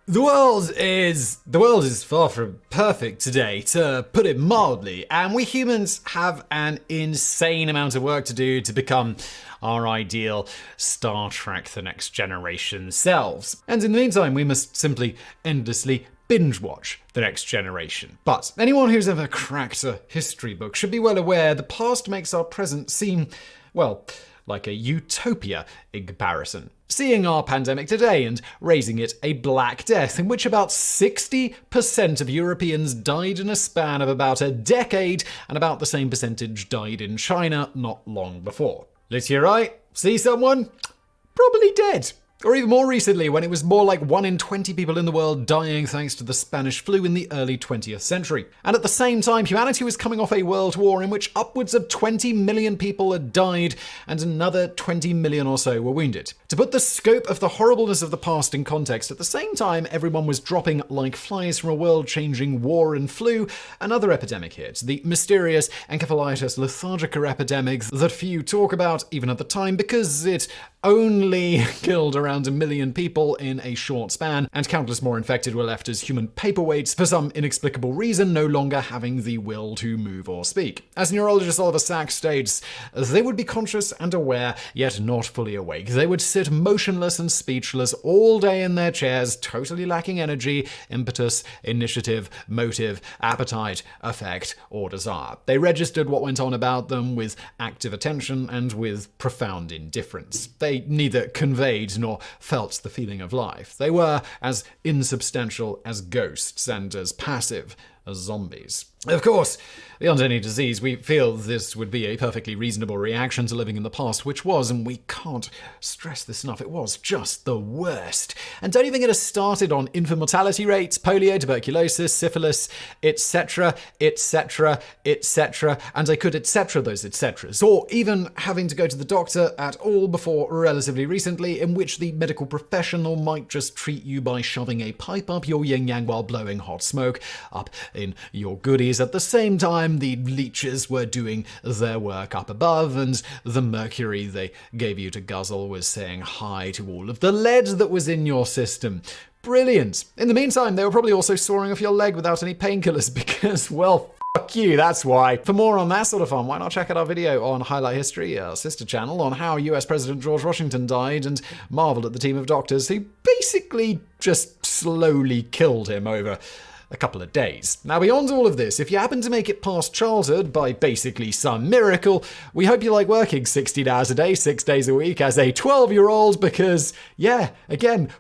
The world is far from perfect today, to put it mildly, and we humans have an insane amount of work to do to become our ideal Star Trek The Next Generation selves. And in the meantime, we must simply endlessly binge watch The Next Generation. But anyone who's ever cracked a history book should be well aware the past makes our present seem, well, like a utopia in comparison. Seeing our pandemic today and raising it a Black Death, in which about 60% of Europeans died in a span of about a decade, and about the same percentage died in China not long before. Look to your right, see someone? Probably dead. Or even more recently, when it was more like 1 in 20 people in the world dying thanks to the Spanish flu in the early 20th century. And at the same time, humanity was coming off a world war in which upwards of 20 million people had died and another 20 million or so were wounded. To put the scope of the horribleness of the past in context, at the same time everyone was dropping like flies from a world-changing war and flu, another epidemic hit, the mysterious encephalitis lethargica epidemic that few talk about even at the time because it only killed around 1 million people in a short span, and countless more infected were left as human paperweights for some inexplicable reason, no longer having the will to move or speak. As neurologist Oliver Sacks states, they would be conscious and aware, yet not fully awake. They would sit motionless and speechless all day in their chairs, totally lacking energy, impetus, initiative, motive, appetite, affect, or desire. They registered what went on about them with active attention and with profound indifference. They neither conveyed nor felt the feeling of life. They were as insubstantial as ghosts and as passive as zombies. Of course, beyond any disease, we feel this would be a perfectly reasonable reaction to living in the past, which was, and we can't stress this enough, it was just the worst. And don't even get us started on infant mortality rates, polio, tuberculosis, syphilis, etc., etc., etc., and I could etc. those etceteras, or even having to go to the doctor at all before relatively recently, in which the medical professional might just treat you by shoving a pipe up your yin-yang while blowing hot smoke up in your goodies. At the same time, the leeches were doing their work up above, and the mercury they gave you to guzzle was saying hi to all of the lead that was in your system. Brilliant. In the meantime, they were probably also sawing off your leg without any painkillers because, well, fuck you, that's why. For more on that sort of fun, why not check out our video on Highlight History, our sister channel, on how US President George Washington died, and marvel at the team of doctors who basically just slowly killed him over a couple of days. Now, beyond all of this, if you happen to make it past childhood by basically some miracle, we hope you like working 16 hours a day, 6 days a week as a 12-year-old because, yeah, again,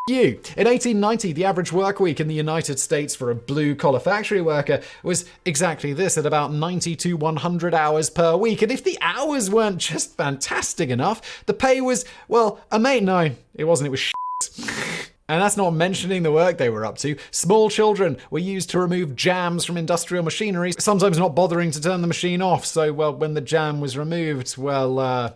you. In 1890, the average work week in the United States for a blue-collar factory worker was exactly this, at about 90 to 100 hours per week. And if the hours weren't just fantastic enough, the pay was, well, no, it wasn't, it was shit. And that's not mentioning the work they were up to. Small children were used to remove jams from industrial machinery, sometimes not bothering to turn the machine off. So, well, when the jam was removed, well,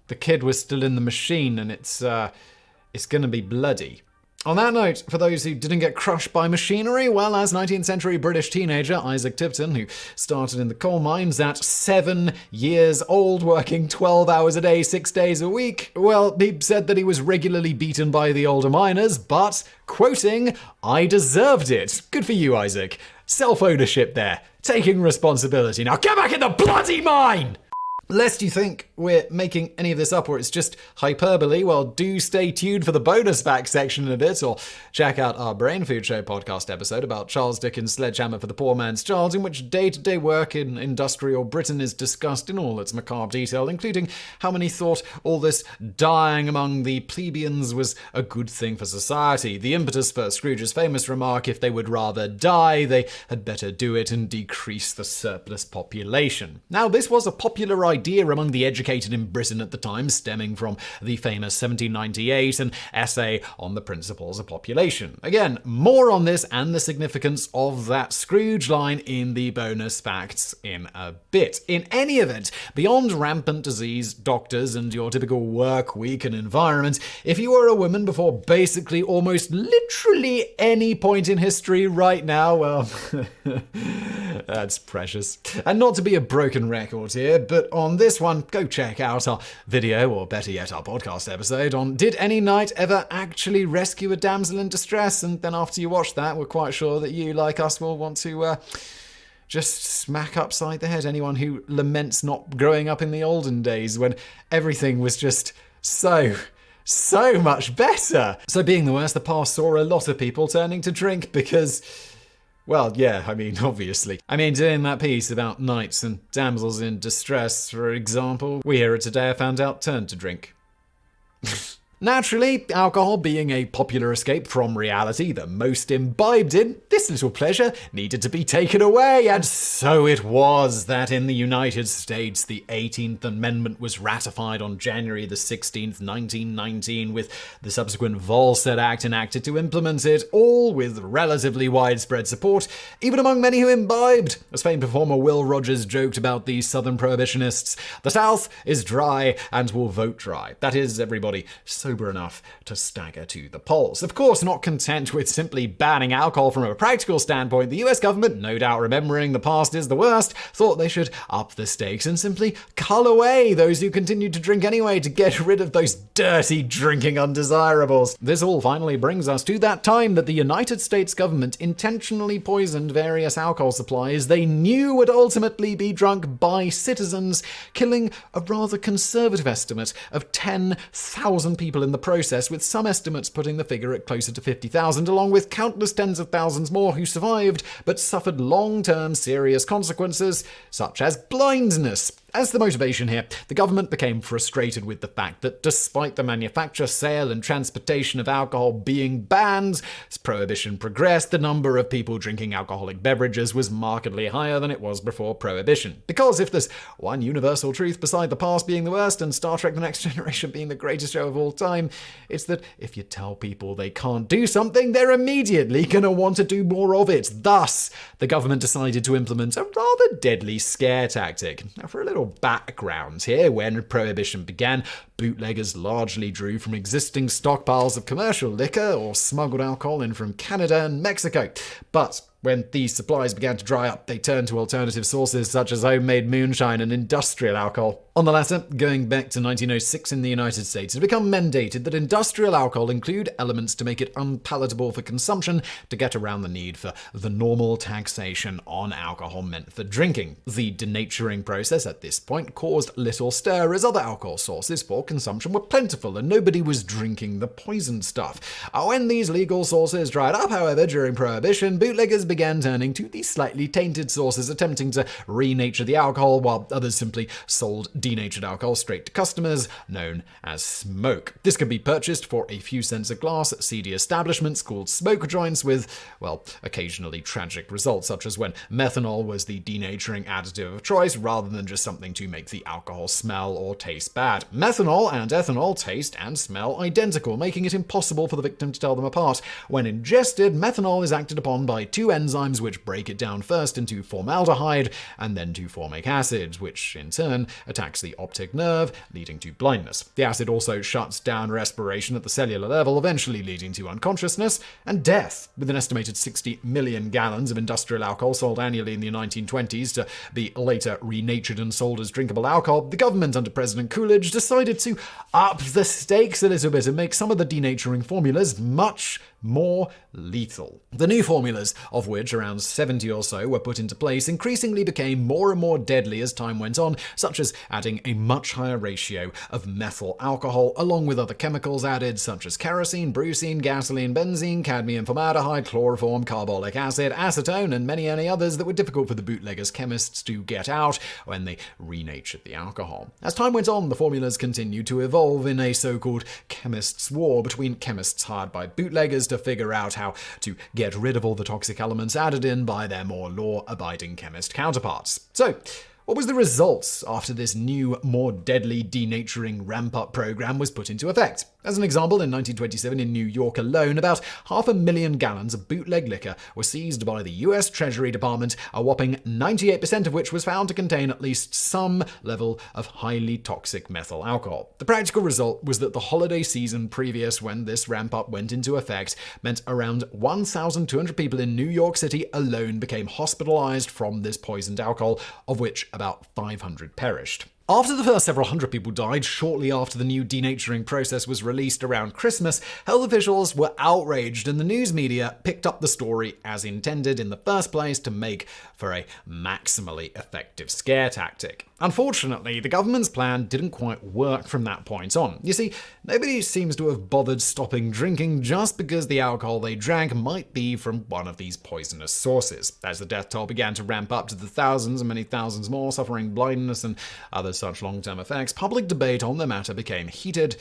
the kid was still in the machine, and it's gonna be bloody. On that note, for those who didn't get crushed by machinery, well, as 19th century British teenager Isaac Tipton, who started in the coal mines at 7 years old, working 12 hours a day, 6 days a week, well, he said that he was regularly beaten by the older miners, but, quoting, "I deserved it." Good for you, Isaac. Self-ownership there. Taking responsibility. Now get back in the bloody mine! Lest you think we're making any of this up or it's just hyperbole, well, do stay tuned for the bonus fact section in a bit, or check out our Brain Food Show podcast episode about Charles Dickens' Sledgehammer for the Poor Man's Child, in which day-to-day work in industrial Britain is discussed in all its macabre detail, including how many thought all this dying among the plebeians was a good thing for society. The impetus for Scrooge's famous remark, if they would rather die, they had better do it and decrease the surplus population. Now, this was a popular idea among the educated in Britain at the time, stemming from the famous 1798 an essay on the principles of population. Again, more on this and the significance of that Scrooge line in the bonus facts in a bit. In any event, beyond rampant disease, doctors, and your typical work week and environment, if you were a woman before basically almost literally any point in history right now, well, That's precious. And not to be a broken record here, but on this one, go check out our video, or better yet, our podcast episode on did any knight ever actually rescue a damsel in distress? And then after you watch that, we're quite sure that you, like us, will want to just smack upside the head anyone who laments not growing up in the olden days when everything was just so much better. So being the worst, the past saw a lot of people turning to drink because, well, yeah, I mean, obviously. I mean, doing that piece about knights and damsels in distress, for example, we here at Today I found out turned to drink. Naturally, alcohol being a popular escape from reality, the most imbibed in, this little pleasure needed to be taken away, and so it was that in the United States, the 18th Amendment was ratified on January the 16th, 1919, with the subsequent Volstead Act enacted to implement it, all with relatively widespread support, even among many who imbibed. As famed performer Will Rogers joked about the Southern prohibitionists, the South is dry and will vote dry. That is, everybody sober enough to stagger to the polls. Of course, not content with simply banning alcohol from a practical standpoint, the US government, no doubt remembering the past is the worst, thought they should up the stakes and simply cull away those who continued to drink anyway to get rid of those dirty drinking undesirables. This all finally brings us to that time that the United States government intentionally poisoned various alcohol supplies they knew would ultimately be drunk by citizens, killing a rather conservative estimate of 10,000 people in the process, with some estimates putting the figure at closer to 50,000, along with countless tens of thousands more who survived but suffered long-term serious consequences, such as blindness. As the motivation here, the government became frustrated with the fact that despite the manufacture, sale, and transportation of alcohol being banned, as Prohibition progressed, the number of people drinking alcoholic beverages was markedly higher than it was before Prohibition. Because if there's one universal truth beside the past being the worst and Star Trek The Next Generation being the greatest show of all time, it's that if you tell people they can't do something, they're immediately going to want to do more of it. Thus, the government decided to implement a rather deadly scare tactic. Now, for a little background here, when Prohibition began, bootleggers largely drew from existing stockpiles of commercial liquor or smuggled alcohol in from Canada and Mexico. But when these supplies began to dry up, they turned to alternative sources such as homemade moonshine and industrial alcohol. On the latter, going back to 1906 in the United States, it had become mandated that industrial alcohol include elements to make it unpalatable for consumption to get around the need for the normal taxation on alcohol meant for drinking. The denaturing process at this point caused little stir, as other alcohol sources for consumption were plentiful and nobody was drinking the poison stuff. When these legal sources dried up, however, during Prohibition, bootleggers began turning to these slightly tainted sources, attempting to renature the alcohol, while others simply sold denatured alcohol straight to customers, known as smoke. This could be purchased for a few cents a glass at seedy establishments called smoke joints, with, well, occasionally tragic results, such as when methanol was the denaturing additive of choice rather than just something to make the alcohol smell or taste bad. Methanol and ethanol taste and smell identical, making it impossible for the victim to tell them apart. When ingested, methanol is acted upon by two enzymes which break it down first into formaldehyde and then to formic acid, which in turn attacks the optic nerve, leading to blindness. The acid also shuts down respiration at the cellular level, eventually leading to unconsciousness and death. With an estimated 60 million gallons of industrial alcohol sold annually in the 1920s to be later renatured and sold as drinkable alcohol, the government under President Coolidge decided to up the stakes a little bit and make some of the denaturing formulas much more lethal. The new formulas, of which around 70 or so were put into place, increasingly became more and more deadly as time went on, such as adding a much higher ratio of methyl alcohol, along with other chemicals added such as kerosene, brucine, gasoline, benzene, cadmium formaldehyde, chloroform, carbolic acid, acetone, and many others that were difficult for the bootleggers' chemists to get out when they renatured the alcohol. As time went on, the formulas continued to evolve in a so-called chemists' war between chemists hired by bootleggers to figure out how to get rid of all the toxic elements added in by their more law-abiding chemist counterparts. So, What was the result after this new, more deadly denaturing ramp-up program was put into effect? As an example, in 1927 in New York alone, about 500,000 gallons of bootleg liquor were seized by the US Treasury Department, a whopping 98% of which was found to contain at least some level of highly toxic methyl alcohol. The practical result was that the holiday season previous when this ramp-up went into effect meant around 1,200 people in New York City alone became hospitalized from this poisoned alcohol, of which about 500 perished. After the first several hundred people died shortly after the new denaturing process was released around Christmas, health officials were outraged and the news media picked up the story as intended in the first place to make for a maximally effective scare tactic. Unfortunately, the government's plan didn't quite work from that point on. You see, nobody seems to have bothered stopping drinking just because the alcohol they drank might be from one of these poisonous sources. As the death toll began to ramp up to the thousands and many thousands more suffering blindness and other such long-term effects, public debate on the matter became heated,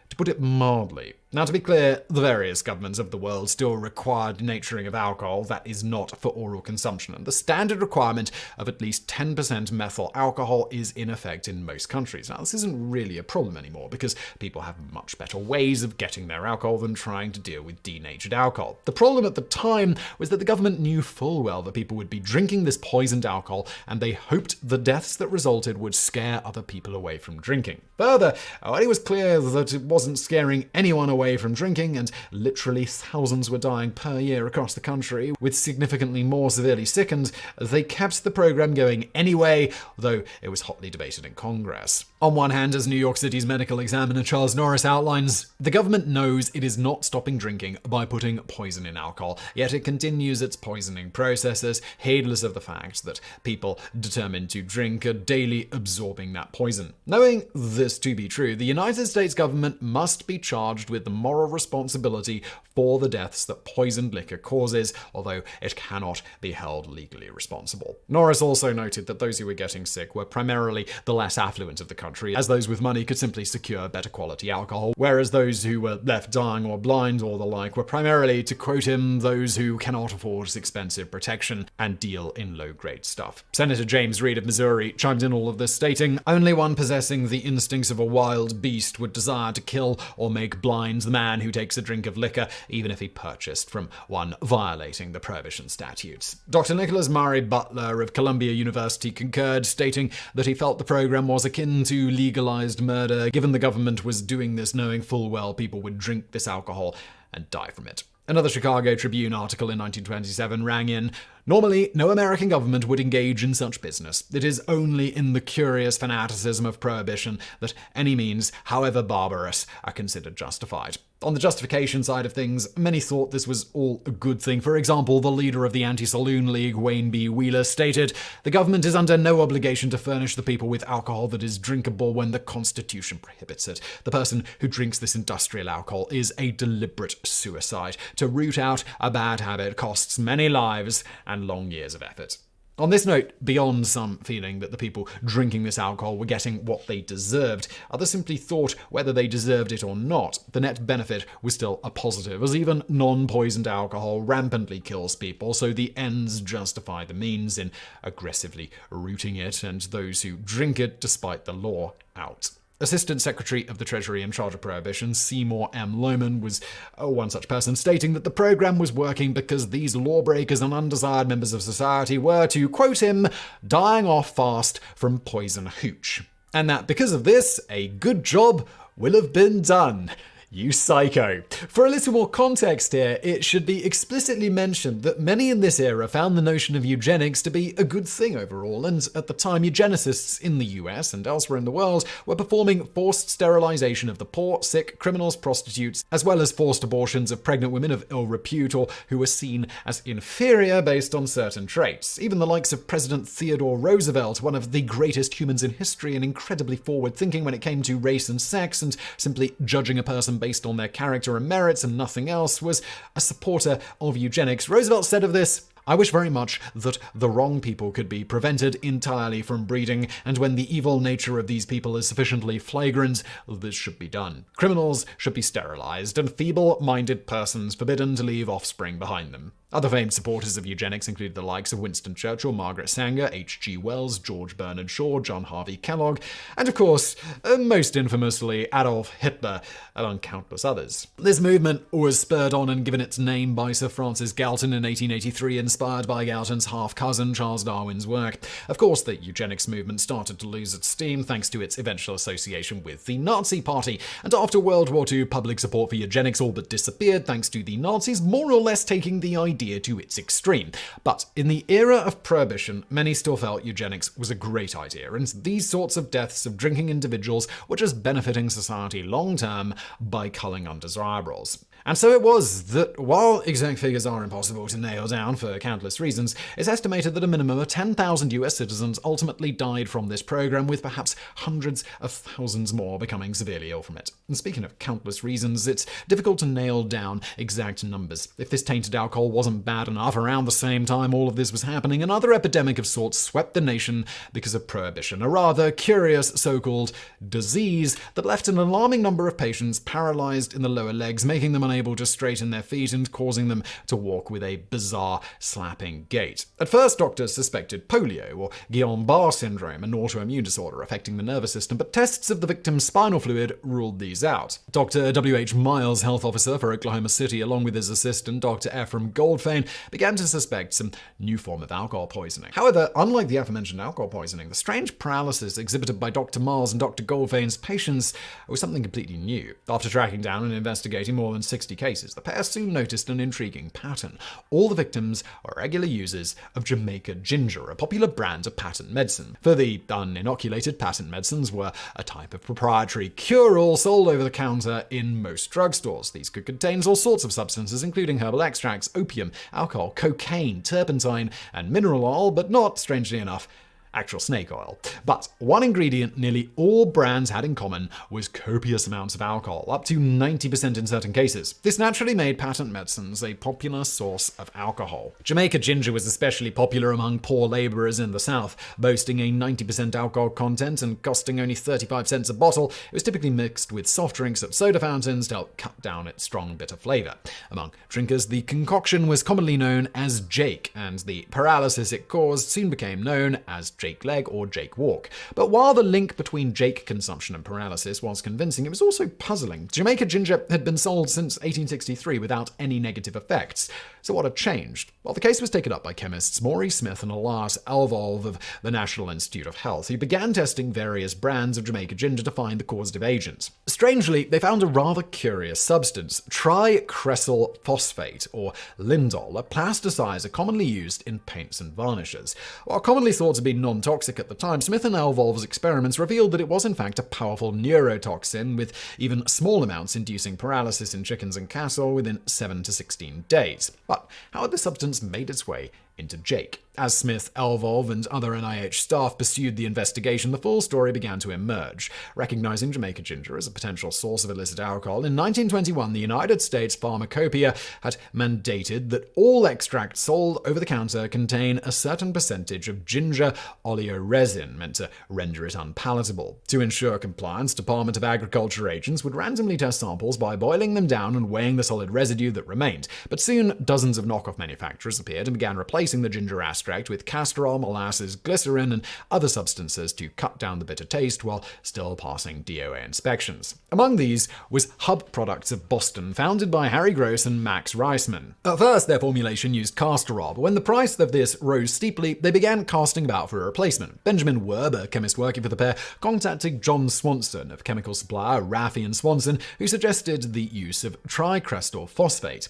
to put it mildly. Now, to be clear, the various governments of the world still require denaturing of alcohol that is not for oral consumption, and the standard requirement of at least 10% methyl alcohol is in effect in most countries. Now, this isn't really a problem anymore because people have much better ways of getting their alcohol than trying to deal with denatured alcohol. The problem at the time was that the government knew full well that people would be drinking this poisoned alcohol, and they hoped the deaths that resulted would scare other people away from drinking. Further, it was clear that it wasn't scaring anyone away from drinking, and literally thousands were dying per year across the country, with significantly more severely sickened. They kept the program going anyway, though it was hotly debated in Congress. On one hand, as New York City's medical examiner Charles Norris outlines, the government knows it is not stopping drinking by putting poison in alcohol, yet it continues its poisoning processes, heedless of the fact that people determined to drink are daily absorbing that poison. Knowing this to be true, the United States government must be charged with the moral responsibility for the deaths that poisoned liquor causes, although it cannot be held legally responsible. Norris also noted that those who were getting sick were primarily the less affluent of the country, as those with money could simply secure better quality alcohol, whereas those who were left dying or blind or the like were primarily, to quote him, those who cannot afford expensive protection and deal in low-grade stuff. Senator James Reed of Missouri chimed in all of this, stating, "Only one possessing the instincts of a wild beast would desire to kill or make blind the man who takes a drink of liquor, even if he purchased from one violating the Prohibition statutes." Dr. Nicholas Murray Butler of Columbia University concurred, stating that he felt the program was akin to legalized murder, given the government was doing this knowing full well people would drink this alcohol and die from it. Another Chicago Tribune article in 1927 rang in, "Normally, no American government would engage in such business. It is only in the curious fanaticism of prohibition that any means, however barbarous, are considered justified." On the justification side of things, many thought this was all a good thing. For example, the leader of the Anti-Saloon League, Wayne B. Wheeler, stated, "The government is under no obligation to furnish the people with alcohol that is drinkable when the Constitution prohibits it. The person who drinks this industrial alcohol is a deliberate suicide. To root out a bad habit costs many lives and long years of effort." On this note, beyond some feeling that the people drinking this alcohol were getting what they deserved, others simply thought whether they deserved it or not, the net benefit was still a positive, as even non-poisoned alcohol rampantly kills people, so the ends justify the means in aggressively rooting it and those who drink it despite the law out. Assistant Secretary of the Treasury in charge of Prohibition, Seymour M. Loman, was one such person, stating that the program was working because these lawbreakers and undesired members of society were, to quote him, "dying off fast from poison hooch." And that because of this, a good job will have been done. You psycho. For a little more context here, it should be explicitly mentioned that many in this era found the notion of eugenics to be a good thing overall, and at the time eugenicists in the US and elsewhere in the world were performing forced sterilization of the poor, sick, criminals, prostitutes, as well as forced abortions of pregnant women of ill repute or who were seen as inferior based on certain traits. Even the likes of President Theodore Roosevelt, one of the greatest humans in history and incredibly forward-thinking when it came to race and sex and simply judging a person based on their character and merits and nothing else, was a supporter of eugenics. Roosevelt said of this, "I wish very much that the wrong people could be prevented entirely from breeding, and when the evil nature of these people is sufficiently flagrant, this should be done. Criminals should be sterilized, and feeble-minded persons forbidden to leave offspring behind them." Other famed supporters of eugenics included the likes of Winston Churchill, Margaret Sanger, H.G. Wells, George Bernard Shaw, John Harvey Kellogg, and of course, most infamously, Adolf Hitler, among countless others. This movement was spurred on and given its name by Sir Francis Galton in 1883, inspired by Galton's half-cousin Charles Darwin's work. Of course, the eugenics movement started to lose its steam thanks to its eventual association with the Nazi Party, and after World War II, public support for eugenics all but disappeared thanks to the Nazis more or less taking the idea to its extreme. But in the era of Prohibition, many still felt eugenics was a great idea, and these sorts of deaths of drinking individuals were just benefiting society long-term by culling undesirables. And so it was that, while exact figures are impossible to nail down for countless reasons, it's estimated that a minimum of 10,000 US citizens ultimately died from this program, with perhaps hundreds of thousands more becoming severely ill from it. And speaking of countless reasons, it's difficult to nail down exact numbers. If this tainted alcohol wasn't bad enough, around the same time all of this was happening, another epidemic of sorts swept the nation because of Prohibition, a rather curious so-called disease that left an alarming number of patients paralyzed in the lower legs, making them unable to straighten their feet and causing them to walk with a bizarre, slapping gait. At first, doctors suspected polio or Guillain-Barré syndrome, an autoimmune disorder affecting the nervous system, but tests of the victim's spinal fluid ruled these out. Dr. W.H. Miles, health officer for Oklahoma City, along with his assistant, Dr. Ephraim Goldfein, began to suspect some new form of alcohol poisoning. However, unlike the aforementioned alcohol poisoning, the strange paralysis exhibited by Dr. Miles and Dr. Goldfein's patients was something completely new. After tracking down and investigating more than 60 cases, the pair soon noticed an intriguing pattern. All the victims were regular users of Jamaica Ginger, a popular brand of patent medicine. For the uninoculated, patent medicines were a type of proprietary cure-all sold over the counter in most drugstores. These could contain all sorts of substances, including herbal extracts, opium, alcohol, cocaine, turpentine, and mineral oil, but not, strangely enough, actual snake oil. But one ingredient nearly all brands had in common was copious amounts of alcohol, up to 90% in certain cases. This naturally made patent medicines a popular source of alcohol. Jamaica Ginger was especially popular among poor laborers in the South, boasting a 90% alcohol content and costing only 35 cents a bottle. It was typically mixed with soft drinks at soda fountains to help cut down its strong, bitter flavor. Among drinkers, the concoction was commonly known as Jake, and the paralysis it caused soon became known as Jake Leg or Jake Walk. But while the link between Jake consumption and paralysis was convincing, it was also puzzling. Jamaica Ginger had been sold since 1863 without any negative effects. So what had changed? Well, the case was taken up by chemists Maury Smith and Elias Elvolve of the National Institute of Health, who began testing various brands of Jamaica Ginger to find the causative agents. Strangely, they found a rather curious substance, tricresyl phosphate, or lindol, a plasticizer commonly used in paints and varnishes. While commonly thought to be non-toxic at the time, Smith and Elvolve's experiments revealed that it was in fact a powerful neurotoxin, with even small amounts inducing paralysis in chickens and cattle within 7 to 16 days. But how had the substance made its way into Jake? As Smith, Elvolve, and other NIH staff pursued the investigation, the full story began to emerge. Recognizing Jamaica Ginger as a potential source of illicit alcohol, in 1921, the United States Pharmacopoeia had mandated that all extracts sold over the counter contain a certain percentage of ginger oleoresin, meant to render it unpalatable. To ensure compliance, Department of Agriculture agents would randomly test samples by boiling them down and weighing the solid residue that remained. But soon, dozens of knockoff manufacturers appeared and began replacing the ginger extract with castor oil, molasses, glycerin, and other substances to cut down the bitter taste while still passing DOA inspections. Among these was Hub Products of Boston, founded by Harry Gross and Max Reisman. At first, their formulation used castor oil, but when the price of this rose steeply, they began casting about for a replacement. Benjamin Werb, a chemist working for the pair, contacted John Swanson of chemical supplier Raffi and Swanson, who suggested the use of tricresyl phosphate.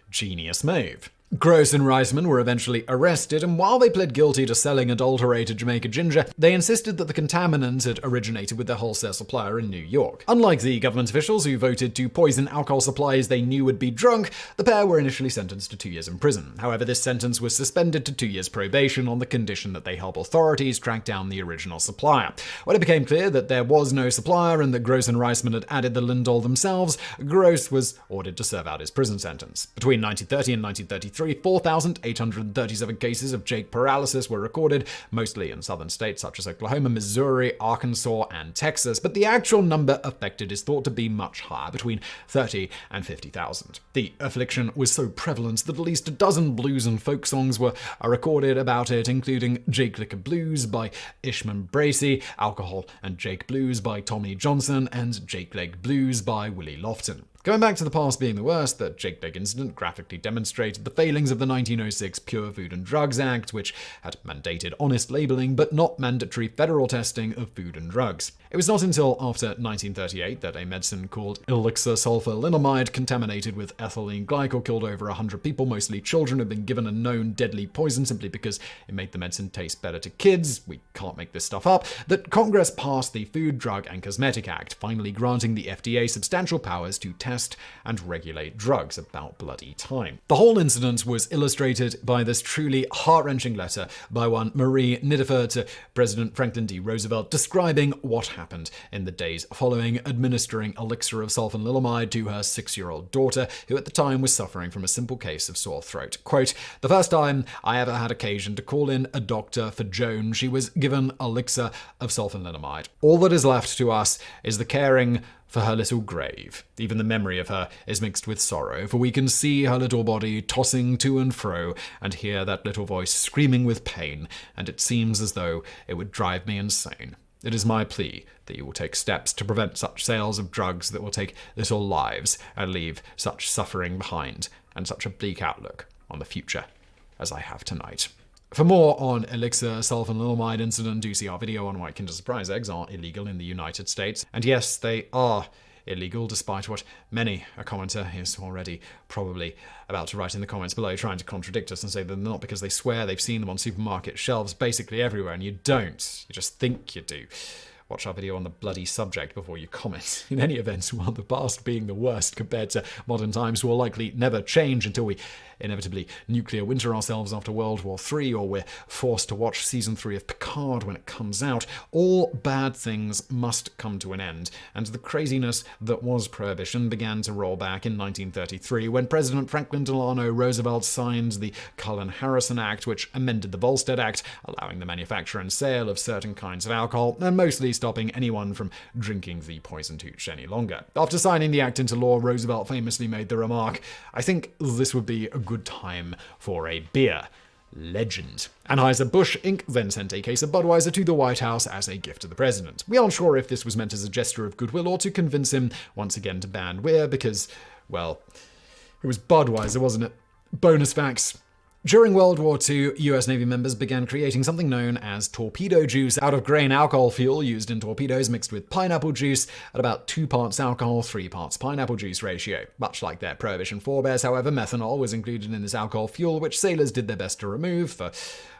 Genius move. Gross and Reisman were eventually arrested, and while they pled guilty to selling adulterated Jamaica Ginger, they insisted that the contaminant had originated with their wholesale supplier in New York. Unlike the government officials who voted to poison alcohol supplies they knew would be drunk, the pair were initially sentenced to 2 years in prison. However, this sentence was suspended to 2 years probation on the condition that they help authorities track down the original supplier. When it became clear that there was no supplier and that Gross and Reisman had added the lindol themselves, Gross was ordered to serve out his prison sentence. Between 1930 and 1933, 1993, 4,837 cases of Jake paralysis were recorded, mostly in southern states such as Oklahoma, Missouri, Arkansas, and Texas, but the actual number affected is thought to be much higher, between 30 and 50,000. The affliction was so prevalent that at least a dozen blues and folk songs were recorded about it, including Jake Liquor Blues by Ishman Bracey, Alcohol and Jake Blues by Tommy Johnson, and Jake Leg Blues by Willie Lofton. Going back to the past being the worst, the Jake Leg incident graphically demonstrated the failings of the 1906 Pure Food and Drugs Act, which had mandated honest labeling but not mandatory federal testing of food and drugs. It was not until after 1938 that a medicine called elixir sulfurlinamide, contaminated with ethylene glycol, killed over 100 people, mostly children, had been given a known deadly poison simply because it made the medicine taste better to kids. We can't make this stuff up. That Congress passed the Food, Drug, and Cosmetic Act, finally granting the FDA substantial powers to test and regulate drugs. About bloody time. The whole incident was illustrated by this truly heart-wrenching letter by one Marie Nidifer to President Franklin D. Roosevelt, describing what happened in the days following administering elixir of sulfanilamide to her 6-year-old daughter, who at the time was suffering from a simple case of sore throat. Quote, "The first time I ever had occasion to call in a doctor for Joan, she was given elixir of sulfanilamide. All that is left to us is the caring for her little grave. Even the memory of her is mixed with sorrow, for we can see her little body tossing to and fro and hear that little voice screaming with pain, and it seems as though it would drive me insane. It is my plea that you will take steps to prevent such sales of drugs that will take little lives and leave such suffering behind and such a bleak outlook on the future as I have tonight." For more on elixir sulfanilamide incident, do see our video on why Kinder Surprise eggs are illegal in the United States. And yes, they are illegal, despite what many a commenter is already probably about to write in the comments below, trying to contradict us and say they're not because they swear they've seen them on supermarket shelves basically everywhere, and you don't. You just think you do. Watch our video on the bloody subject before you comment. In any event, while the past being the worst compared to modern times will likely never change until we inevitably nuclear winter ourselves after World War III, or we're forced to watch Season 3 of Picard when it comes out, all bad things must come to an end, and the craziness that was Prohibition began to roll back in 1933 when President Franklin Delano Roosevelt signed the Cullen-Harrison Act, which amended the Volstead Act, allowing the manufacture and sale of certain kinds of alcohol, and mostly stopping anyone from drinking the poisoned hooch any longer. After signing the act into law, Roosevelt famously made the remark, "I think this would be a good time for a beer." Legend. Anheuser-Busch Inc. then sent a case of Budweiser to the White House as a gift to the president. We aren't sure if this was meant as a gesture of goodwill or to convince him once again to ban beer because, well, it was Budweiser, wasn't it? Bonus facts. During World War II, US Navy members began creating something known as torpedo juice out of grain alcohol fuel used in torpedoes mixed with pineapple juice at about 2 parts alcohol, 3 parts pineapple juice ratio. Much like their Prohibition forebears, however, methanol was included in this alcohol fuel, which sailors did their best to remove for,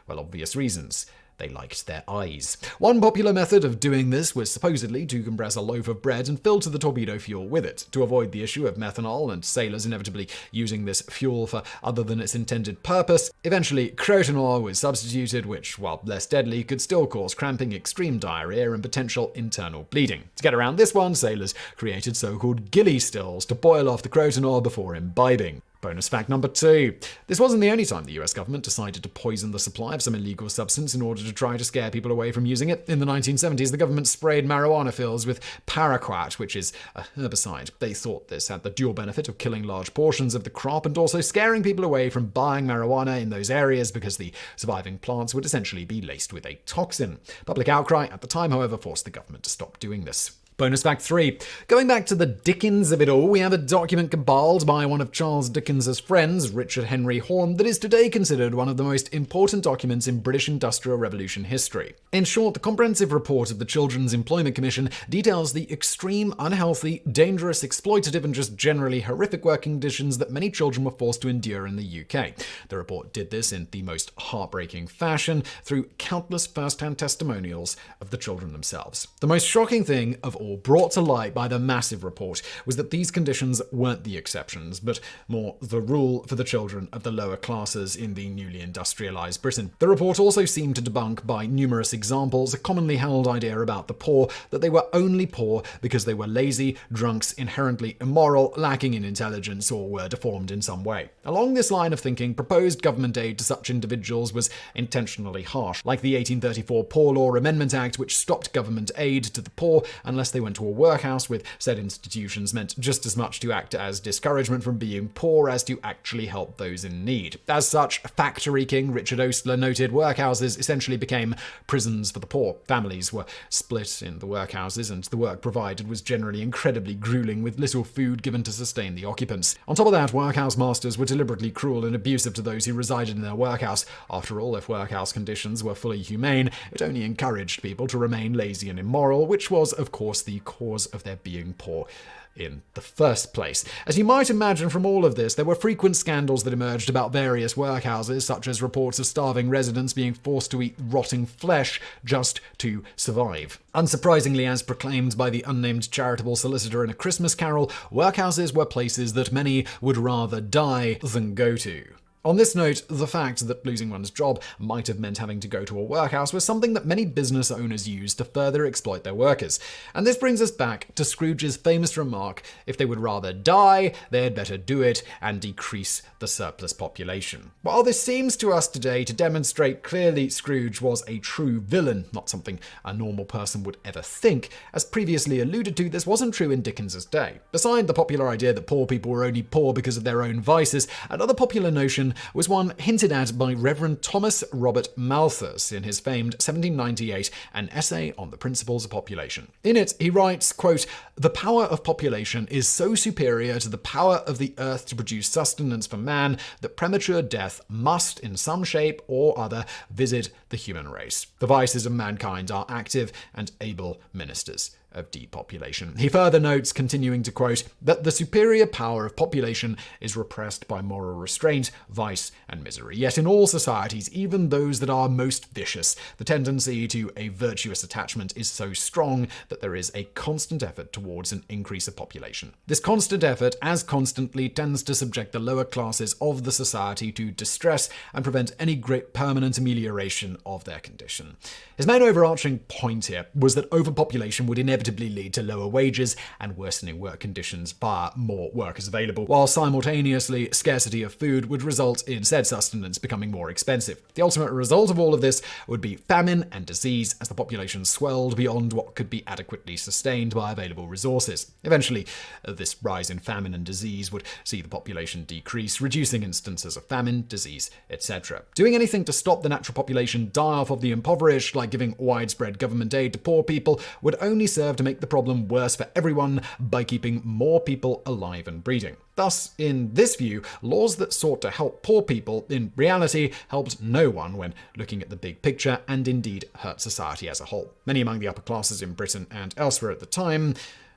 well, obvious reasons. They liked their eyes. One popular method of doing this was supposedly to compress a loaf of bread and filter the torpedo fuel with it, to avoid the issue of methanol and sailors inevitably using this fuel for other than its intended purpose. Eventually, crotonor was substituted, which, while less deadly, could still cause cramping, extreme diarrhea, and potential internal bleeding. To get around this one, sailors created so-called ghillie stills to boil off the crotonor before imbibing. Bonus fact number 2. This wasn't the only time the US government decided to poison the supply of some illegal substance in order to try to scare people away from using it. In the 1970s, the government sprayed marijuana fields with paraquat, which is a herbicide. They thought this had the dual benefit of killing large portions of the crop and also scaring people away from buying marijuana in those areas because the surviving plants would essentially be laced with a toxin. Public outcry at the time, however, forced the government to stop doing this. Bonus fact 3. Going back to the Dickens of it all, we have a document compiled by one of Charles Dickens's friends, Richard Henry Horne, that is today considered one of the most important documents in British Industrial Revolution history. In short, the comprehensive report of the Children's Employment Commission details the extreme, unhealthy, dangerous, exploitative, and just generally horrific working conditions that many children were forced to endure in the UK. The report did this in the most heartbreaking fashion through countless first-hand testimonials of the children themselves. The most shocking thing of all or brought to light by the massive report was that these conditions weren't the exceptions, but more the rule for the children of the lower classes in the newly industrialized Britain. The report also seemed to debunk by numerous examples a commonly held idea about the poor that they were only poor because they were lazy, drunks, inherently immoral, lacking in intelligence, or were deformed in some way. Along this line of thinking, proposed government aid to such individuals was intentionally harsh, like the 1834 Poor Law Amendment Act, which stopped government aid to the poor unless they went to a workhouse, with said institutions meant just as much to act as discouragement from being poor as to actually help those in need. As such, factory king Richard Ostler noted, workhouses essentially became prisons for the poor. Families were split in the workhouses, and the work provided was generally incredibly grueling, with little food given to sustain the occupants. On top of that, workhouse masters were deliberately cruel and abusive to those who resided in their workhouse. After all, if workhouse conditions were fully humane, it only encouraged people to remain lazy and immoral, which was, of course, the cause of their being poor in the first place. As you might imagine from all of this, there were frequent scandals that emerged about various workhouses, such as reports of starving residents being forced to eat rotting flesh just to survive. Unsurprisingly, as proclaimed by the unnamed charitable solicitor in A Christmas Carol, workhouses were places that many would rather die than go to. On this note, the fact that losing one's job might have meant having to go to a workhouse was something that many business owners used to further exploit their workers. And this brings us back to Scrooge's famous remark, if they would rather die, they had better do it and decrease the surplus population. While this seems to us today to demonstrate clearly Scrooge was a true villain, not something a normal person would ever think, as previously alluded to, this wasn't true in Dickens's day. Beside the popular idea that poor people were only poor because of their own vices, another popular notion was one hinted at by Reverend Thomas Robert Malthus in his famed 1798 An Essay on the Principles of Population. In it, he writes, quote, "The power of population is so superior to the power of the earth to produce sustenance for man that premature death must, in some shape or other, visit the human race. The vices of mankind are active and able ministers of depopulation." He further notes, continuing to quote, that the superior power of population is repressed by moral restraint, vice, and misery. Yet in all societies, even those that are most vicious, the tendency to a virtuous attachment is so strong that there is a constant effort towards an increase of population. This constant effort as constantly tends to subject the lower classes of the society to distress and prevent any great permanent amelioration of their condition. His main overarching point here was that overpopulation would inevitably lead to lower wages and worsening work conditions via more workers available, while simultaneously scarcity of food would result in said sustenance becoming more expensive. The ultimate result of all of this would be famine and disease as the population swelled beyond what could be adequately sustained by available resources. Eventually, this rise in famine and disease would see the population decrease, reducing instances of famine, disease, etc. Doing anything to stop the natural population die off of the impoverished, like giving widespread government aid to poor people, would only serve to make the problem worse for everyone by keeping more people alive and breeding. Thus, in this view, laws that sought to help poor people in reality helped no one when looking at the big picture, and indeed hurt society as a whole. Many among the upper classes in Britain and elsewhere at the time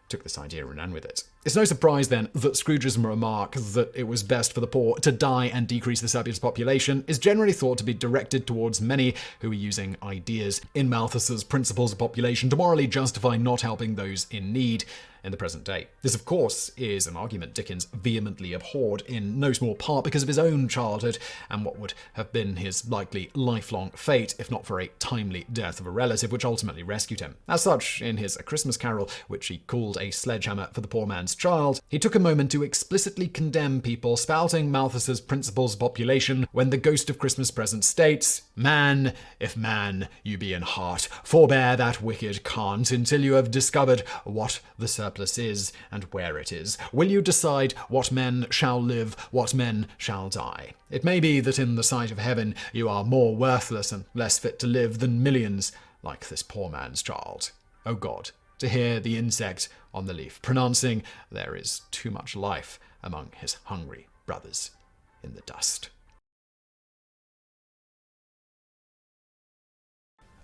took this idea and ran with it. It's no surprise then that Scrooge's remark that it was best for the poor to die and decrease the surplus population is generally thought to be directed towards many who are using ideas in Malthus's Principles of Population to morally justify not helping those in need in the present day. This, of course, is an argument Dickens vehemently abhorred, in no small part because of his own childhood and what would have been his likely lifelong fate if not for a timely death of a relative which ultimately rescued him. As such, in his A Christmas Carol, which he called a sledgehammer for the poor man's child, he took a moment to explicitly condemn people spouting Malthus's Principles of Population when the Ghost of Christmas Present states, "Man, if man you be in heart, forbear that wicked cant until you have discovered what the surplus is and where it is. Will you decide what men shall live, what men shall die? It may be that in the sight of heaven you are more worthless and less fit to live than millions like this poor man's child. O God, to hear the insect on the leaf pronouncing there is too much life among his hungry brothers in the dust."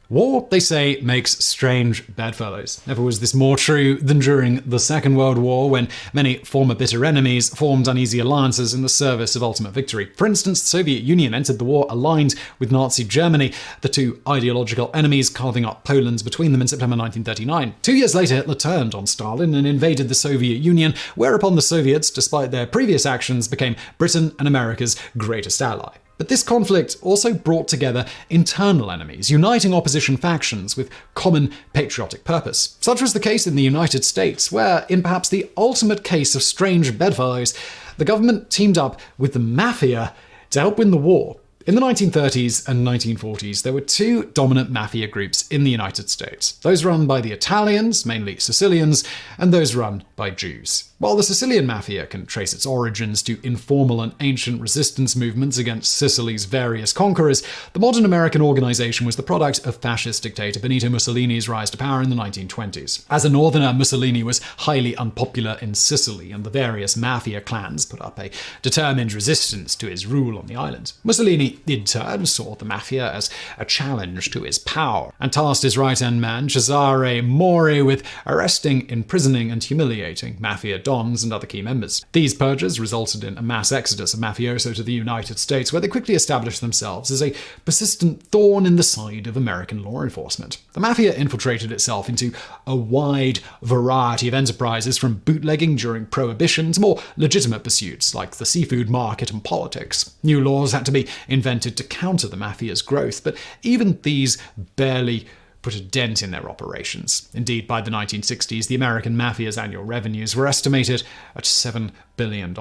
War, they say, makes strange bedfellows. Never was this more true than during the Second World War, when many former bitter enemies formed uneasy alliances in the service of ultimate victory. For instance, the Soviet Union entered the war aligned with Nazi Germany, the two ideological enemies carving up Poland between them in September 1939. 2 years later, Hitler turned on Stalin and invaded the Soviet Union, whereupon the Soviets, despite their previous actions, became Britain and America's greatest ally. But this conflict also brought together internal enemies, uniting opposition factions with common patriotic purpose. Such was the case in the United States, where, in perhaps the ultimate case of strange bedfellows, the government teamed up with the Mafia to help win the war. In the 1930s and 1940s, there were two dominant mafia groups in the United States. Those run by the Italians, mainly Sicilians, and those run by Jews. While the Sicilian Mafia can trace its origins to informal and ancient resistance movements against Sicily's various conquerors, the modern American organization was the product of fascist dictator Benito Mussolini's rise to power in the 1920s. As a northerner, Mussolini was highly unpopular in Sicily, and the various mafia clans put up a determined resistance to his rule on the island. Mussolini, in turn, saw the Mafia as a challenge to his power, and tasked his right-hand man, Cesare Mori, with arresting, imprisoning, and humiliating Mafia dons and other key members. These purges resulted in a mass exodus of mafioso to the United States, where they quickly established themselves as a persistent thorn in the side of American law enforcement. The Mafia infiltrated itself into a wide variety of enterprises, from bootlegging during Prohibition to more legitimate pursuits like the seafood market and politics. New laws had to be invented to counter the Mafia's growth, but even these barely put a dent in their operations. Indeed, by the 1960s, the American Mafia's annual revenues were estimated at $7 billion.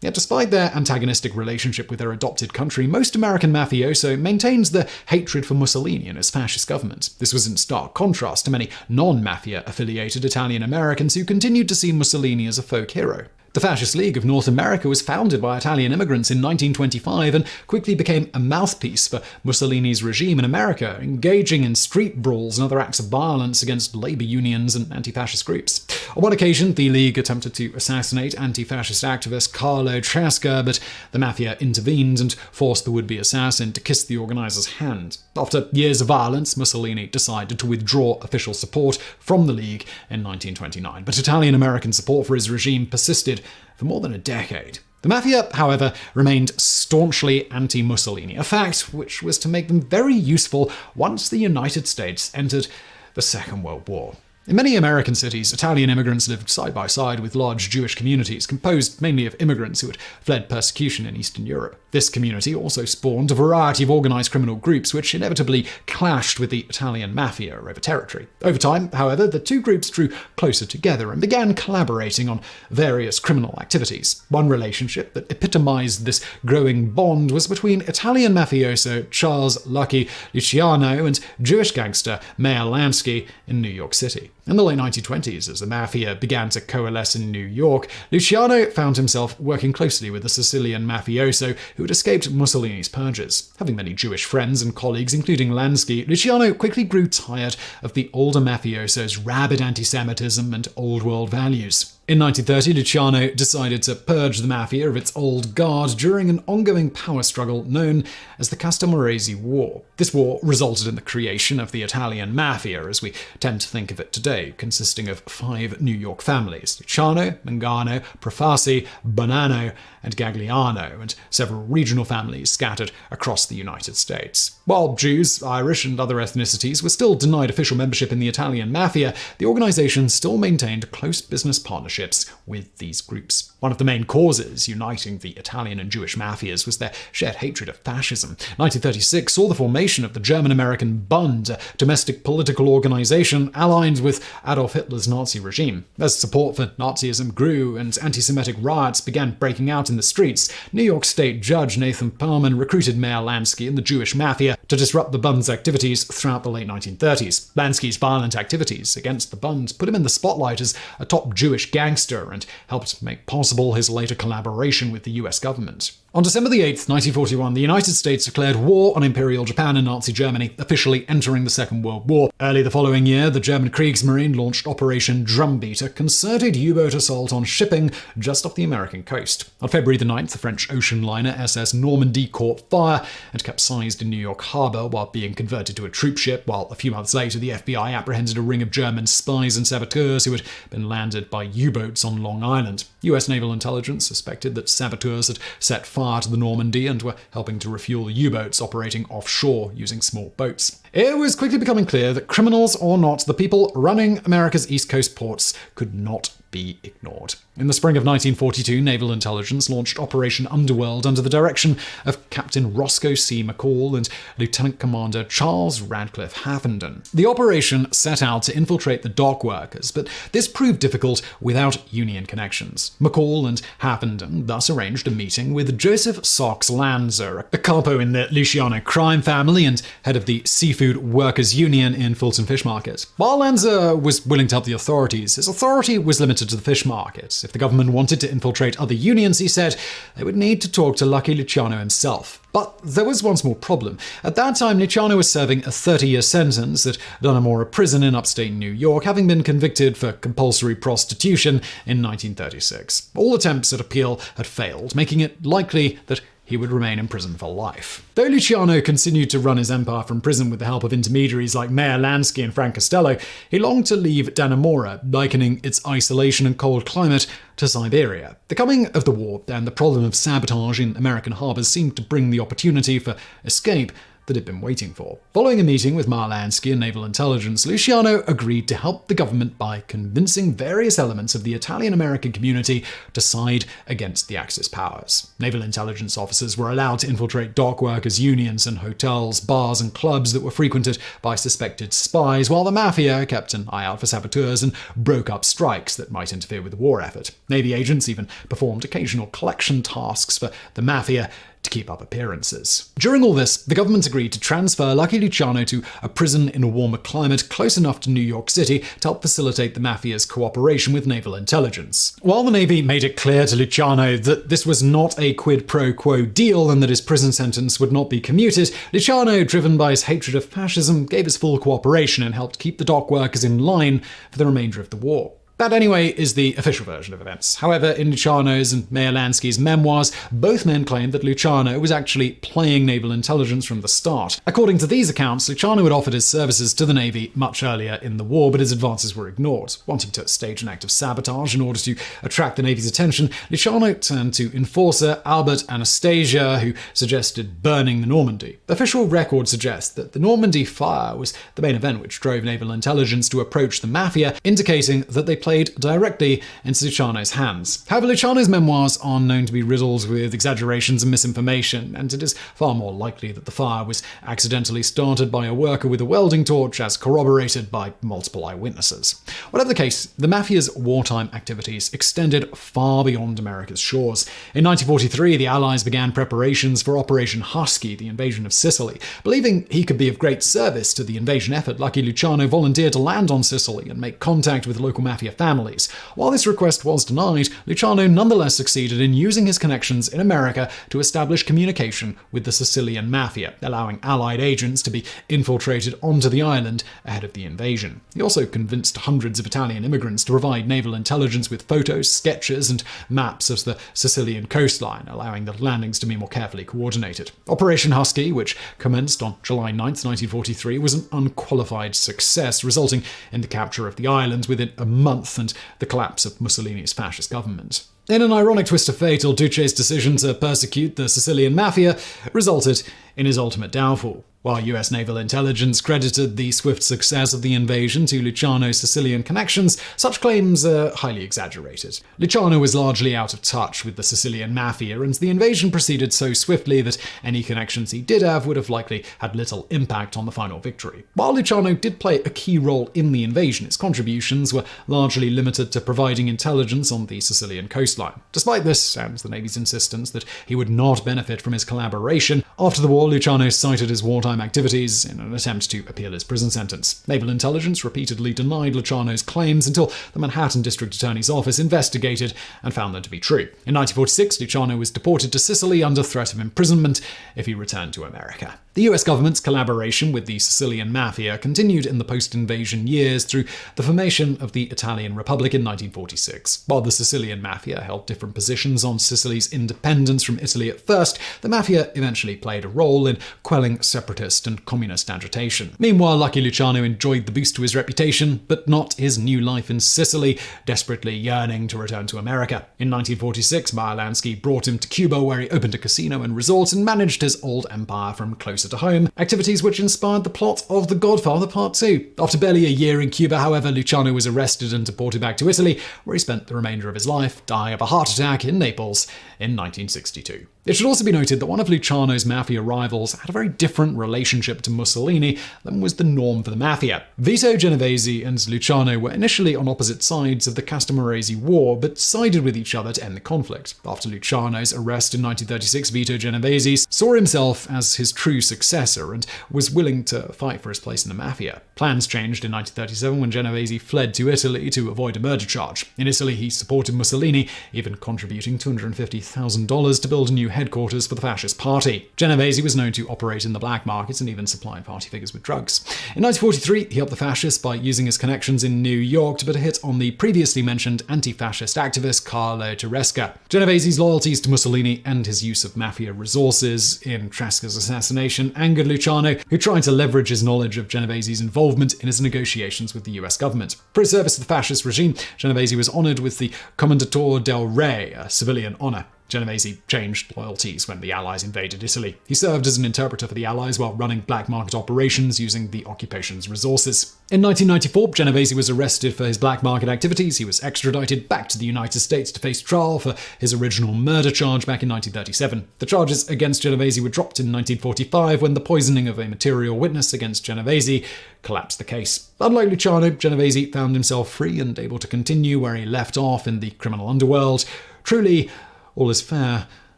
Yet despite their antagonistic relationship with their adopted country, most American mafioso maintains their hatred for Mussolini and his fascist government. This was in stark contrast to many non-mafia-affiliated Italian Americans who continued to see Mussolini as a folk hero. The Fascist League of North America was founded by Italian immigrants in 1925 and quickly became a mouthpiece for Mussolini's regime in America, engaging in street brawls and other acts of violence against labor unions and anti-fascist groups. On one occasion, the League attempted to assassinate anti-fascist activist Carlo Trasca, but the Mafia intervened and forced the would-be assassin to kiss the organizer's hand. After years of violence, Mussolini decided to withdraw official support from the League in 1929, but Italian-American support for his regime persisted for more than a decade. The Mafia, however, remained staunchly anti-Mussolini, a fact which was to make them very useful once the United States entered the Second World War. In many American cities, Italian immigrants lived side by side with large Jewish communities, composed mainly of immigrants who had fled persecution in Eastern Europe. This community also spawned a variety of organized criminal groups, which inevitably clashed with the Italian Mafia over territory. Over time, however, the two groups drew closer together and began collaborating on various criminal activities. One relationship that epitomized this growing bond was between Italian mafioso Charles Lucky Luciano and Jewish gangster Meyer Lansky in New York City. In the late 1920s, as the Mafia began to coalesce in New York, Luciano found himself working closely with a Sicilian mafioso who had escaped Mussolini's purges. Having many Jewish friends and colleagues, including Lansky, Luciano quickly grew tired of the older mafioso's rabid anti-Semitism and old-world values. In 1930, Luciano decided to purge the Mafia of its old guard during an ongoing power struggle known as the Castelmarese War. This war resulted in the creation of the Italian Mafia, as we tend to think of it today, consisting of 5 New York families: Luciano, Mangano, Profasi, Bonanno, and Gagliano, and several regional families scattered across the United States. While Jews, Irish, and other ethnicities were still denied official membership in the Italian Mafia, the organization still maintained close business partnerships with these groups. One of the main causes uniting the Italian and Jewish mafias was their shared hatred of fascism. 1936 saw the formation of the German-American Bund, a domestic political organization allied with Adolf Hitler's Nazi regime. As support for Nazism grew and anti-Semitic riots began breaking out in the streets, New York State Judge Nathan Perlman recruited Meyer Lansky and the Jewish Mafia to disrupt the Bund's activities throughout the late 1930s. Lansky's violent activities against the Bund put him in the spotlight as a top Jewish gangster and helped make possible his later collaboration with the US government. On December 8, 1941, the United States declared war on Imperial Japan and Nazi Germany, officially entering the Second World War. Early the following year, the German Kriegsmarine launched Operation Drumbeat, a concerted U-boat assault on shipping just off the American coast. On February 9th, the French ocean liner SS Normandy caught fire and capsized in New York Harbor while being converted to a troop ship, while a few months later the FBI apprehended a ring of German spies and saboteurs who had been landed by U-boats on Long Island. US naval intelligence suspected that saboteurs had set fire to the Normandy and were helping to refuel the U-boats operating offshore using small boats. It was quickly becoming clear that criminals or not, the people running America's East Coast ports could not be ignored. In the spring of 1942, naval intelligence launched Operation Underworld under the direction of Captain Roscoe C. McCall and Lieutenant Commander Charles Radcliffe Haffenden. The operation set out to infiltrate the dock workers, but this proved difficult without Union connections. McCall and Haffenden thus arranged a meeting with Joseph Sox Lanza, a capo in the Luciano crime family and head of the Seafood Workers Union in Fulton Fish Market. While Lanza was willing to help the authorities, his authority was limited to the fish market. If the government wanted to infiltrate other unions, he said, they would need to talk to Lucky Luciano himself. But there was one small problem. At that time, Luciano was serving a 30-year sentence at Dannemora Prison in upstate New York, having been convicted for compulsory prostitution in 1936. All attempts at appeal had failed, making it likely that he would remain in prison for life. Though Luciano continued to run his empire from prison with the help of intermediaries like Mayor Lansky and Frank Costello, he longed to leave Dannemora, likening its isolation and cold climate to Siberia. The coming of the war and the problem of sabotage in American harbors seemed to bring the opportunity for escape that he'd been waiting for. Following a meeting with Lansky and naval intelligence, Luciano agreed to help the government by convincing various elements of the Italian-American community to side against the Axis powers. Naval intelligence officers were allowed to infiltrate dock workers' unions and hotels, bars, and clubs that were frequented by suspected spies, while the Mafia kept an eye out for saboteurs and broke up strikes that might interfere with the war effort. Navy agents even performed occasional collection tasks for the Mafia to keep up appearances. During all this, the government agreed to transfer Lucky Luciano to a prison in a warmer climate close enough to New York City to help facilitate the Mafia's cooperation with naval intelligence. While the Navy made it clear to Luciano that this was not a quid pro quo deal and that his prison sentence would not be commuted, Luciano, driven by his hatred of fascism, gave his full cooperation and helped keep the dock workers in line for the remainder of the war. That, anyway, is the official version of events. However, in Luciano's and Mayor Lansky's memoirs, both men claimed that Luciano was actually playing naval intelligence from the start. According to these accounts, Luciano had offered his services to the Navy much earlier in the war, but his advances were ignored. Wanting to stage an act of sabotage in order to attract the Navy's attention, Luciano turned to enforcer Albert Anastasia, who suggested burning the Normandy. Official records suggest that the Normandy fire was the main event which drove naval intelligence to approach the Mafia, indicating that they played directly into Luciano's hands. However, Luciano's memoirs are known to be riddled with exaggerations and misinformation, and it is far more likely that the fire was accidentally started by a worker with a welding torch, as corroborated by multiple eyewitnesses. Whatever the case, the Mafia's wartime activities extended far beyond America's shores. In 1943, the Allies began preparations for Operation Husky, the invasion of Sicily. Believing he could be of great service to the invasion effort, Lucky Luciano volunteered to land on Sicily and make contact with local Mafia families. While this request was denied, Luciano nonetheless succeeded in using his connections in America to establish communication with the Sicilian Mafia, allowing Allied agents to be infiltrated onto the island ahead of the invasion. He also convinced hundreds of Italian immigrants to provide naval intelligence with photos, sketches, and maps of the Sicilian coastline, allowing the landings to be more carefully coordinated. Operation Husky, which commenced on July 9, 1943, was an unqualified success, resulting in the capture of the island within a month and the collapse of Mussolini's fascist government. In an ironic twist of fate, Il Duce's decision to persecute the Sicilian Mafia resulted in his ultimate downfall. While US naval intelligence credited the swift success of the invasion to Luciano's Sicilian connections, such claims are highly exaggerated. Luciano was largely out of touch with the Sicilian Mafia, and the invasion proceeded so swiftly that any connections he did have would have likely had little impact on the final victory. While Luciano did play a key role in the invasion, his contributions were largely limited to providing intelligence on the Sicilian coastline. Despite this, and the Navy's insistence that he would not benefit from his collaboration, after the war, Luciano cited his wartime activities in an attempt to appeal his prison sentence. Naval intelligence repeatedly denied Luciano's claims until the Manhattan District Attorney's Office investigated and found them to be true. In 1946, Luciano was deported to Sicily under threat of imprisonment if he returned to America. The US government's collaboration with the Sicilian Mafia continued in the post-invasion years through the formation of the Italian Republic in 1946. While the Sicilian Mafia held different positions on Sicily's independence from Italy at first, the Mafia eventually played a role in quelling separatist and communist agitation. Meanwhile, Lucky Luciano enjoyed the boost to his reputation, but not his new life in Sicily, desperately yearning to return to America. In 1946, Meyer Lansky brought him to Cuba, where he opened a casino and resort and managed his old empire from closer to home, activities which inspired the plot of The Godfather Part 2. After barely a year in Cuba, however, Luciano was arrested and deported back to Italy, where he spent the remainder of his life, dying of a heart attack in Naples in 1962. It should also be noted that one of Luciano's mafia rivals had a very different relationship to Mussolini than was the norm for the mafia. Vito Genovese and Luciano were initially on opposite sides of the Castellammarese War, but sided with each other to end the conflict. After Luciano's arrest in 1936, Vito Genovese saw himself as his true successor and was willing to fight for his place in the mafia. Plans changed in 1937 when Genovese fled to Italy to avoid a murder charge. In Italy, he supported Mussolini, even contributing $250,000 to build a new headquarters for the fascist party. Genovese was known to operate in the black market and even supply party figures with drugs. In 1943, he helped the fascists by using his connections in New York to put a hit on the previously mentioned anti-fascist activist Carlo Tresca. Genovese's loyalties to Mussolini and his use of mafia resources in Tresca's assassination angered Luciano, who tried to leverage his knowledge of Genovese's involvement in his negotiations with the US government. For his service to the fascist regime, Genovese was honored with the Commendatore del Re, a civilian honor. Genovese changed loyalties when the Allies invaded Italy. He served as an interpreter for the Allies while running black market operations using the occupation's resources. In 1994, Genovese was arrested for his black market activities. He was extradited back to the United States to face trial for his original murder charge back in 1937. The charges against Genovese were dropped in 1945 when the poisoning of a material witness against Genovese collapsed the case. Unlike Luciano, Genovese found himself free and able to continue where he left off in the criminal underworld. Truly, all is fair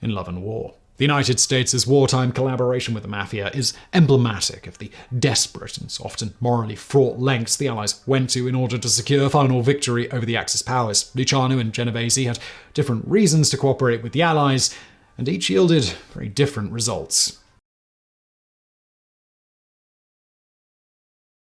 in love and war. The United States' wartime collaboration with the Mafia is emblematic of the desperate and often morally fraught lengths the Allies went to in order to secure final victory over the Axis powers. Luciano and Genovese had different reasons to cooperate with the Allies, and each yielded very different results.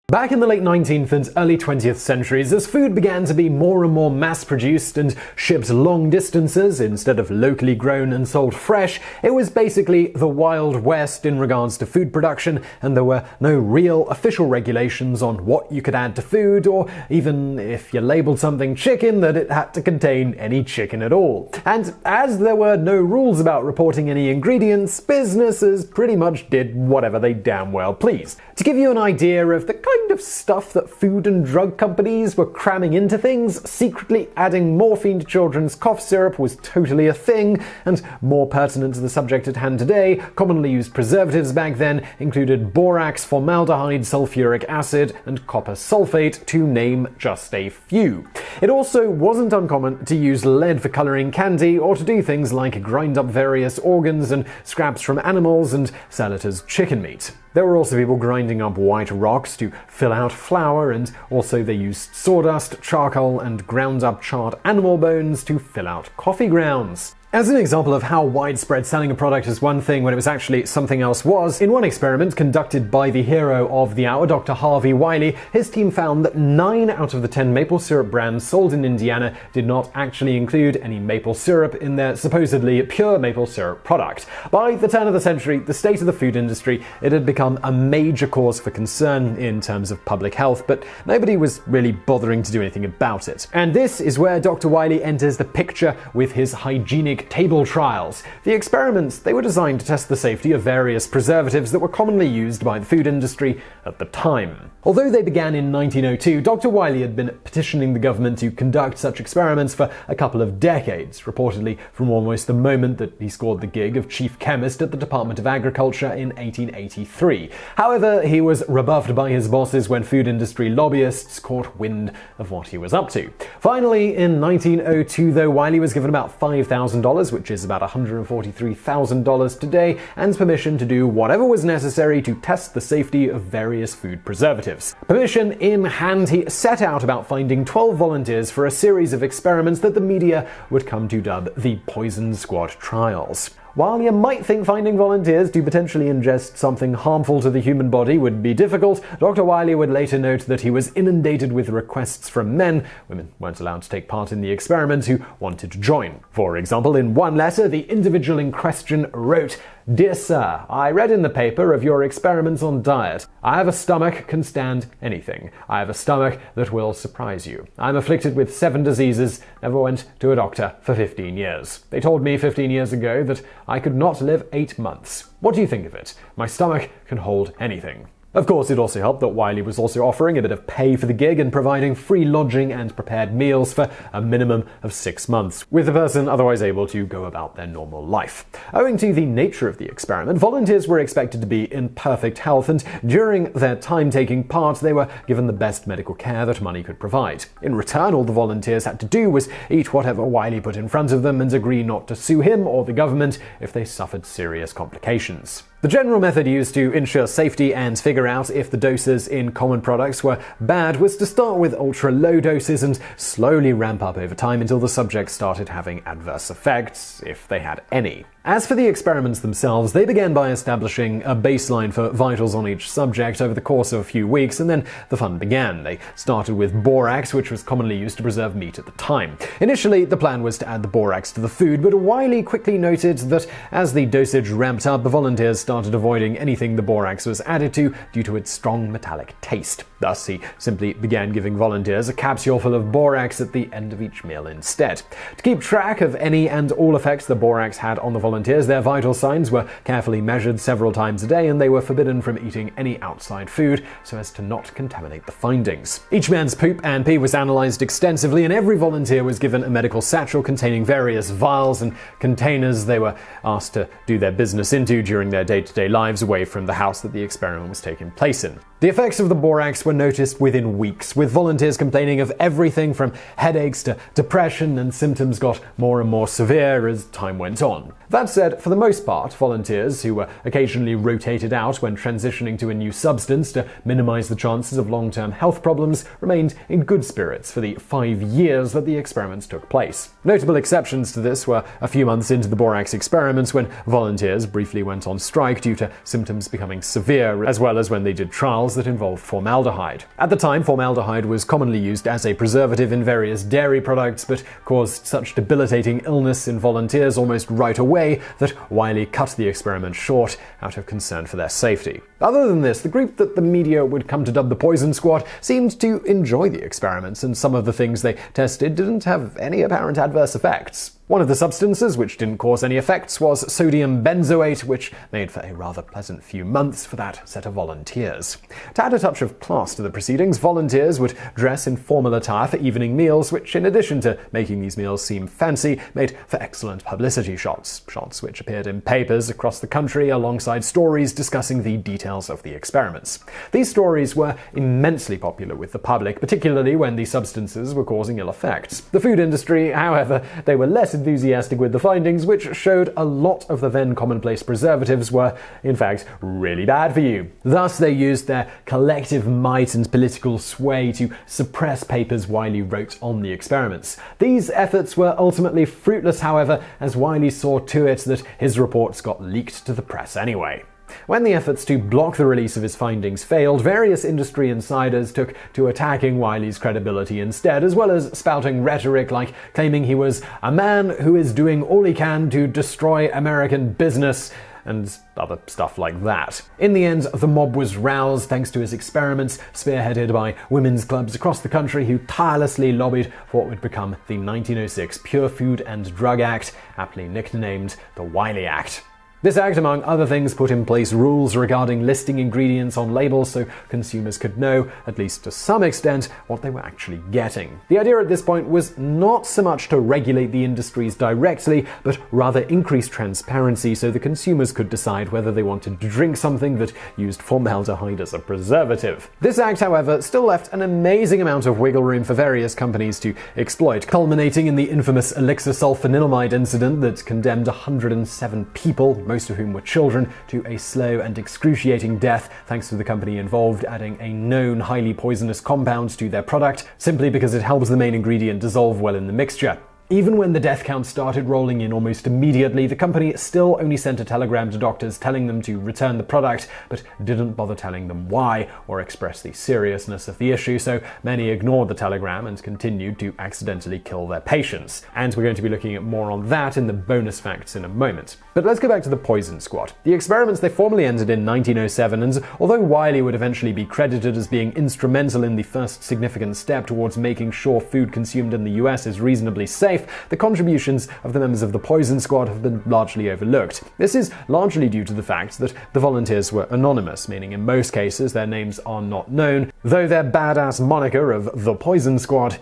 Back in the late 19th and early 20th centuries, as food began to be more and more mass-produced and shipped long distances instead of locally grown and sold fresh, it was basically the Wild West in regards to food production, and there were no real official regulations on what you could add to food, or even if you labeled something chicken, that it had to contain any chicken at all. And as there were no rules about reporting any ingredients, businesses pretty much did whatever they damn well pleased. To give you an idea of the kind of stuff that food and drug companies were cramming into things, secretly adding morphine to children's cough syrup was totally a thing, and more pertinent to the subject at hand today, commonly used preservatives back then included borax, formaldehyde, sulfuric acid, and copper sulfate, to name just a few. It also wasn't uncommon to use lead for coloring candy, or to do things like grind up various organs and scraps from animals and sell it as chicken meat. There were also people grinding up white rocks to fill out flour, and also they used sawdust, charcoal, and ground up charred animal bones to fill out coffee grounds. As an example of how widespread selling a product as one thing when it was actually something else was, in one experiment conducted by the hero of the hour, Dr. Harvey Wiley, his team found that 9 out of the 10 maple syrup brands sold in Indiana did not actually include any maple syrup in their supposedly pure maple syrup product. By the turn of the century, the state of the food industry, it had become a major cause for concern in terms of public health, but nobody was really bothering to do anything about it. And this is where Dr. Wiley enters the picture with his hygienic table trials. The experiments, they were designed to test the safety of various preservatives that were commonly used by the food industry at the time. Although they began in 1902, Dr. Wiley had been petitioning the government to conduct such experiments for a couple of decades, reportedly from almost the moment that he scored the gig of chief chemist at the Department of Agriculture in 1883. However, he was rebuffed by his bosses when food industry lobbyists caught wind of what he was up to. Finally, in 1902, though, Wiley was given about $5,000 which is about $143,000 today, and permission to do whatever was necessary to test the safety of various food preservatives. Permission in hand, he set out about finding 12 volunteers for a series of experiments that the media would come to dub the Poison Squad trials. While you might think finding volunteers to potentially ingest something harmful to the human body would be difficult, Dr. Wiley would later note that he was inundated with requests from men, women weren't allowed to take part in the experiment, who wanted to join. For example, in one letter, the individual in question wrote, "Dear Sir, I read in the paper of your experiments on diet. I have a stomach can stand anything. I have a stomach that will surprise you. I'm afflicted with 7 diseases, never went to a doctor for 15 years. They told me 15 years ago that I could not live 8 months. What do you think of it? My stomach can hold anything." Of course, it also helped that Wiley was also offering a bit of pay for the gig and providing free lodging and prepared meals for a minimum of 6 months, with the person otherwise able to go about their normal life. Owing to the nature of the experiment, volunteers were expected to be in perfect health, and during their time taking part, they were given the best medical care that money could provide. In return, all the volunteers had to do was eat whatever Wiley put in front of them and agree not to sue him or the government if they suffered serious complications. The general method used to ensure safety and figure out if the doses in common products were bad was to start with ultra-low doses and slowly ramp up over time until the subjects started having adverse effects, if they had any. As for the experiments themselves, they began by establishing a baseline for vitals on each subject over the course of a few weeks, and then the fun began. They started with borax, which was commonly used to preserve meat at the time. Initially, the plan was to add the borax to the food, but Wiley quickly noted that as the dosage ramped up, the volunteers started avoiding anything the borax was added to due to its strong metallic taste. Thus, he simply began giving volunteers a capsule full of borax at the end of each meal instead. To keep track of any and all effects the borax had on the volunteers, their vital signs were carefully measured several times a day, and they were forbidden from eating any outside food so as to not contaminate the findings. Each man's poop and pee was analyzed extensively, and every volunteer was given a medical satchel containing various vials and containers they were asked to do their business into during their day-to-day lives away from the house that the experiment was taking place in. The effects of the borax were noticed within weeks, with volunteers complaining of everything from headaches to depression, and symptoms got more and more severe as time went on. That said, for the most part, volunteers, who were occasionally rotated out when transitioning to a new substance to minimize the chances of long-term health problems, remained in good spirits for the 5 years that the experiments took place. Notable exceptions to this were a few months into the borax experiments, when volunteers briefly went on strike due to symptoms becoming severe, as well as when they did trials that involved formaldehyde. At the time, formaldehyde was commonly used as a preservative in various dairy products, but caused such debilitating illness in volunteers almost right away that Wiley cut the experiment short out of concern for their safety. Other than this, the group that the media would come to dub the Poison Squad seemed to enjoy the experiments, and some of the things they tested didn't have any apparent adverse effects. One of the substances which didn't cause any effects was sodium benzoate, which made for a rather pleasant few months for that set of volunteers. To add a touch of class to the proceedings, volunteers would dress in formal attire for evening meals, which, in addition to making these meals seem fancy, made for excellent publicity shots which appeared in papers across the country alongside stories discussing the details of the experiments. These stories were immensely popular with the public, particularly when the substances were causing ill effects. The food industry, however, they were less enthusiastic with the findings, which showed a lot of the then commonplace preservatives were, in fact, really bad for you. Thus, they used their collective might and political sway to suppress papers Wiley wrote on the experiments. These efforts were ultimately fruitless, however, as Wiley saw to it that his reports got leaked to the press anyway. When the efforts to block the release of his findings failed, various industry insiders took to attacking Wiley's credibility instead, as well as spouting rhetoric like claiming he was a man who is doing all he can to destroy American business, and other stuff like that. In the end, the mob was roused thanks to his experiments, spearheaded by women's clubs across the country who tirelessly lobbied for what would become the 1906 Pure Food and Drug Act, aptly nicknamed the Wiley Act. This act, among other things, put in place rules regarding listing ingredients on labels so consumers could know, at least to some extent, what they were actually getting. The idea at this point was not so much to regulate the industries directly, but rather increase transparency so the consumers could decide whether they wanted to drink something that used formaldehyde as a preservative. This act, however, still left an amazing amount of wiggle room for various companies to exploit, culminating in the infamous elixir sulfanilamide incident that condemned 107 people, most of whom were children, to a slow and excruciating death thanks to the company involved adding a known highly poisonous compound to their product simply because it helps the main ingredient dissolve well in the mixture. Even when the death count started rolling in almost immediately, the company still only sent a telegram to doctors telling them to return the product, but didn't bother telling them why or express the seriousness of the issue, so many ignored the telegram and continued to accidentally kill their patients. And we're going to be looking at more on that in the bonus facts in a moment. But let's go back to the Poison Squad. The experiments they formally ended in 1907, and although Wiley would eventually be credited as being instrumental in the first significant step towards making sure food consumed in the US is reasonably safe, the contributions of the members of the Poison Squad have been largely overlooked. This is largely due to the fact that the volunteers were anonymous, meaning in most cases their names are not known, though their badass moniker of the Poison Squad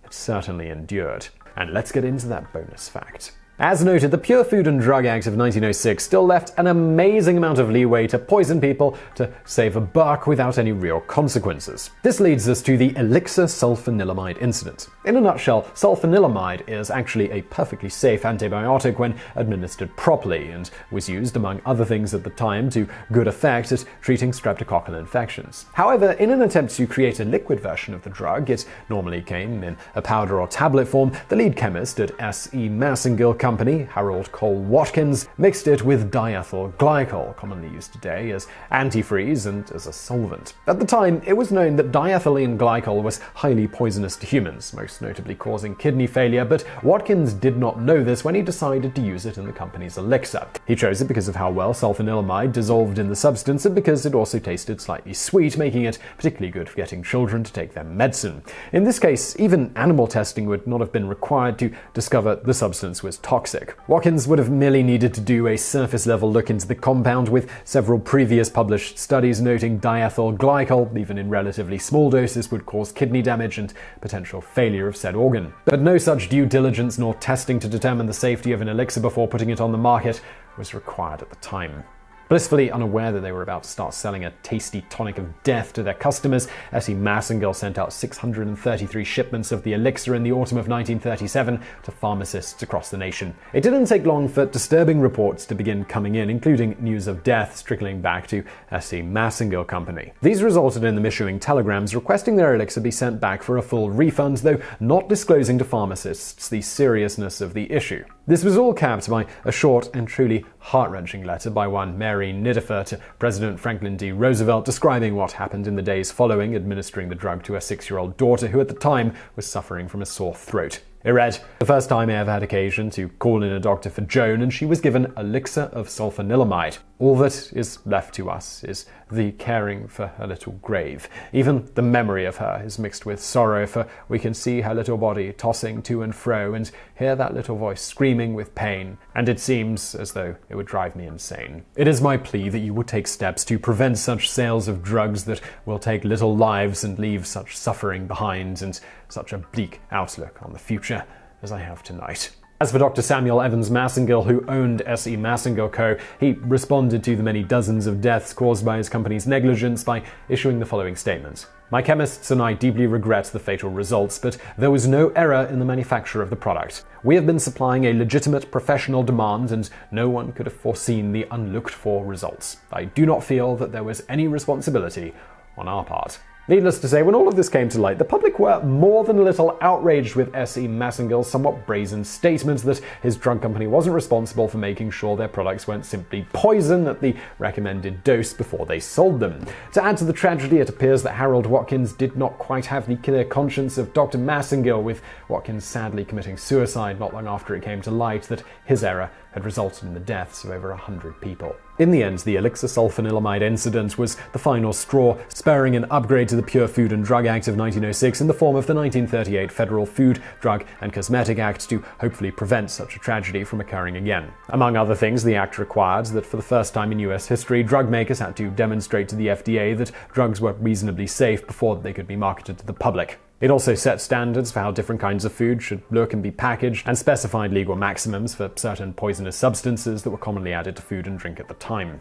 certainly endured. And let's get into that bonus fact. As noted, the Pure Food and Drug Act of 1906 still left an amazing amount of leeway to poison people to save a buck without any real consequences. This leads us to the elixir sulfanilamide incident. In a nutshell, sulfanilamide is actually a perfectly safe antibiotic when administered properly, and was used, among other things at the time, to good effect at treating streptococcal infections. However, in an attempt to create a liquid version of the drug, it normally came in a powder or tablet form. The lead chemist at S.E. Massengill Company, Harold Cole Watkins, mixed it with diethyl glycol, commonly used today as antifreeze and as a solvent. At the time, it was known that diethylene glycol was highly poisonous to humans, most notably causing kidney failure, but Watkins did not know this when he decided to use it in the company's elixir. He chose it because of how well sulfanilamide dissolved in the substance and because it also tasted slightly sweet, making it particularly good for getting children to take their medicine. In this case, even animal testing would not have been required to discover the substance was toxic. Watkins would have merely needed to do a surface-level look into the compound, with several previous published studies noting diethyl glycol, even in relatively small doses, would cause kidney damage and potential failure of said organ. But no such due diligence nor testing to determine the safety of an elixir before putting it on the market was required at the time. Blissfully unaware that they were about to start selling a tasty tonic of death to their customers, S.E. Massengill sent out 633 shipments of the elixir in the autumn of 1937 to pharmacists across the nation. It didn't take long for disturbing reports to begin coming in, including news of deaths trickling back to S.E. Massengill Company. These resulted in them issuing telegrams requesting their elixir be sent back for a full refund, though not disclosing to pharmacists the seriousness of the issue. This was all capped by a short and truly heart-wrenching letter by one Mary Nidifer to President Franklin D. Roosevelt describing what happened in the days following administering the drug to her 6-year-old daughter, who at the time was suffering from a sore throat. It read, "The first time I ever had occasion to call in a doctor for Joan, and she was given elixir of sulfanilamide. All that is left to us is the caring for her little grave. Even the memory of her is mixed with sorrow, for we can see her little body tossing to and fro and hear that little voice screaming with pain, and it seems as though it would drive me insane. It is my plea that you would take steps to prevent such sales of drugs that will take little lives and leave such suffering behind, and such a bleak outlook on the future as I have tonight." As for Dr. Samuel Evans Massengill, who owned S.E. Massengill Co., he responded to the many dozens of deaths caused by his company's negligence by issuing the following statement. "My chemists and I deeply regret the fatal results, but there was no error in the manufacture of the product. We have been supplying a legitimate professional demand, and no one could have foreseen the unlooked-for results. I do not feel that there was any responsibility on our part." Needless to say, when all of this came to light, the public were more than a little outraged with S.E. Massengill's somewhat brazen statement that his drug company wasn't responsible for making sure their products weren't simply poison at the recommended dose before they sold them. To add to the tragedy, it appears that Harold Watkins did not quite have the clear conscience of Dr. Massengill, with Watkins sadly committing suicide not long after it came to light that his error had resulted in the deaths of over 100 people. In the end, the elixir sulfanilamide incident was the final straw, spurring an upgrade to the Pure Food and Drug Act of 1906 in the form of the 1938 Federal Food, Drug and Cosmetic Act to hopefully prevent such a tragedy from occurring again. Among other things, the act required that for the first time in US history, drug makers had to demonstrate to the FDA that drugs were reasonably safe before they could be marketed to the public. It also set standards for how different kinds of food should look and be packaged, and specified legal maximums for certain poisonous substances that were commonly added to food and drink at the time.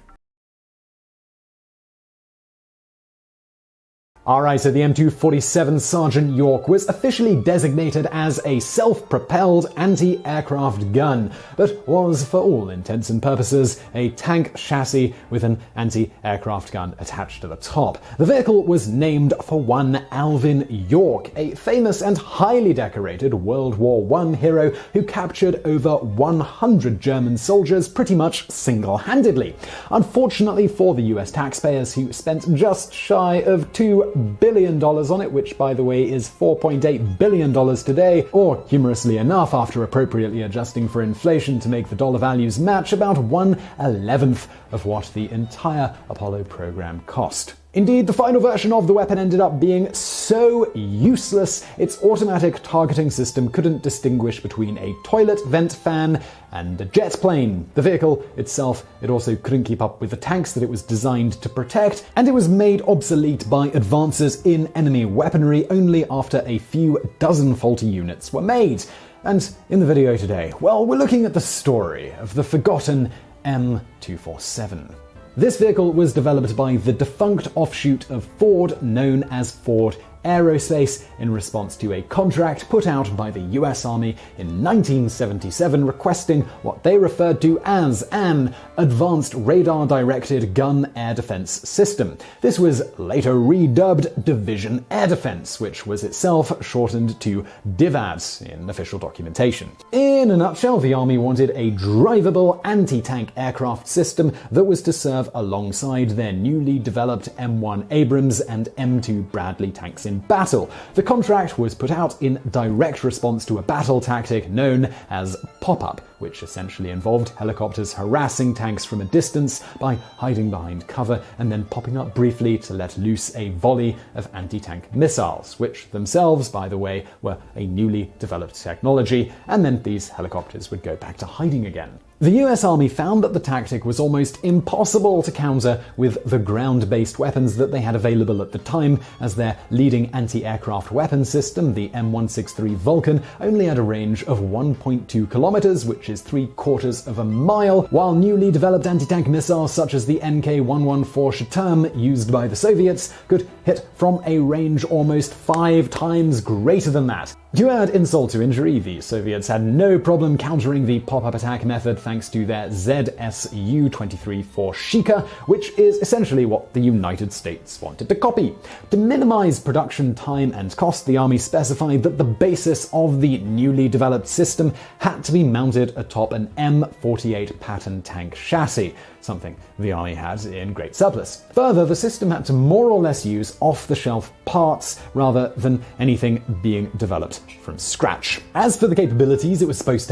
Alright, so the M247 Sergeant York was officially designated as a self-propelled anti-aircraft gun, but was, for all intents and purposes, a tank chassis with an anti-aircraft gun attached to the top. The vehicle was named for one Alvin York, a famous and highly decorated World War I hero who captured over 100 German soldiers pretty much single-handedly. Unfortunately for the US taxpayers, who spent just shy of $2 billion on it, which by the way is $4.8 billion today, or humorously enough, after appropriately adjusting for inflation to make the dollar values match, about 1/11 of what the entire Apollo program cost. Indeed, the final version of the weapon ended up being so useless, its automatic targeting system couldn't distinguish between a toilet vent fan and a jet plane. The vehicle itself, it also couldn't keep up with the tanks that it was designed to protect, and it was made obsolete by advances in enemy weaponry only after a few dozen faulty units were made. And in the video today, well, we're looking at the story of the forgotten M247. This vehicle was developed by the defunct offshoot of Ford known as Ford Aerospace in response to a contract put out by the US Army in 1977 requesting what they referred to as an Advanced Radar-Directed Gun Air Defense System. This was later redubbed Division Air Defense, which was itself shortened to DIVAD in official documentation. In a nutshell, the Army wanted a drivable anti-tank aircraft system that was to serve alongside their newly developed M1 Abrams and M2 Bradley tanks in battle. The contract was put out in direct response to a battle tactic known as pop-up, which essentially involved helicopters harassing tanks from a distance by hiding behind cover and then popping up briefly to let loose a volley of anti-tank missiles, which themselves, by the way, were a newly developed technology, and then these helicopters would go back to hiding again. The US Army found that the tactic was almost impossible to counter with the ground-based weapons that they had available at the time, as their leading anti-aircraft weapon system, the M163 Vulcan, only had a range of 1.2 kilometers, which is 3/4 of a mile, while newly developed anti-tank missiles such as the MK-114 Shaturm used by the Soviets could hit from a range almost 5 times greater than that. To add insult to injury, the Soviets had no problem countering the pop-up attack method thanks to their ZSU-23 Forshika, which is essentially what the United States wanted to copy. To minimize production time and cost, the Army specified that the basis of the newly developed system had to be mounted atop an M48 Patton tank chassis, something the Army had in great surplus. Further, the system had to more or less use off-the-shelf parts rather than anything being developed from scratch. As for the capabilities it was supposed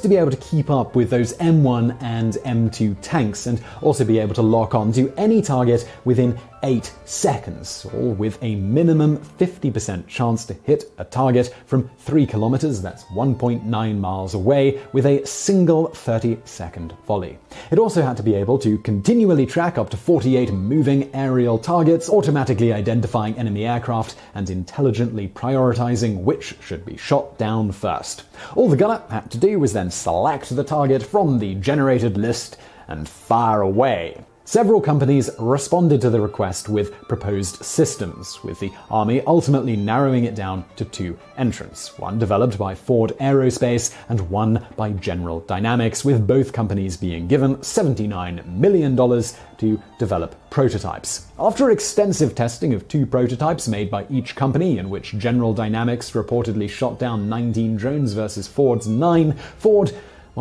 to be able to keep up with those M1 and M2 tanks and also be able to lock on to any target within 8 seconds, all with a minimum 50% chance to hit a target from 3 kilometers, that's 1.9 miles away, with a single 30-second volley. It also had to be able to continually track up to 48 moving aerial targets, automatically identifying enemy aircraft and intelligently prioritizing which should be shot down first. All the gunner had to do was then select the target from the generated list and fire away. Several companies responded to the request with proposed systems, with the Army ultimately narrowing it down to 2 entrants, one developed by Ford Aerospace and one by General Dynamics, with both companies being given $79 million to develop prototypes. After extensive testing of 2 prototypes made by each company, in which General Dynamics reportedly shot down 19 drones versus Ford's 9,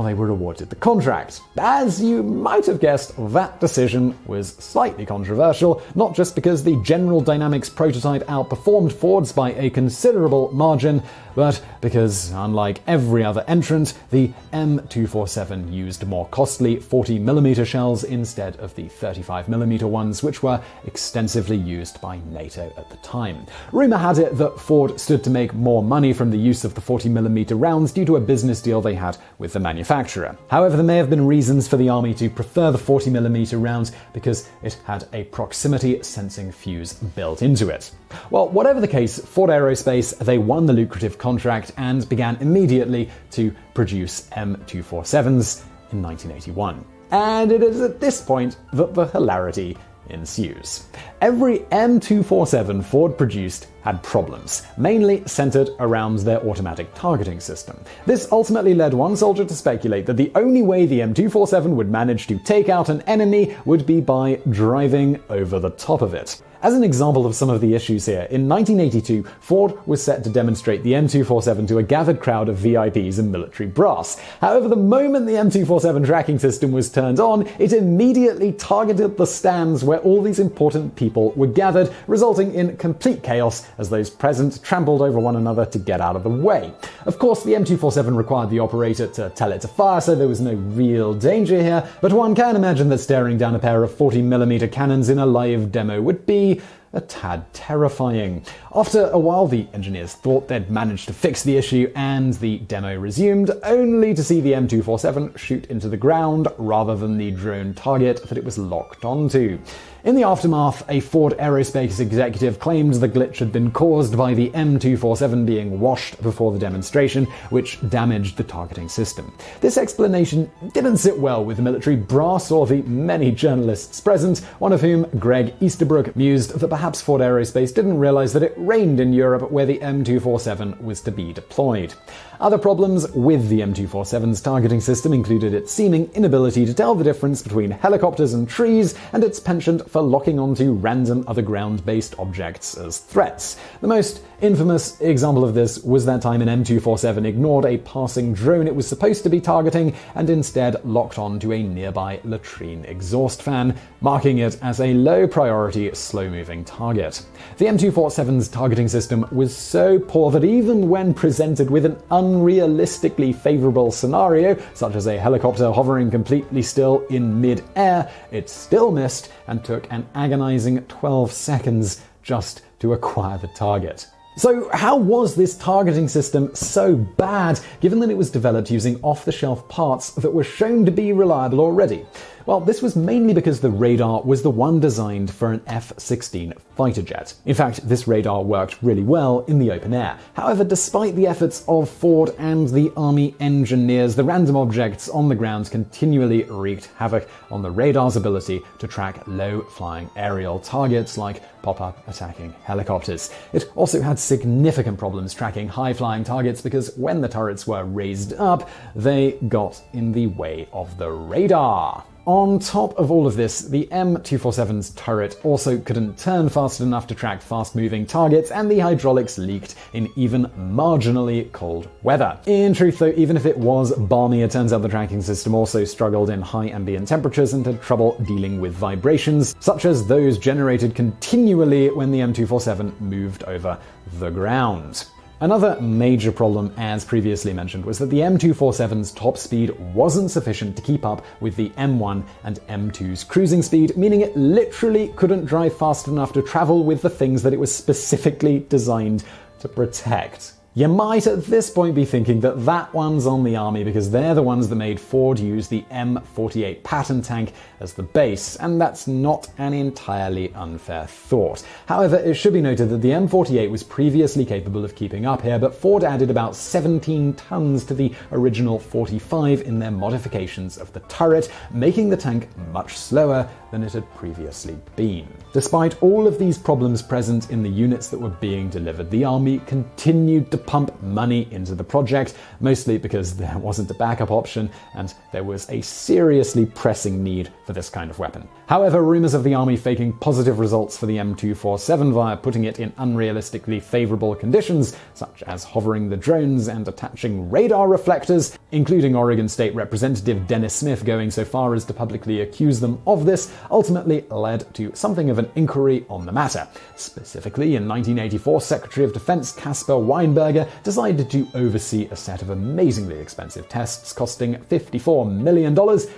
they were awarded the contract. As you might have guessed, that decision was slightly controversial, not just because the General Dynamics prototype outperformed Ford's by a considerable margin, but because, unlike every other entrant, the M247 used more costly 40mm shells instead of the 35mm ones, which were extensively used by NATO at the time. Rumor had it that Ford stood to make more money from the use of the 40mm rounds due to a business deal they had with the manufacturer. However, there may have been reasons for the Army to prefer the 40mm rounds because it had a proximity sensing fuse built into it. Well, whatever the case, Ford Aerospace, they won the lucrative contract and began immediately to produce M247s in 1981. And it is at this point that the hilarity ensues. Every M247 Ford produced had problems, mainly centered around their automatic targeting system. This ultimately led one soldier to speculate that the only way the M247 would manage to take out an enemy would be by driving over the top of it. As an example of some of the issues here, in 1982, Ford was set to demonstrate the M247 to a gathered crowd of VIPs and military brass. However, the moment the M247 tracking system was turned on, it immediately targeted the stands where all these important people were gathered, resulting in complete chaos as those present trampled over one another to get out of the way. Of course, the M247 required the operator to tell it to fire, so there was no real danger here, but one can imagine that staring down a pair of 40mm cannons in a live demo would be a tad terrifying. After a while, the engineers thought they'd managed to fix the issue and the demo resumed, only to see the M247 shoot into the ground rather than the drone target that it was locked onto. In the aftermath, a Ford Aerospace executive claimed the glitch had been caused by the M247 being washed before the demonstration, which damaged the targeting system. This explanation didn't sit well with the military brass or the many journalists present, one of whom, Greg Easterbrook, mused that perhaps Ford Aerospace didn't realize that it rained in Europe where the M247 was to be deployed. Other problems with the M247's targeting system included its seeming inability to tell the difference between helicopters and trees, and its penchant for locking onto random other ground-based objects as threats. The most infamous example of this was that time an M247 ignored a passing drone it was supposed to be targeting and instead locked onto a nearby latrine exhaust fan, marking it as a low-priority, slow-moving target. The M247's targeting system was so poor that even when presented with an unrealistically favorable scenario, such as a helicopter hovering completely still in mid-air, it still missed and took an agonizing 12 seconds just to acquire the target. So how was this targeting system so bad, given that it was developed using off-the-shelf parts that were shown to be reliable already? Well, this was mainly because the radar was the one designed for an F-16 fighter jet. In fact, this radar worked really well in the open air. However, despite the efforts of Ford and the Army engineers, the random objects on the ground continually wreaked havoc on the radar's ability to track low-flying aerial targets like pop-up attacking helicopters. It also had significant problems tracking high-flying targets because when the turrets were raised up, they got in the way of the radar. On top of all of this, the M247's turret also couldn't turn fast enough to track fast-moving targets, and the hydraulics leaked in even marginally cold weather. In truth, though, even if it was balmy, it turns out the tracking system also struggled in high ambient temperatures and had trouble dealing with vibrations, such as those generated continually when the M247 moved over the ground. Another major problem, as previously mentioned, was that the M247's top speed wasn't sufficient to keep up with the M1 and M2's cruising speed, meaning it literally couldn't drive fast enough to travel with the things that it was specifically designed to protect. You might at this point be thinking that that one's on the Army because they're the ones that made Ford use the M48 Patton tank as the base, and that's not an entirely unfair thought. However, it should be noted that the M48 was previously capable of keeping up here, but Ford added about 17 tons to the original 45 in their modifications of the turret, making the tank much slower than it had previously been. Despite all of these problems present in the units that were being delivered, the Army continued to pump money into the project, mostly because there wasn't a backup option and there was a seriously pressing need for this kind of weapon. However, rumors of the Army faking positive results for the M247 via putting it in unrealistically favorable conditions, such as hovering the drones and attaching radar reflectors, including Oregon State Representative Dennis Smith going so far as to publicly accuse them of this, ultimately led to something of an inquiry on the matter. Specifically, in 1984, Secretary of Defense Caspar Weinberger decided to oversee a set of amazingly expensive tests costing $54 million,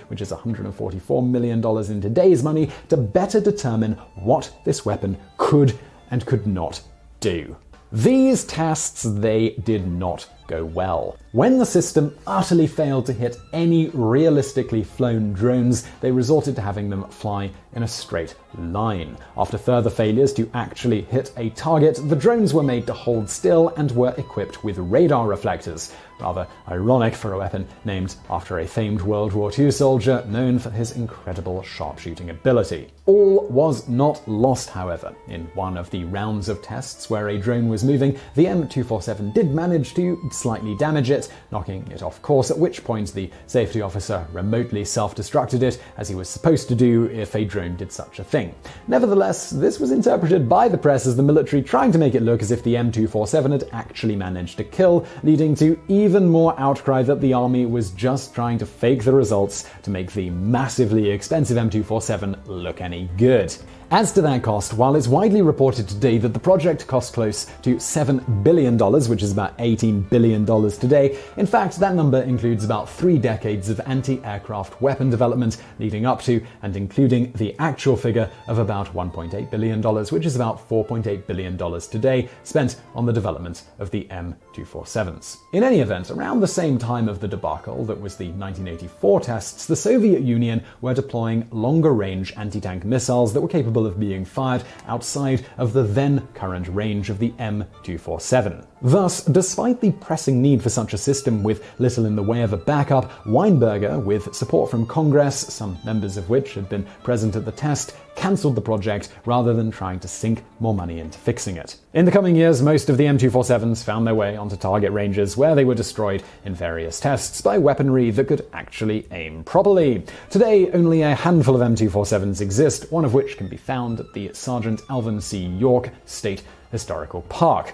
which is $144 million in today's money, to better determine what this weapon could and could not do. These tests, they did not go well. When the system utterly failed to hit any realistically flown drones, they resorted to having them fly in a straight line. After further failures to actually hit a target, the drones were made to hold still and were equipped with radar reflectors. Rather ironic for a weapon named after a famed World War II soldier known for his incredible sharpshooting ability. All was not lost, however. In one of the rounds of tests where a drone was moving, the M247 did manage to slightly damage it, knocking it off course, at which point the safety officer remotely self-destructed it, as he was supposed to do if a drone did such a thing. Nevertheless, this was interpreted by the press as the military trying to make it look as if the M247 had actually managed to kill, leading to even more outcry that the army was just trying to fake the results to make the massively expensive M247 look any good. As to that cost, while it's widely reported today that the project cost close to $7 billion, which is about $18 billion today, in fact, that number includes about 3 decades of anti-aircraft weapon development leading up to and including the actual figure of about $1.8 billion, which is about $4.8 billion today, spent on the development of the M247s. In any event, around the same time of the debacle that was the 1984 tests, the Soviet Union were deploying longer-range anti-tank missiles that were capable of being fired outside of the then current range of the M247. Thus, despite the pressing need for such a system with little in the way of a backup, Weinberger, with support from Congress, some members of which had been present at the test, cancelled the project rather than trying to sink more money into fixing it. In the coming years, most of the M247s found their way onto target ranges where they were destroyed in various tests by weaponry that could actually aim properly. Today, only a handful of M247s exist, one of which can be found at the Sergeant Alvin C. York State Historical Park.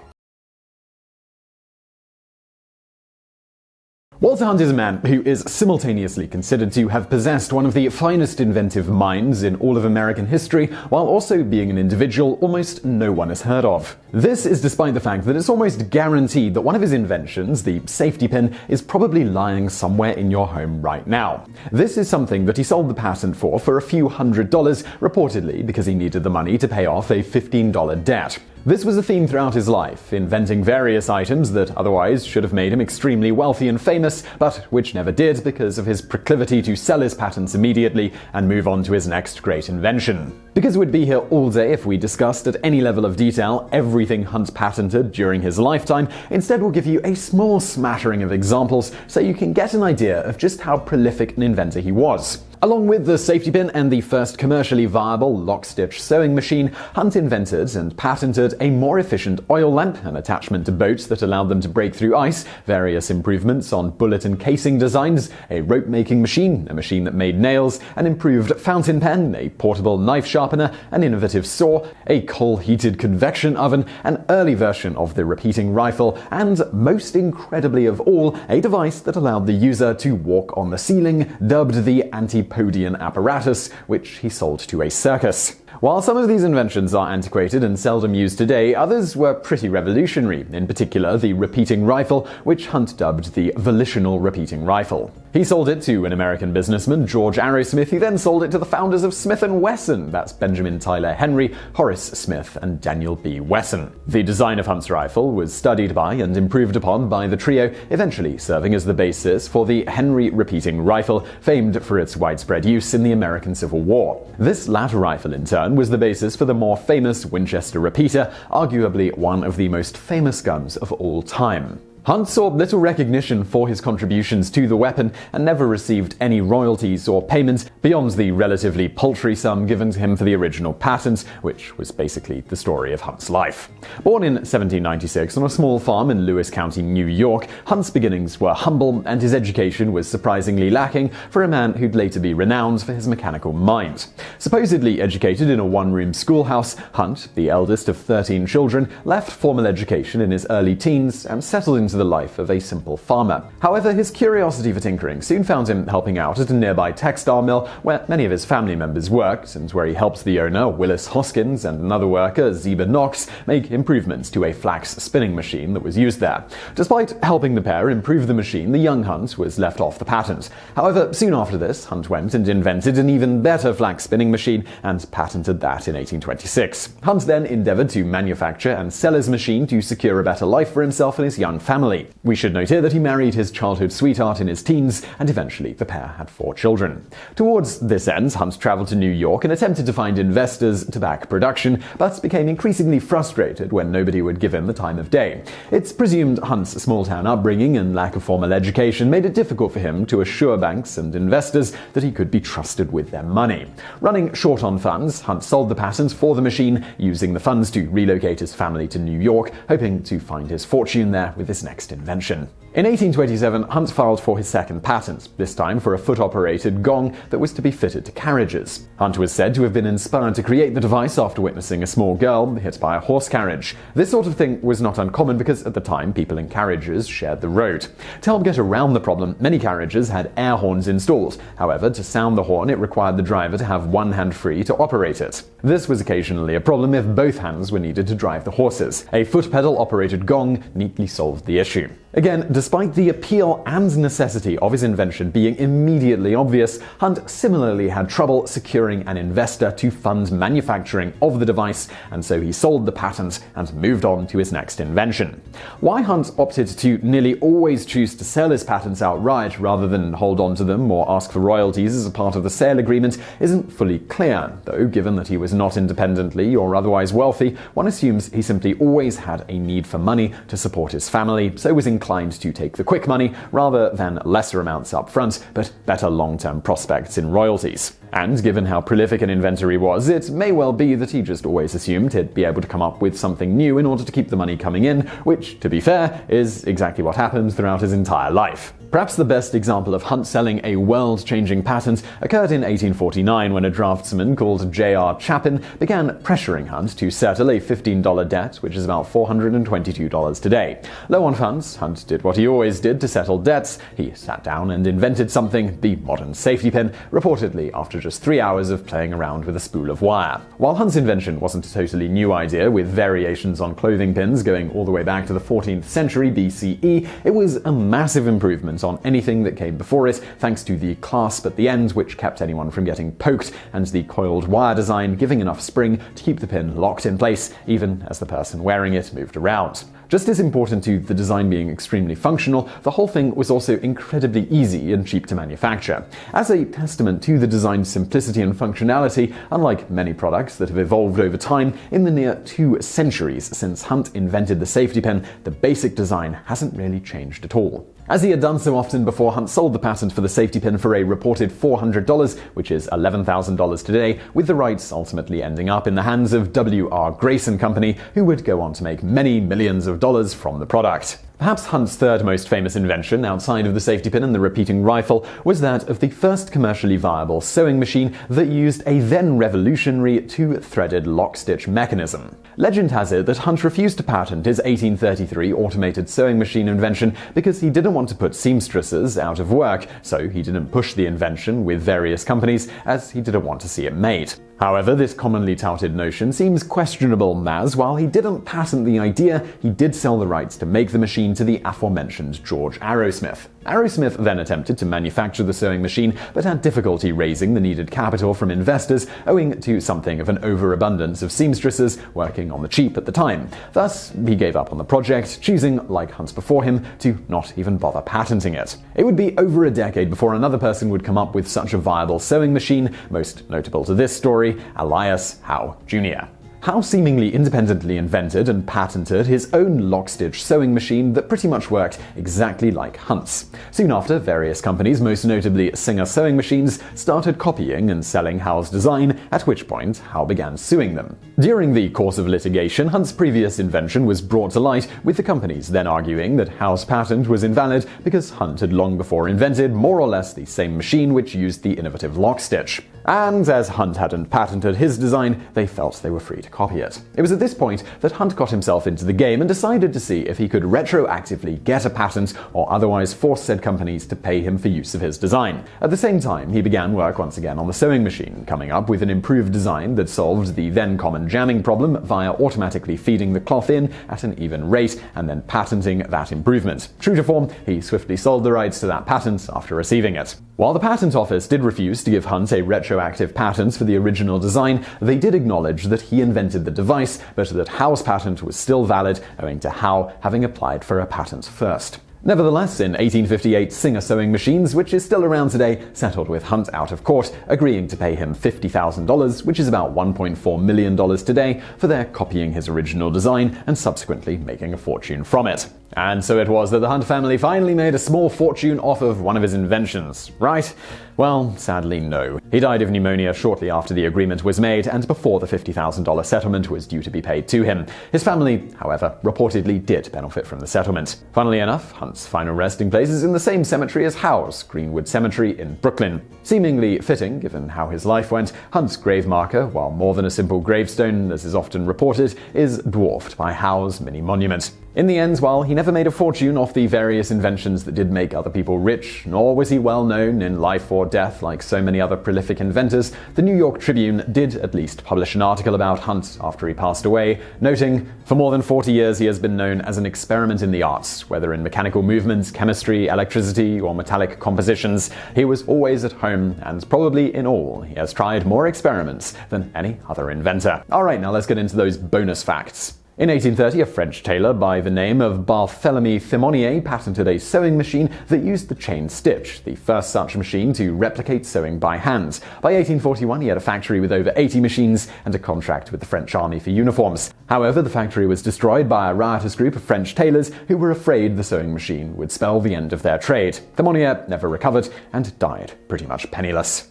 Walter Hunt is a man who is simultaneously considered to have possessed one of the finest inventive minds in all of American history, while also being an individual almost no one has heard of. This is despite the fact that it's almost guaranteed that one of his inventions, the safety pin, is probably lying somewhere in your home right now. This is something that he sold the patent for a few $100s, reportedly because he needed the money to pay off a $15 debt. This was a theme throughout his life, inventing various items that otherwise should have made him extremely wealthy and famous, but which never did because of his proclivity to sell his patents immediately and move on to his next great invention. Because we'd be here all day if we discussed at any level of detail everything Hunt patented during his lifetime, instead we'll give you a small smattering of examples so you can get an idea of just how prolific an inventor he was. Along with the safety pin and the first commercially viable lock-stitch sewing machine, Hunt invented and patented a more efficient oil lamp, an attachment to boats that allowed them to break through ice, various improvements on bullet and casing designs, a rope-making machine, a machine that made nails, an improved fountain pen, a portable knife sharpener, an innovative saw, a coal-heated convection oven, an early version of the repeating rifle, and, most incredibly of all, a device that allowed the user to walk on the ceiling, dubbed the Antipodian apparatus, which he sold to a circus. While some of these inventions are antiquated and seldom used today, others were pretty revolutionary, in particular the repeating rifle, which Hunt dubbed the volitional repeating rifle. He sold it to an American businessman, George Arrowsmith, who then sold it to the founders of Smith & Wesson, that's Benjamin Tyler Henry, Horace Smith, and Daniel B. Wesson. The design of Hunt's rifle was studied by and improved upon by the trio, eventually serving as the basis for the Henry repeating rifle, famed for its widespread use in the American Civil War. This latter rifle, in turn, was the basis for the more famous Winchester repeater, arguably one of the most famous guns of all time. Hunt sought little recognition for his contributions to the weapon and never received any royalties or payments beyond the relatively paltry sum given to him for the original patent, which was basically the story of Hunt's life. Born in 1796 on a small farm in Lewis County, New York, Hunt's beginnings were humble and his education was surprisingly lacking for a man who'd later be renowned for his mechanical mind. Supposedly educated in a one-room schoolhouse, Hunt, the eldest of 13 children, left formal education in his early teens and settled into into the life of a simple farmer. However, his curiosity for tinkering soon found him helping out at a nearby textile mill where many of his family members worked, and where he helped the owner, Willis Hoskins, and another worker, Zeba Knox, make improvements to a flax spinning machine that was used there. Despite helping the pair improve the machine, the young Hunt was left off the patent. However, soon after this, Hunt went and invented an even better flax spinning machine and patented that in 1826. Hunt then endeavored to manufacture and sell his machine to secure a better life for himself and his young family. We should note here that he married his childhood sweetheart in his teens, and eventually the pair had 4 children. Towards this end, Hunt traveled to New York and attempted to find investors to back production, but became increasingly frustrated when nobody would give him the time of day. It's presumed Hunt's small-town upbringing and lack of formal education made it difficult for him to assure banks and investors that he could be trusted with their money. Running short on funds, Hunt sold the patents for the machine, using the funds to relocate his family to New York, hoping to find his fortune there with his next invention. In 1827, Hunt filed for his second patent, this time for a foot-operated gong that was to be fitted to carriages. Hunt was said to have been inspired to create the device after witnessing a small girl hit by a horse carriage. This sort of thing was not uncommon because at the time people in carriages shared the road. To help get around the problem, many carriages had air horns installed. However, to sound the horn, it required the driver to have one hand free to operate it. This was occasionally a problem if both hands were needed to drive the horses. A foot pedal-operated gong neatly solved the issue. Again, despite the appeal and necessity of his invention being immediately obvious, Hunt similarly had trouble securing an investor to fund manufacturing of the device, and so he sold the patent and moved on to his next invention. Why Hunt opted to nearly always choose to sell his patents outright rather than hold on to them or ask for royalties as a part of the sale agreement isn't fully clear, though given that he was not independently or otherwise wealthy, one assumes he simply always had a need for money to support his family, so was inclined to take the quick money rather than lesser amounts up front, but better long-term prospects in royalties. And given how prolific an inventor he was, it may well be that he just always assumed he'd be able to come up with something new in order to keep the money coming in, which, to be fair, is exactly what happened throughout his entire life. Perhaps the best example of Hunt selling a world-changing patent occurred in 1849 when a draftsman called J.R. Chapin began pressuring Hunt to settle a $15 debt, which is about $422 today. Low on funds, Hunt did what he always did to settle debts. He sat down and invented something, the modern safety pin, reportedly after just 3 hours of playing around with a spool of wire. While Hunt's invention wasn't a totally new idea, with variations on clothing pins going all the way back to the 14th century BCE, it was a massive improvement on anything that came before it, thanks to the clasp at the end, which kept anyone from getting poked, and the coiled wire design giving enough spring to keep the pin locked in place, even as the person wearing it moved around. Just as important to the design being extremely functional, the whole thing was also incredibly easy and cheap to manufacture. As a testament to the design's simplicity and functionality, unlike many products that have evolved over time, in the near 2 centuries since Hunt invented the safety pin, the basic design hasn't really changed at all. As he had done so often before, Hunt sold the patent for the safety pin for a reported $400, which is $11,000 today, with the rights ultimately ending up in the hands of W.R. Grace & Company, who would go on to make many millions of dollars from the product. Perhaps Hunt's third most famous invention, outside of the safety pin and the repeating rifle, was that of the first commercially viable sewing machine that used a then revolutionary 2-threaded lock-stitch mechanism. Legend has it that Hunt refused to patent his 1833 automated sewing machine invention because he didn't want to put seamstresses out of work, so he didn't push the invention with various companies as he didn't want to see it made. However, this commonly touted notion seems questionable as, while he didn't patent the idea, he did sell the rights to make the machine to the aforementioned George Arrowsmith. Arrowsmith then attempted to manufacture the sewing machine, but had difficulty raising the needed capital from investors, owing to something of an overabundance of seamstresses working on the cheap at the time. Thus, he gave up on the project, choosing, like Hunt before him, to not even bother patenting it. It would be over a decade before another person would come up with such a viable sewing machine, most notable to this story, Elias Howe Jr. Howe seemingly independently invented and patented his own lock-stitch sewing machine that pretty much worked exactly like Hunt's. Soon after, various companies, most notably Singer Sewing Machines, started copying and selling Howe's design, at which point Howe began suing them. During the course of litigation, Hunt's previous invention was brought to light, with the companies then arguing that Howe's patent was invalid because Hunt had long before invented more or less the same machine which used the innovative lock-stitch. And as Hunt hadn't patented his design, they felt they were free to copy it. It was at this point that Hunt got himself into the game and decided to see if he could retroactively get a patent or otherwise force said companies to pay him for use of his design. At the same time, he began work once again on the sewing machine, coming up with an improved design that solved the then common jamming problem via automatically feeding the cloth in at an even rate and then patenting that improvement. True to form, he swiftly sold the rights to that patent after receiving it. While the patent office did refuse to give Hunt a retroactive patent for the original design, they did acknowledge that he invented the device, but that Howe's patent was still valid owing to Howe having applied for a patent first. Nevertheless, in 1858, Singer Sewing Machines, which is still around today, settled with Hunt out of court, agreeing to pay him $50,000, which is about $1.4 million today, for their copying his original design and subsequently making a fortune from it. And so it was that the Hunt family finally made a small fortune off of one of his inventions, right? Well, sadly no. He died of pneumonia shortly after the agreement was made and before the $50,000 settlement was due to be paid to him. His family, however, reportedly did benefit from the settlement. Funnily enough, Hunt's final resting place is in the same cemetery as Howe's, Greenwood Cemetery in Brooklyn. Seemingly fitting, given how his life went, Hunt's grave marker, while more than a simple gravestone, as is often reported, is dwarfed by Howe's mini monument. In the end, while he never made a fortune off the various inventions that did make other people rich, nor was he well known in life or death like so many other prolific inventors, the New York Tribune did at least publish an article about Hunt after he passed away, noting, "For more than 40 years he has been known as an experiment in the arts, whether in mechanical movements, chemistry, electricity, or metallic compositions. He was always at home, and probably in all, he has tried more experiments than any other inventor." Alright, now let's get into those bonus facts. In 1830, a French tailor by the name of Barthélemy Thimonier patented a sewing machine that used the chain stitch, the first such machine to replicate sewing by hand. By 1841, he had a factory with over 80 machines and a contract with the French army for uniforms. However, the factory was destroyed by a riotous group of French tailors who were afraid the sewing machine would spell the end of their trade. Thimonier never recovered and died pretty much penniless.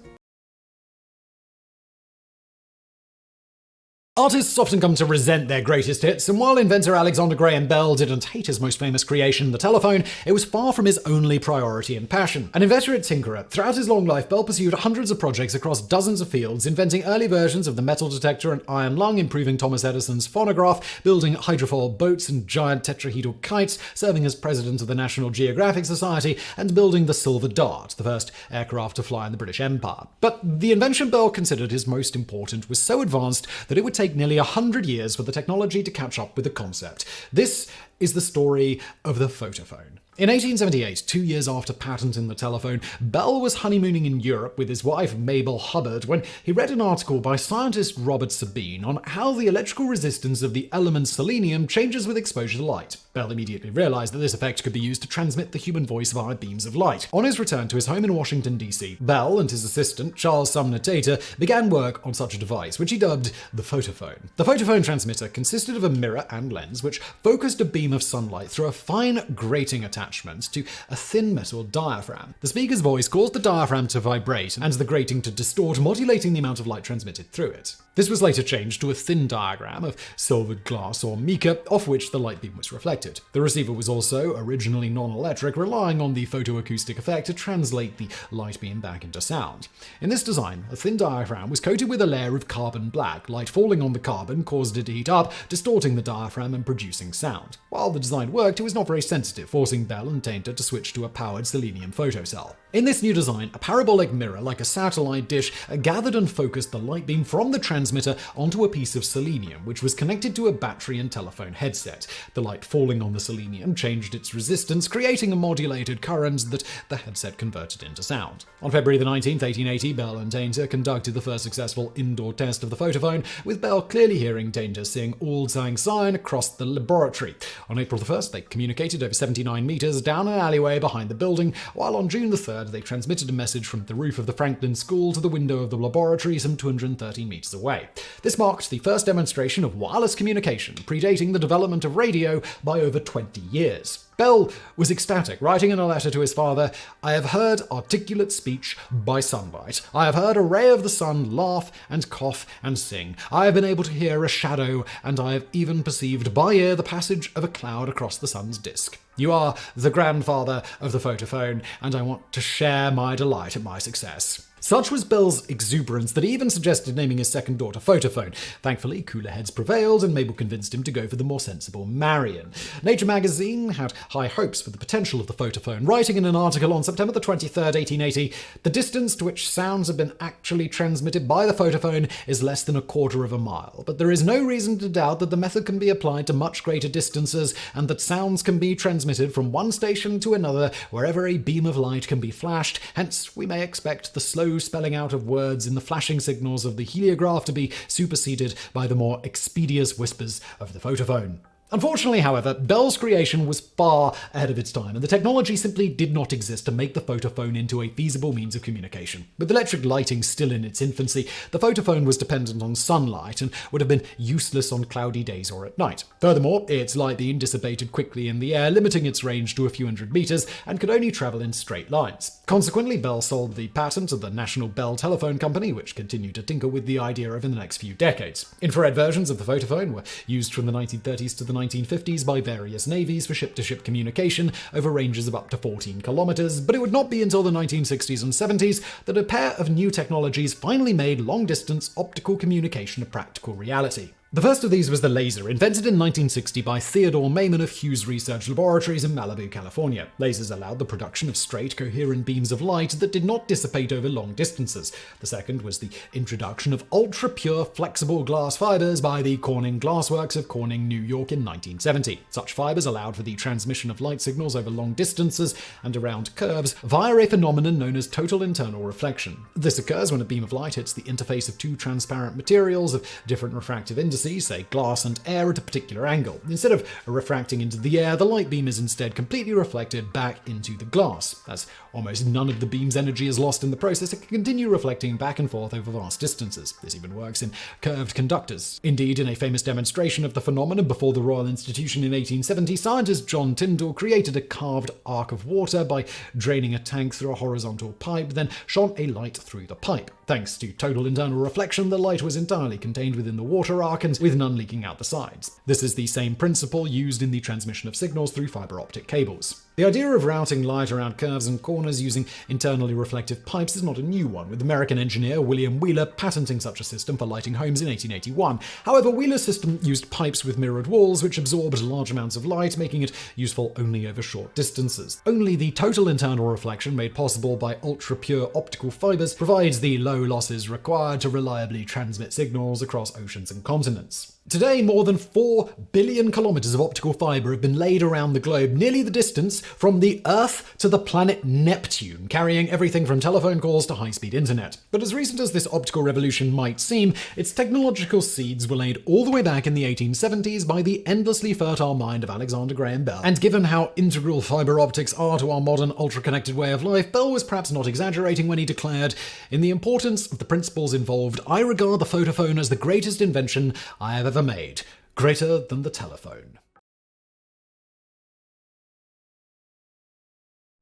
Artists often come to resent their greatest hits, and while inventor Alexander Graham Bell didn't hate his most famous creation, the telephone, it was far from his only priority and passion. An inveterate tinkerer, throughout his long life, Bell pursued hundreds of projects across dozens of fields, inventing early versions of the metal detector and iron lung, improving Thomas Edison's phonograph, building hydrofoil boats and giant tetrahedral kites, serving as president of the National Geographic Society, and building the Silver Dart, the first aircraft to fly in the British Empire. But the invention Bell considered his most important was so advanced that it would take nearly 100 years for the technology to catch up with the concept. This is the story of the photophone. In 1878, 2 years after patenting the telephone, Bell was honeymooning in Europe with his wife Mabel Hubbard when he read an article by scientist Robert Sabine on how the electrical resistance of the element selenium changes with exposure to light. Bell immediately realized that this effect could be used to transmit the human voice via beams of light. On his return to his home in Washington, D.C., Bell and his assistant, Charles Sumner Tater, began work on such a device, which he dubbed the photophone. The photophone transmitter consisted of a mirror and lens which focused a beam of sunlight through a fine grating attachment to a thin metal diaphragm. The speaker's voice caused the diaphragm to vibrate and the grating to distort, modulating the amount of light transmitted through it. This was later changed to a thin diagram of silvered glass or mica, off which the light beam was reflected. The receiver was also originally non-electric, relying on the photoacoustic effect to translate the light beam back into sound. In this design, a thin diaphragm was coated with a layer of carbon black. Light falling on the carbon caused it to heat up, distorting the diaphragm and producing sound. While the design worked, it was not very sensitive, forcing Bell and Tainter to switch to a powered selenium photocell. In this new design, a parabolic mirror, like a satellite dish, gathered and focused the light beam from the transmitter onto a piece of selenium, which was connected to a battery and telephone headset. The light falling on the selenium changed its resistance, creating a modulated current that the headset converted into sound. On February the 19th, 1880, Bell and Tainter conducted the first successful indoor test of the photophone, with Bell clearly hearing Tainter sing Auld Lang Syne across the laboratory. On April the 1st, they communicated over 79 meters down an alleyway behind the building, while on June the 3rd, they transmitted a message from the roof of the Franklin School to the window of the laboratory some 230 meters away. This marked the first demonstration of wireless communication, predating the development of radio by over 20 years. Bell was ecstatic, writing in a letter to his father, "I have heard articulate speech by sunlight. I have heard a ray of the sun laugh and cough and sing. I have been able to hear a shadow, and I have even perceived by ear the passage of a cloud across the sun's disk. You are the grandfather of the photophone, and I want to share my delight at my success." Such was Bell's exuberance that he even suggested naming his second daughter Photophone. Thankfully, cooler heads prevailed, and Mabel convinced him to go for the more sensible Marion. Nature magazine had high hopes for the potential of the photophone, writing in an article on September the 23rd, 1880, "The distance to which sounds have been actually transmitted by the photophone is less than a quarter of a mile, but there is no reason to doubt that the method can be applied to much greater distances, and that sounds can be transmitted from one station to another wherever a beam of light can be flashed. Hence, we may expect the slow spelling out of words in the flashing signals of the heliograph to be superseded by the more expeditious whispers of the photophone." Unfortunately, however, Bell's creation was far ahead of its time, and the technology simply did not exist to make the photophone into a feasible means of communication. With electric lighting still in its infancy, the photophone was dependent on sunlight and would have been useless on cloudy days or at night. Furthermore, its light beam dissipated quickly in the air, limiting its range to a few hundred meters, and could only travel in straight lines. Consequently, Bell sold the patent to the National Bell Telephone Company, which continued to tinker with the idea over the next few decades. Infrared versions of the photophone were used from the 1930s to the 1950s by various navies for ship-to-ship communication over ranges of up to 14 kilometers, but it would not be until the 1960s and 70s that a pair of new technologies finally made long-distance optical communication a practical reality. The first of these was the laser, invented in 1960 by Theodore Maiman of Hughes Research Laboratories in Malibu, California. Lasers allowed the production of straight, coherent beams of light that did not dissipate over long distances. The second was the introduction of ultra-pure flexible glass fibers by the Corning Glassworks of Corning, New York in 1970. Such fibers allowed for the transmission of light signals over long distances and around curves via a phenomenon known as total internal reflection. This occurs when a beam of light hits the interface of two transparent materials of different refractive indices, say glass and air, at a particular angle. Instead of refracting into the air, the light beam is instead completely reflected back into the glass. As almost none of the beam's energy is lost in the process, it can continue reflecting back and forth over vast distances. This even works in curved conductors. Indeed, in a famous demonstration of the phenomenon before the Royal Institution in 1870, scientist John Tyndall created a carved arc of water by draining a tank through a horizontal pipe, then shone a light through the pipe. Thanks to total internal reflection, the light was entirely contained within the water arc and with none leaking out the sides. This is the same principle used in the transmission of signals through fiber optic cables. The idea of routing light around curves and corners using internally reflective pipes is not a new one, with American engineer William Wheeler patenting such a system for lighting homes in 1881. However, Wheeler's system used pipes with mirrored walls, which absorbed large amounts of light, making it useful only over short distances. Only the total internal reflection made possible by ultra-pure optical fibers provides the low losses required to reliably transmit signals across oceans and continents. Today, more than 4 billion kilometers of optical fiber have been laid around the globe, nearly the distance from the Earth to the planet Neptune, carrying everything from telephone calls to high-speed internet. But as recent as this optical revolution might seem, its technological seeds were laid all the way back in the 1870s by the endlessly fertile mind of Alexander Graham Bell. And given how integral fiber optics are to our modern ultra-connected way of life, Bell was perhaps not exaggerating when he declared, "In the importance of the principles involved, I regard the photophone as the greatest invention I have ever made, greater than the telephone."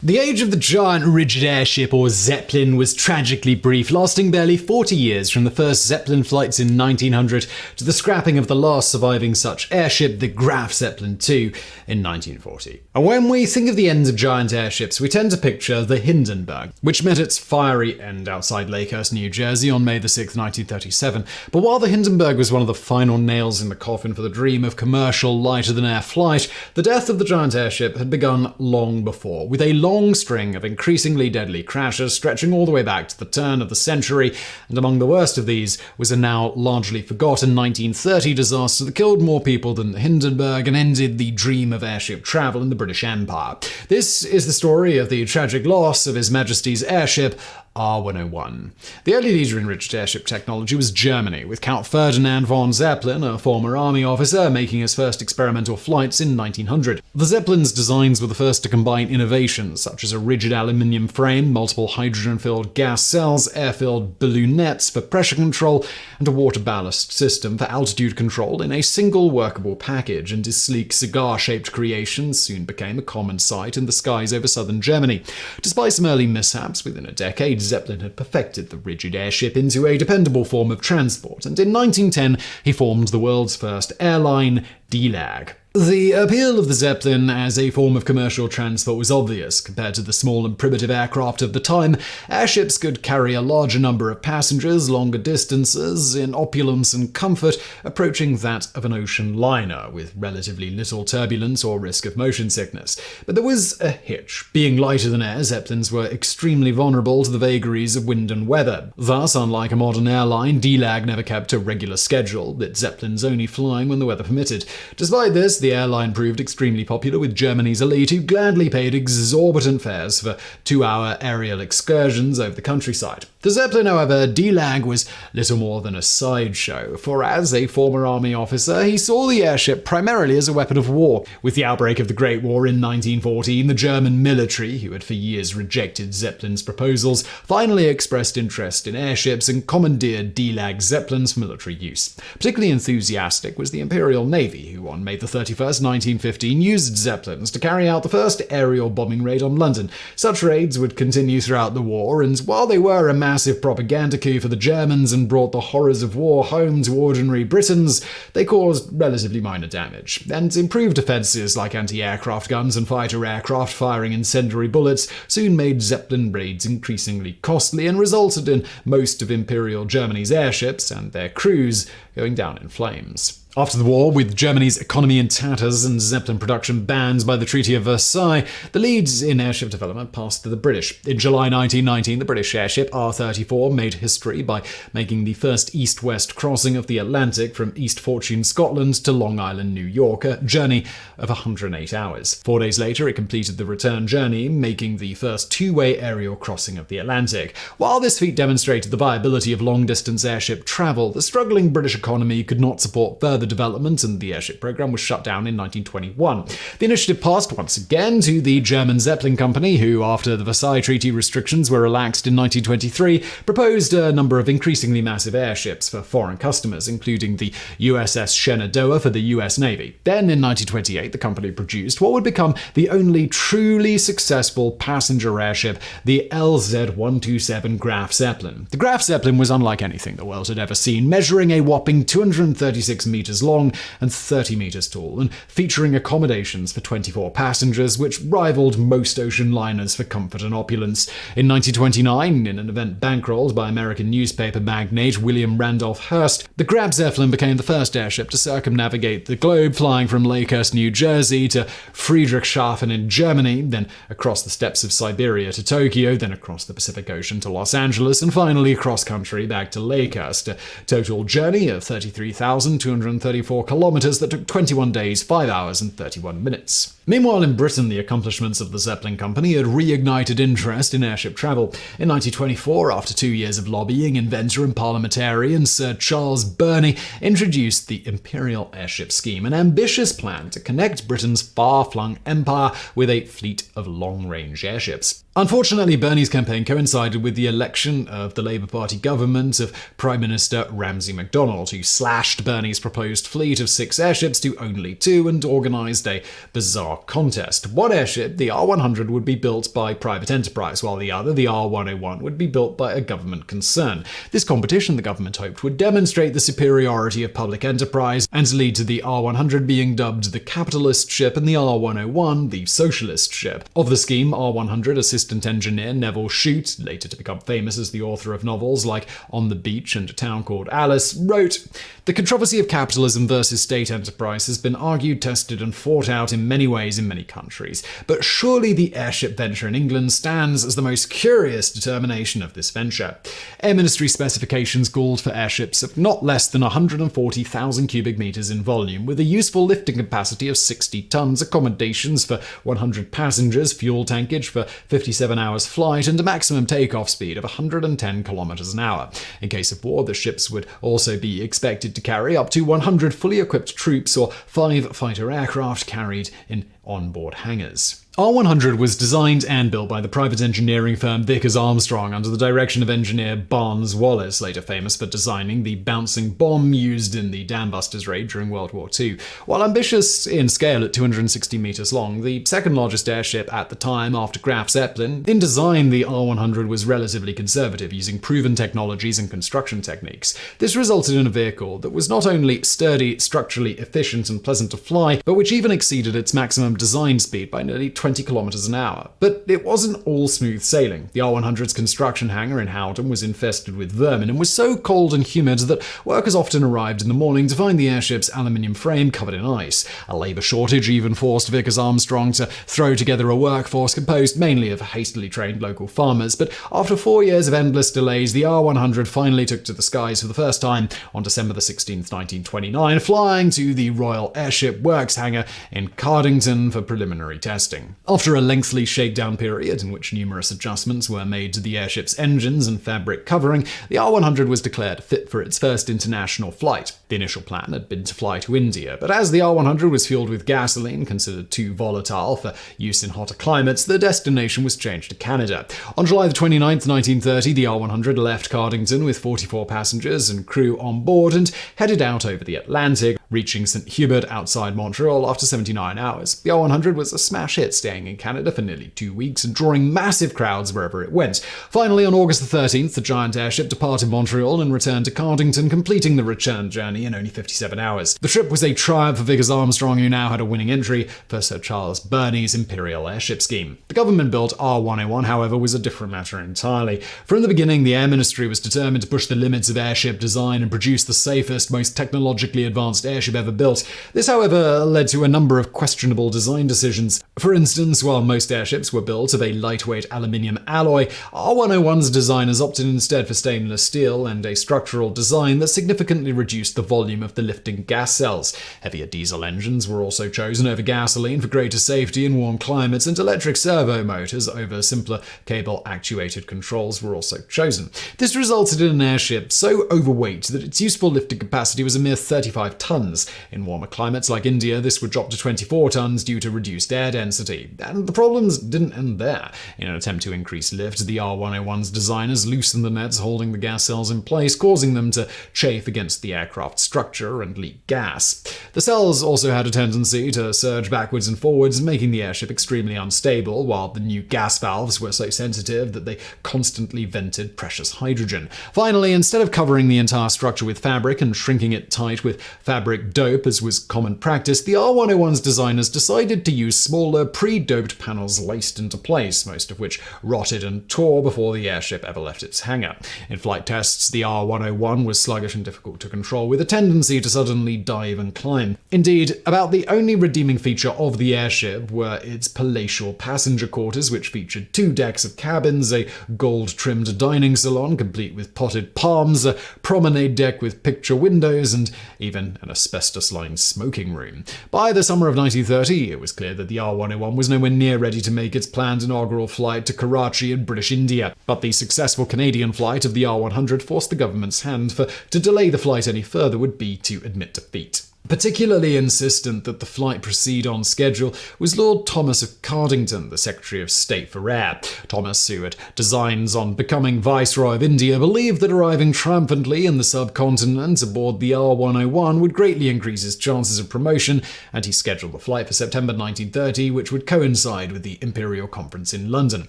The age of the giant rigid airship, or Zeppelin, was tragically brief, lasting barely 40 years from the first Zeppelin flights in 1900 to the scrapping of the last surviving such airship, the Graf Zeppelin II, in 1940. And when we think of the ends of giant airships, we tend to picture the Hindenburg, which met its fiery end outside Lakehurst, New Jersey on May 6, 1937. But while the Hindenburg was one of the final nails in the coffin for the dream of commercial lighter-than-air flight, the death of the giant airship had begun long before, with a long string of increasingly deadly crashes stretching all the way back to the turn of the century, and among the worst of these was a now largely forgotten 1930 disaster that killed more people than the Hindenburg and ended the dream of airship travel in the British Empire. This is the story of the tragic loss of His Majesty's airship R101. The early leader in rigid airship technology was Germany, with Count Ferdinand von Zeppelin, a former army officer, making his first experimental flights in 1900. The Zeppelin's designs were the first to combine innovations such as a rigid aluminium frame, multiple hydrogen-filled gas cells, air-filled ballonets for pressure control, and a water ballast system for altitude control in a single workable package, and his sleek cigar-shaped creation soon became a common sight in the skies over southern Germany. Despite some early mishaps, within a decade, Zeppelin had perfected the rigid airship into a dependable form of transport, and in 1910 he formed the world's first airline, DLAG. The appeal of the Zeppelin as a form of commercial transport was obvious. Compared to the small and primitive aircraft of the time, airships could carry a larger number of passengers, longer distances, in opulence and comfort, approaching that of an ocean liner, with relatively little turbulence or risk of motion sickness. But there was a hitch. Being lighter than air, Zeppelins were extremely vulnerable to the vagaries of wind and weather. Thus, unlike a modern airline, DLAG never kept a regular schedule, with Zeppelins only flying when the weather permitted. Despite this, the airline proved extremely popular with Germany's elite, who gladly paid exorbitant fares for 2-hour aerial excursions over the countryside. For Zeppelin, however, DLAG was little more than a sideshow, for as a former army officer, he saw the airship primarily as a weapon of war. With the outbreak of the Great War in 1914, the German military, who had for years rejected Zeppelin's proposals, finally expressed interest in airships and commandeered DLAG Zeppelins for military use. Particularly enthusiastic was the Imperial Navy, who on May 31st, 1915, used Zeppelins to carry out the first aerial bombing raid on London. Such raids would continue throughout the war, and while they were a massive propaganda coup for the Germans and brought the horrors of war home to ordinary Britons, they caused relatively minor damage. And improved defences like anti-aircraft guns and fighter aircraft firing incendiary bullets soon made Zeppelin raids increasingly costly and resulted in most of Imperial Germany's airships and their crews going down in flames. After the war, with Germany's economy in tatters and Zeppelin production banned by the Treaty of Versailles, the leads in airship development passed to the British. In July 1919, the British airship R-34 made history by making the first east-west crossing of the Atlantic from East Fortune, Scotland to Long Island, New York, a journey of 108 hours. 4 days later, it completed the return journey, making the first two-way aerial crossing of the Atlantic. While this feat demonstrated the viability of long-distance airship travel, the struggling British economy could not support further development, and the airship program was shut down in 1921. The initiative passed once again to the German Zeppelin Company, who, after the Versailles Treaty restrictions were relaxed in 1923, proposed a number of increasingly massive airships for foreign customers, including the USS Shenandoah for the US Navy. Then, in 1928, the company produced what would become the only truly successful passenger airship, the LZ-127 Graf Zeppelin. The Graf Zeppelin was unlike anything the world had ever seen, measuring a whopping 236 meters long and 30 meters tall, and featuring accommodations for 24 passengers, which rivaled most ocean liners for comfort and opulence. In 1929, in an event bankrolled by American newspaper magnate William Randolph Hearst, the Graf Zeppelin became the first airship to circumnavigate the globe, flying from Lakehurst, New Jersey to Friedrichshafen in Germany, then across the steppes of Siberia to Tokyo, then across the Pacific Ocean to Los Angeles, and finally cross country back to Lakehurst, a total journey of 33,234 kilometers that took 21 days, 5 hours and 31 minutes. Meanwhile, in Britain, the accomplishments of the Zeppelin Company had reignited interest in airship travel. In 1924, after 2 years of lobbying, inventor and parliamentarian Sir Charles Burney introduced the Imperial Airship Scheme, an ambitious plan to connect Britain's far-flung empire with a fleet of long-range airships. Unfortunately, Burney's campaign coincided with the election of the Labour Party government of Prime Minister Ramsay MacDonald, who slashed Burney's proposed fleet of 6 airships to only 2 and organised a bizarre contest. One airship, the R-100, would be built by private enterprise, while the other, the R-101, would be built by a government concern. This competition, the government hoped, would demonstrate the superiority of public enterprise and lead to the R-100 being dubbed the capitalist ship and the R-101 the socialist ship. Of the scheme, R-100 assistant engineer Neville Shute, later to become famous as the author of novels like On the Beach and A Town Called Alice, wrote, "The controversy of capitalism versus state enterprise has been argued, tested and fought out in many ways in many countries, but surely the airship venture in England stands as the most curious determination of this venture. Air Ministry specifications called for airships of not less than 140,000 cubic meters in volume, with a useful lifting capacity of 60 tons, accommodations for 100 passengers, fuel tankage for 57 hours flight, and a maximum takeoff speed of 110 kilometers an hour. In case of war, the ships would also be expected to carry up to 100 fully equipped troops or 5 fighter aircraft carried in onboard hangars. R100 was designed and built by the private engineering firm Vickers Armstrong under the direction of engineer Barnes Wallis, later famous for designing the bouncing bomb used in the Dam Busters raid during World War II. While ambitious in scale at 260 meters long, the second largest airship at the time after Graf Zeppelin, in design the R100 was relatively conservative, using proven technologies and construction techniques. This resulted in a vehicle that was not only sturdy, structurally efficient and pleasant to fly, but which even exceeded its maximum design speed by nearly 20 kilometers an hour. But it wasn't all smooth sailing. The R100's construction hangar in Howden was infested with vermin and was so cold and humid that workers often arrived in the morning to find the airship's aluminium frame covered in ice. A labour shortage even forced Vickers Armstrong to throw together a workforce composed mainly of hastily trained local farmers. But after 4 years of endless delays, the R100 finally took to the skies for the first time on December 16, 1929, flying to the Royal Airship Works hangar in Cardington for preliminary testing. After a lengthy shakedown period in which numerous adjustments were made to the airship's engines and fabric covering, the R100 was declared fit for its first international flight. The initial plan had been to fly to India, but as the R100 was fueled with gasoline considered too volatile for use in hotter climates, the destination was changed to Canada. On July 29, 1930, the R100 left Cardington with 44 passengers and crew on board and headed out over the Atlantic, reaching St. Hubert outside Montreal after 79 hours. The R100 was a smash hit, staying in Canada for nearly 2 weeks and drawing massive crowds wherever it went. Finally, on August 13th, the giant airship departed Montreal and returned to Cardington, completing the return journey in only 57 hours. The trip was a triumph for Vickers Armstrong, who now had a winning entry for Sir Charles Burney's Imperial Airship scheme. The government-built R101, however, was a different matter entirely. From the beginning, the Air Ministry was determined to push the limits of airship design and produce the safest, most technologically advanced airship ever built. This, however, led to a number of questionable design decisions. For instance, while most airships were built of a lightweight aluminium alloy, R101's designers opted instead for stainless steel and a structural design that significantly reduced the volume of the lifting gas cells. Heavier diesel engines were also chosen over gasoline for greater safety in warm climates, and electric servo motors over simpler cable-actuated controls were also chosen. This resulted in an airship so overweight that its useful lifting capacity was a mere 35 tons. In warmer climates like India, this would drop to 24 tons due to reduced air density. And the problems didn't end there. In an attempt to increase lift, the R101's designers loosened the nets holding the gas cells in place, causing them to chafe against the aircraft's structure and leak gas. The cells also had a tendency to surge backwards and forwards, making the airship extremely unstable, while the new gas valves were so sensitive that they constantly vented precious hydrogen. Finally, instead of covering the entire structure with fabric and shrinking it tight with fabric dope, as was common practice, the R101's designers decided to use smaller pre-doped panels laced into place, most of which rotted and tore before the airship ever left its hangar. In flight tests, the R101 was sluggish and difficult to control, with a tendency to suddenly dive and climb. Indeed, about the only redeeming feature of the airship were its palatial passenger quarters, which featured 2 decks of cabins, a gold-trimmed dining salon complete with potted palms, a promenade deck with picture windows, and even an asbestos-lined smoking room. By the summer of 1930, it was clear that the R101 was nowhere near ready to make its planned inaugural flight to Karachi in British India. But the successful Canadian flight of the R100 forced the government's hand, for to delay the flight any further would be to admit defeat. Particularly insistent that the flight proceed on schedule was Lord Thomas of Cardington, the Secretary of State for Air. Thomas, who had designs on becoming Viceroy of India, believed that arriving triumphantly in the subcontinent aboard the R101 would greatly increase his chances of promotion, and he scheduled the flight for September 1930, which would coincide with the Imperial Conference in London.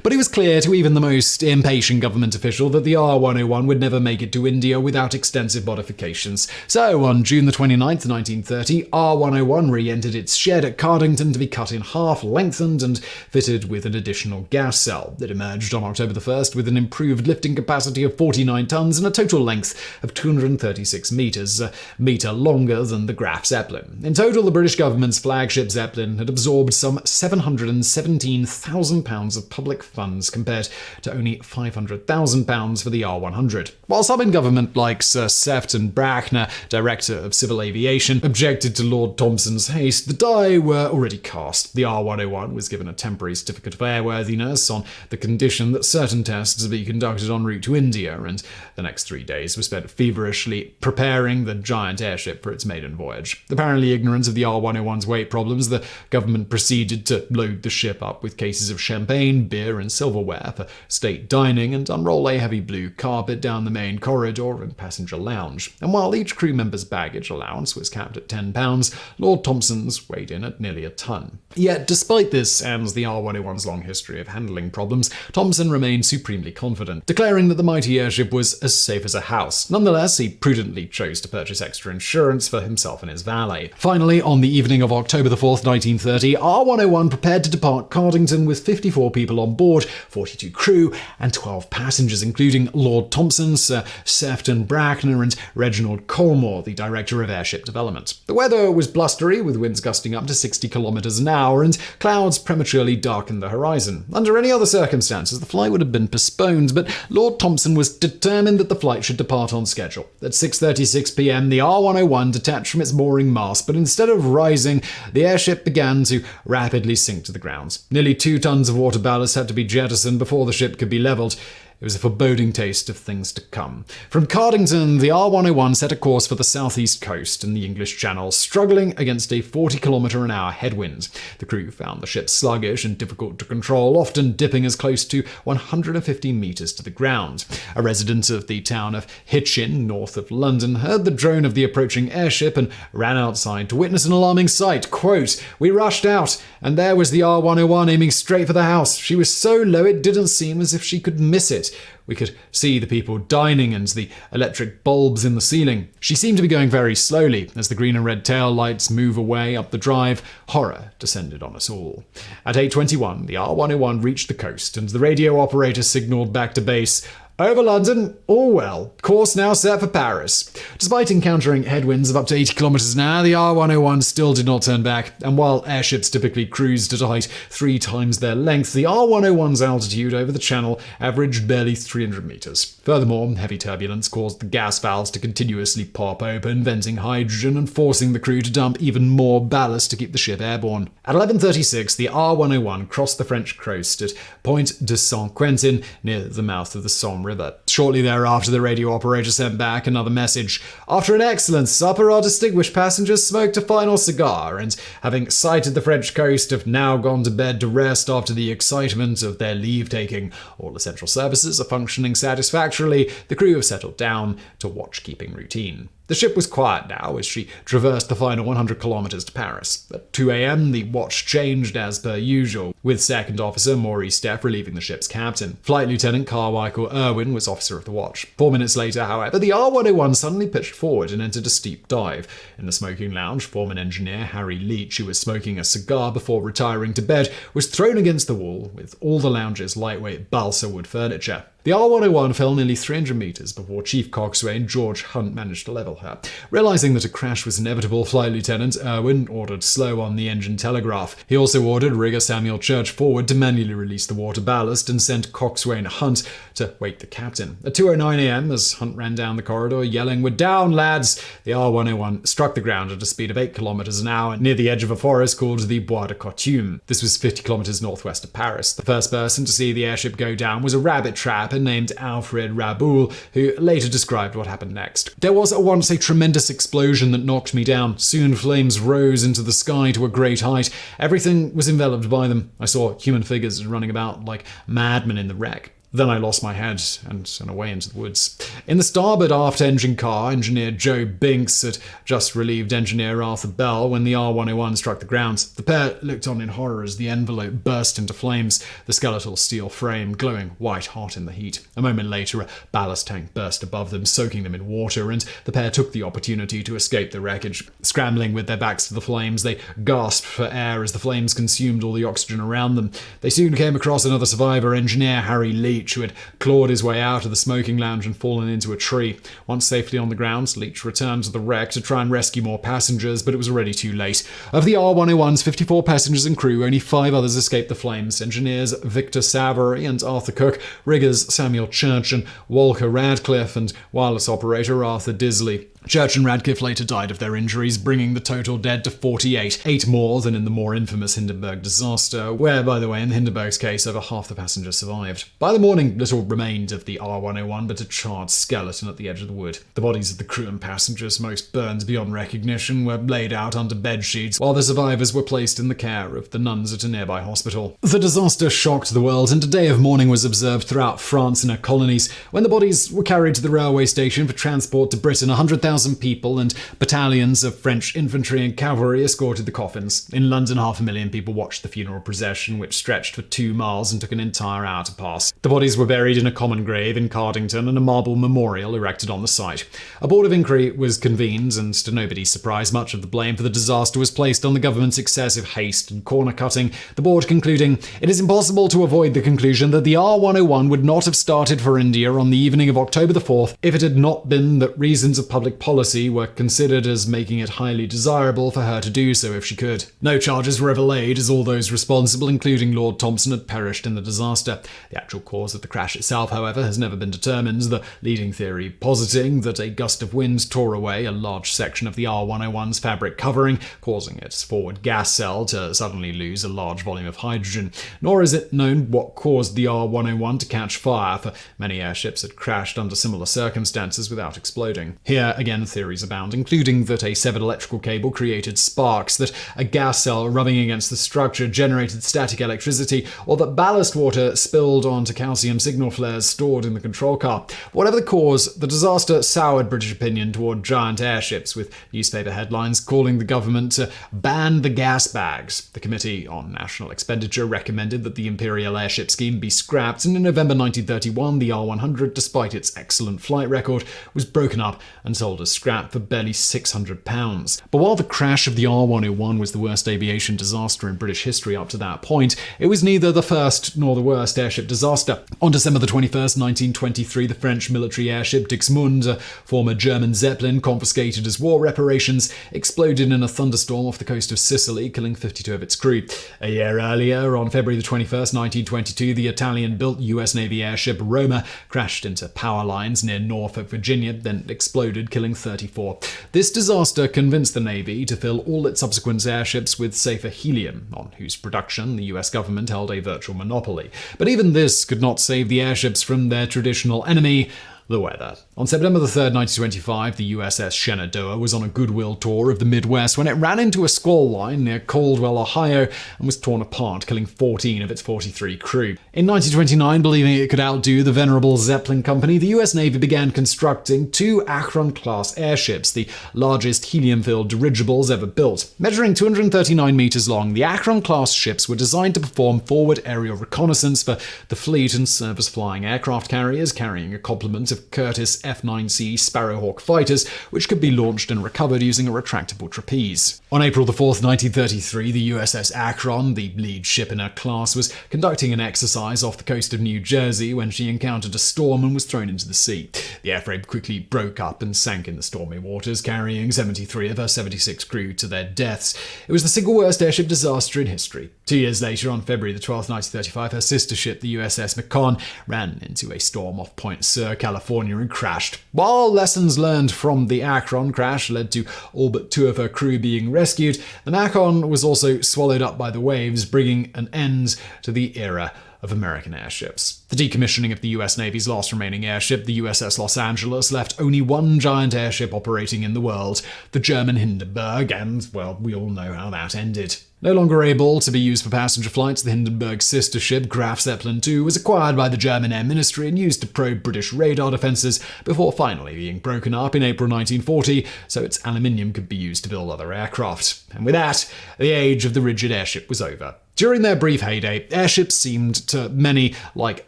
But it was clear to even the most impatient government official that the R101 would never make it to India without extensive modifications. So, on June the 29th, 1930, R101 re-entered its shed at Cardington to be cut in half, lengthened, and fitted with an additional gas cell. It emerged on October the 1st with an improved lifting capacity of 49 tons and a total length of 236 meters, a meter longer than the Graf Zeppelin. In total, the British government's flagship Zeppelin had absorbed some £717,000 of public funds compared to only £500,000 for the R100. While some in government, like Sir Sefton Brackner, Director of Civil Aviation, Invention objected to Lord Thompson's haste, the die were already cast. The R101 was given a temporary certificate of airworthiness on the condition that certain tests be conducted en route to India, and the next 3 days were spent feverishly preparing the giant airship for its maiden voyage. Apparently ignorant of the R101's weight problems, the government proceeded to load the ship up with cases of champagne, beer, and silverware for state dining, and unroll a heavy blue carpet down the main corridor and passenger lounge. And while each crew member's baggage allowance was capped at £10, Lord Thompson's weighed in at nearly a ton. Yet, despite this and the R101's long history of handling problems, Thompson remained supremely confident, declaring that the mighty airship was as safe as a house. Nonetheless, he prudently chose to purchase extra insurance for himself and his valet. Finally, on the evening of October 4th, 1930, R101 prepared to depart Cardington with 54 people on board, 42 crew, and 12 passengers, including Lord Thompson, Sir Sefton Bracknell, and Reginald Colmore, the director of airship development. The weather was blustery, with winds gusting up to 60 kilometers an hour, and clouds prematurely darkened the horizon. Under any other circumstances, the flight would have been postponed, but Lord Thompson was determined that the flight should depart on schedule. At 6:36 p.m., the R101 detached from its mooring mast, but instead of rising, the airship began to rapidly sink to the ground. Nearly 2 tons of water ballast had to be jettisoned before the ship could be leveled. It was a foreboding taste of things to come. From Cardington, the R101 set a course for the southeast coast and the English Channel, struggling against a 40-kilometer-an-hour headwind. The crew found the ship sluggish and difficult to control, often dipping as close to 150 meters to the ground. A resident of the town of Hitchin, north of London, heard the drone of the approaching airship and ran outside to witness an alarming sight. Quote, "We rushed out, and there was the R101 aiming straight for the house. She was so low it didn't seem as if she could miss it. We could see the people dining and the electric bulbs in the ceiling. She seemed to be going very slowly. As the green and red tail lights move away up the drive, horror descended on us all." At 8:21, the R101 reached the coast, and the radio operator signaled back to base, "Over London, all well. Course now set for Paris." Despite encountering headwinds of up to 80 kilometers an hour, the R101 still did not turn back, and while airships typically cruised at a height 3 times their length, the R101's altitude over the channel averaged barely 300 meters. Furthermore, heavy turbulence caused the gas valves to continuously pop open, venting hydrogen and forcing the crew to dump even more ballast to keep the ship airborne. At 11:36, the R101 crossed the French coast at Point de Saint-Quentin, near the mouth of the Somme River. Shortly thereafter, the radio operator sent back another message. "After an excellent supper, our distinguished passengers smoked a final cigar, and having sighted the French coast, have now gone to bed to rest after the excitement of their leave-taking. All essential services are functioning satisfactorily. The crew have settled down to watch-keeping routine." The ship was quiet now as she traversed the final 100 kilometers to Paris. At 2 a.m., the watch changed as per usual, with Second Officer Maurice Steff relieving the ship's captain. Flight Lieutenant Carmichael Irwin was officer of the watch. 4 minutes later, however, the R101 suddenly pitched forward and entered a steep dive. In the smoking lounge, foreman engineer Harry Leach, who was smoking a cigar before retiring to bed, was thrown against the wall, with all the lounge's lightweight balsa wood furniture. The R101 fell nearly 300 meters before Chief Coxswain George Hunt managed to level her. Realizing that a crash was inevitable, Flight Lieutenant Irwin ordered slow on the engine telegraph. He also ordered rigger Samuel Church forward to manually release the water ballast and sent Coxswain Hunt to wake the captain. At 2:09 a.m., as Hunt ran down the corridor yelling, "We're down, lads!" the R101 struck the ground at a speed of 8 kilometers an hour near the edge of a forest called the Bois de Coutume. This was 50 kilometers northwest of Paris. The first person to see the airship go down was a rabbit trapper named Alfred Raboul, who later described what happened next. "There was at once a tremendous explosion that knocked me down. Soon flames rose into the sky to a great height. Everything was enveloped by them. I saw human figures running about like madmen in the wreck. Then I lost my head and away into the woods." In the starboard aft engine car, engineer Joe Binks had just relieved engineer Arthur Bell when the R101 struck the ground. The pair looked on in horror as the envelope burst into flames, the skeletal steel frame glowing white hot in the heat. A moment later, a ballast tank burst above them, soaking them in water, and the pair took the opportunity to escape the wreckage. Scrambling with their backs to the flames, they gasped for air as the flames consumed all the oxygen around them. They soon came across another survivor, engineer Harry Lee, Leach, who had clawed his way out of the smoking lounge and fallen into a tree. Once safely on the ground, Leach returned to the wreck to try and rescue more passengers, but it was already too late. Of the R101's 54 passengers and crew, only 5 others escaped the flames. Engineers Victor Savary and Arthur Cook, riggers Samuel Church and Walker Radcliffe, and wireless operator Arthur Disley. Church and Radcliffe later died of their injuries, bringing the total dead to 48, 8 more than in the more infamous Hindenburg disaster, where, by the way, in Hindenburg's case, over half the passengers survived. By the morning, little remained of the R101 but a charred skeleton at the edge of the wood. The bodies of the crew and passengers, most burned beyond recognition, were laid out under bed sheets, while the survivors were placed in the care of the nuns at a nearby hospital. The disaster shocked the world, and a day of mourning was observed throughout France and her colonies. When the bodies were carried to the railway station for transport to Britain, 100,000 people and battalions of French infantry and cavalry escorted the coffins. In London, 500,000 people watched the funeral procession, which stretched for 2 miles and took an entire hour to pass. The bodies were buried in a common grave in Cardington and a marble memorial erected on the site. A board of inquiry was convened, and to nobody's surprise, much of the blame for the disaster was placed on the government's excessive haste and corner-cutting, the board concluding, "It is impossible to avoid the conclusion that the R101 would not have started for India on the evening of October the 4th if it had not been that reasons of public policy were considered as making it highly desirable for her to do so if she could." No charges were ever laid, as all those responsible, including Lord Thompson, had perished in the disaster. The actual cause of the crash itself, however, has never been determined, the leading theory positing that a gust of wind tore away a large section of the R101's fabric covering, causing its forward gas cell to suddenly lose a large volume of hydrogen. Nor is it known what caused the R101 to catch fire, for many airships had crashed under similar circumstances without exploding. Here, again, theories abound, including that a severed electrical cable created sparks, that a gas cell rubbing against the structure generated static electricity, or that ballast water spilled onto calcium signal flares stored in the control car. Whatever the cause, the disaster soured British opinion toward giant airships, with newspaper headlines calling the government to ban the gas bags. The Committee on National Expenditure recommended that the Imperial Airship scheme be scrapped, and in November 1931, the R100, despite its excellent flight record, was broken up and sold as scrap for barely £600. But while the crash of the R101 was the worst aviation disaster in British history up to that point, it was neither the first nor the worst airship disaster. On December the 21st, 1923, the French military airship Dixmude, a former German Zeppelin confiscated as war reparations, exploded in a thunderstorm off the coast of Sicily, killing 52 of its crew. A year earlier, on February the 21st, 1922, the Italian-built US Navy airship Roma crashed into power lines near Norfolk, Virginia, then exploded, killing 34. This disaster convinced the Navy to fill all its subsequent airships with safer helium, on whose production the US government held a virtual monopoly. But even this could not save the airships from their traditional enemy, the weather. On September 3rd, 1925, the USS Shenandoah was on a goodwill tour of the Midwest when it ran into a squall line near Caldwell, Ohio, and was torn apart, killing 14 of its 43 crew. In 1929, believing it could outdo the venerable Zeppelin company, the US Navy began constructing 2 Akron-class airships, the largest helium-filled dirigibles ever built. Measuring 239 meters long, the Akron-class ships were designed to perform forward aerial reconnaissance for the fleet and serve as flying aircraft carriers, carrying a complement of Curtiss F-9C Sparrowhawk fighters, which could be launched and recovered using a retractable trapeze. On April 4th, 1933, the USS Akron, the lead ship in her class, was conducting an exercise off the coast of New Jersey when she encountered a storm and was thrown into the sea. The airframe quickly broke up and sank in the stormy waters, carrying 73 of her 76 crew to their deaths. It was the single worst airship disaster in history. 2 years later, on February 12th, 1935, her sister ship, the USS Macon, ran into a storm off Point Sur, California, and crashed. While lessons learned from the Akron crash led to all but 2 of her crew being rescued, the Macon was also swallowed up by the waves, bringing an end to the era of American airships. The decommissioning of the US Navy's last remaining airship, the USS Los Angeles, left only one giant airship operating in the world, the German Hindenburg, and, well, we all know how that ended. No longer able to be used for passenger flights, the Hindenburg's sister ship, Graf Zeppelin II, was acquired by the German Air Ministry and used to probe British radar defences before finally being broken up in April 1940, so its aluminium could be used to build other aircraft. And with that, the age of the rigid airship was over. During their brief heyday, airships seemed to many like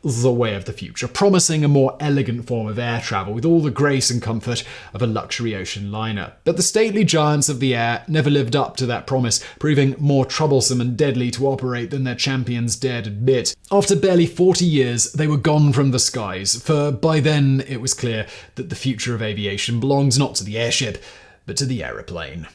the way of the future, promising a more elegant form of air travel with all the grace and comfort of a luxury ocean liner. But the stately giants of the air never lived up to that promise, proving more troublesome and deadly to operate than their champions dared admit. After barely 40 years, they were gone from the skies, for by then it was clear that the future of aviation belonged not to the airship, but to the aeroplane.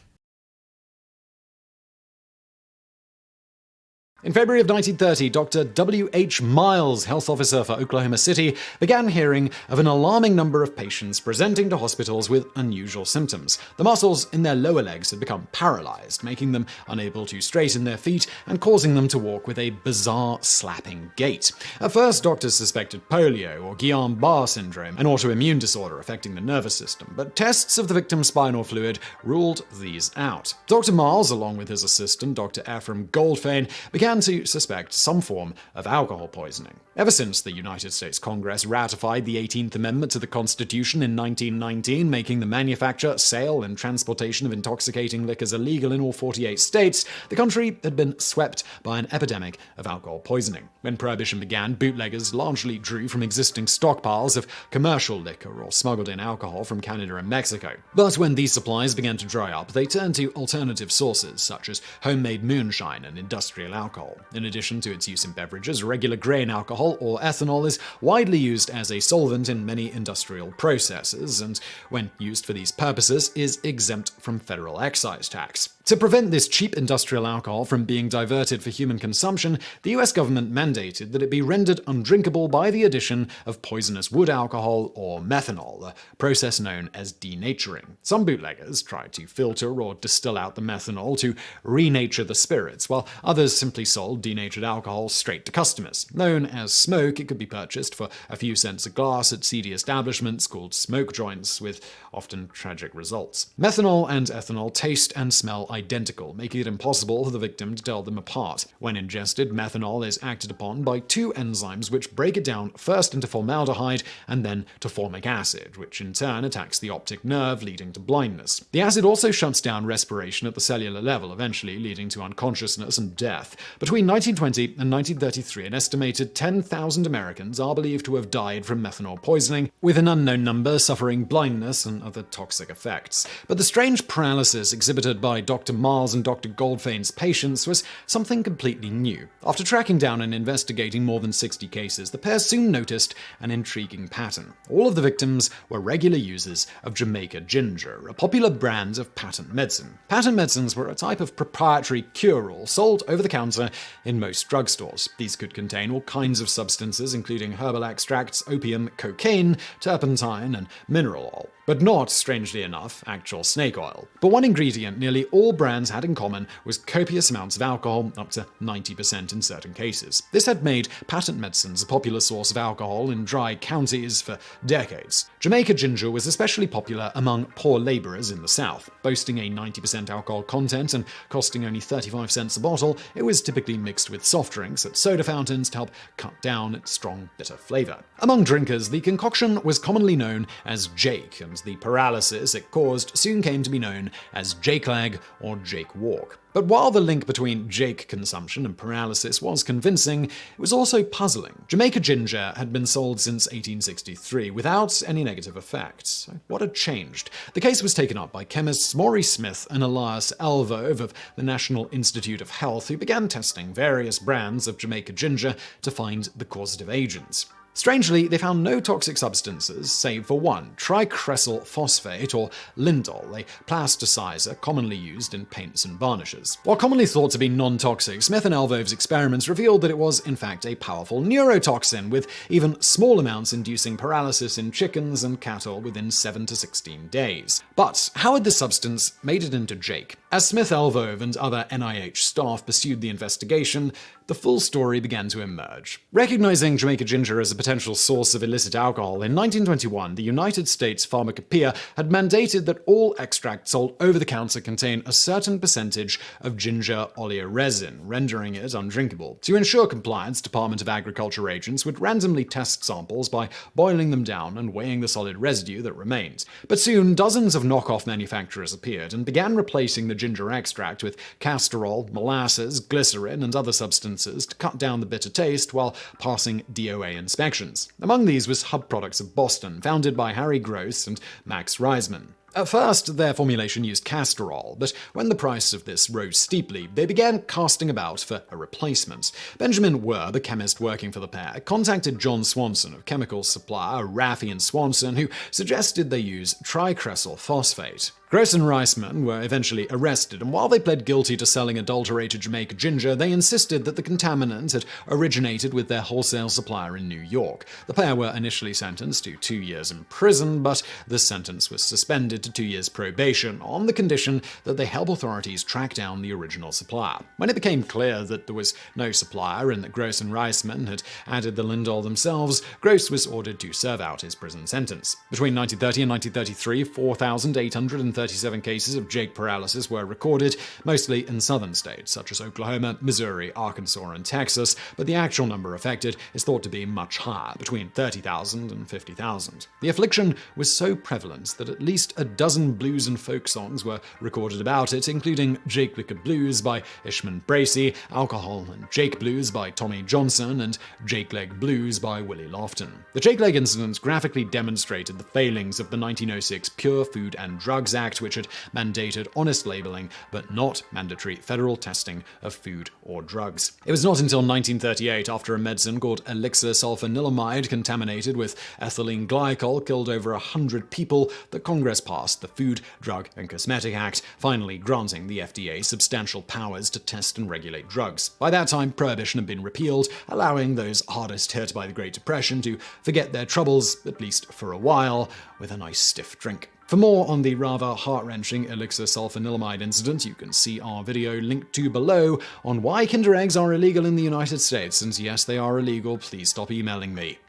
In February of 1930, Dr. W.H. Miles, health officer for Oklahoma City, began hearing of an alarming number of patients presenting to hospitals with unusual symptoms. The muscles in their lower legs had become paralyzed, making them unable to straighten their feet and causing them to walk with a bizarre slapping gait. At first, doctors suspected polio or Guillain-Barré syndrome, an autoimmune disorder affecting the nervous system, but tests of the victim's spinal fluid ruled these out. Dr. Miles, along with his assistant, Dr. Ephraim Goldfein, began to suspect some form of alcohol poisoning. Ever since the United States Congress ratified the 18th Amendment to the Constitution in 1919, making the manufacture, sale, and transportation of intoxicating liquors illegal in all 48 states, the country had been swept by an epidemic of alcohol poisoning. When Prohibition began, bootleggers largely drew from existing stockpiles of commercial liquor or smuggled-in alcohol from Canada and Mexico. But when these supplies began to dry up, they turned to alternative sources such as homemade moonshine and industrial alcohol. In addition to its use in beverages, regular grain alcohol, or ethanol, is widely used as a solvent in many industrial processes, and when used for these purposes, is exempt from federal excise tax. To prevent this cheap industrial alcohol from being diverted for human consumption, the US government mandated that it be rendered undrinkable by the addition of poisonous wood alcohol or methanol, a process known as denaturing. Some bootleggers tried to filter or distill out the methanol to renature the spirits, while others simply sold denatured alcohol straight to customers. Known as smoke, it could be purchased for a few cents a glass at seedy establishments called smoke joints, with often tragic results. Methanol and ethanol taste and smell identical, making it impossible for the victim to tell them apart. When ingested, methanol is acted upon by two enzymes which break it down first into formaldehyde and then to formic acid, which in turn attacks the optic nerve, leading to blindness. The acid also shuts down respiration at the cellular level, eventually leading to unconsciousness and death. Between 1920 and 1933, an estimated 10,000 Americans are believed to have died from methanol poisoning, with an unknown number suffering blindness and other toxic effects. But the strange paralysis exhibited by Dr. Miles and Dr. Goldfein's patients was something completely new. After tracking down and investigating more than 60 cases, the pair soon noticed an intriguing pattern. All of the victims were regular users of Jamaica ginger, a popular brand of patent medicine. Patent medicines were a type of proprietary cure-all sold over the counter in most drugstores. These could contain all kinds of substances, including herbal extracts, opium, cocaine, turpentine, and mineral oil. But not, strangely enough, actual snake oil. But one ingredient nearly all brands had in common was copious amounts of alcohol, up to 90% in certain cases. This had made patent medicines a popular source of alcohol in dry counties for decades. Jamaica ginger was especially popular among poor laborers in the South. Boasting a 90% alcohol content and costing only 35 cents a bottle, it was typically mixed with soft drinks at soda fountains to help cut down its strong, bitter flavor. Among drinkers, the concoction was commonly known as Jake, and the paralysis it caused soon came to be known as Jake leg or Jake walk. But while the link between Jake consumption and paralysis was convincing, it was also puzzling. Jamaica ginger had been sold since 1863 without any negative effects. So what had changed? The case was taken up by chemists Maury Smith and Elias Elvove of the National Institute of Health, who began testing various brands of Jamaica ginger to find the causative agents. Strangely, they found no toxic substances, save for one, tricresyl phosphate, or lindol, a plasticizer commonly used in paints and varnishes. While commonly thought to be non-toxic, Smith and Elvove's experiments revealed that it was, in fact, a powerful neurotoxin, with even small amounts inducing paralysis in chickens and cattle within 7 to 16 days. But how had this substance made it into Jake? As Smith, Elvove, and other NIH staff pursued the investigation, the full story began to emerge. Recognizing Jamaica ginger as a potential source of illicit alcohol, in 1921, the United States Pharmacopoeia had mandated that all extracts sold over the counter contain a certain percentage of ginger oleoresin, rendering it undrinkable. To ensure compliance, Department of Agriculture agents would randomly test samples by boiling them down and weighing the solid residue that remained. But soon, dozens of knockoff manufacturers appeared and began replacing the ginger extract with castor oil, molasses, glycerin, and other substances to cut down the bitter taste while passing DOA inspections. Among these was Hub Products of Boston, founded by Harry Gross and Max Reisman. At first, their formulation used castor oil, but when the price of this rose steeply, they began casting about for a replacement. Benjamin Werr, the chemist working for the pair, contacted John Swanson of chemical supplier Raffi & Swanson, who suggested they use tricresyl phosphate. Gross and Reisman were eventually arrested, and while they pled guilty to selling adulterated Jamaica ginger, they insisted that the contaminant had originated with their wholesale supplier in New York. The pair were initially sentenced to 2 years in prison, but the sentence was suspended to 2 years probation on the condition that they help authorities track down the original supplier. When it became clear that there was no supplier and that Gross and Reisman had added the Lindol themselves, Gross was ordered to serve out his prison sentence. Between 1930 and 1933, 4,837 cases of Jake paralysis were recorded, mostly in southern states such as Oklahoma, Missouri, Arkansas, and Texas, but the actual number affected is thought to be much higher, between 30,000 and 50,000. The affliction was so prevalent that at least a dozen blues and folk songs were recorded about it, including Jake Wicker Blues by Ishman Bracey, Alcohol and Jake Blues by Tommy Johnson, and Jake Leg Blues by Willie Lofton. The Jake Leg incident graphically demonstrated the failings of the 1906 Pure Food and Drugs Act, which had mandated honest labeling but not mandatory federal testing of food or drugs. It was not until 1938, after a medicine called elixir sulfanilamide contaminated with ethylene glycol killed over 100 people, that Congress passed the Food, Drug, and Cosmetic Act, finally granting the FDA substantial powers to test and regulate drugs. By that time, Prohibition had been repealed, allowing those hardest hit by the Great Depression to forget their troubles, at least for a while, with a nice stiff drink. For more on the rather heart-wrenching elixir sulfanilamide incident, you can see our video linked to below on why Kinder Eggs are illegal in the United States. And yes, they are illegal. Please stop emailing me.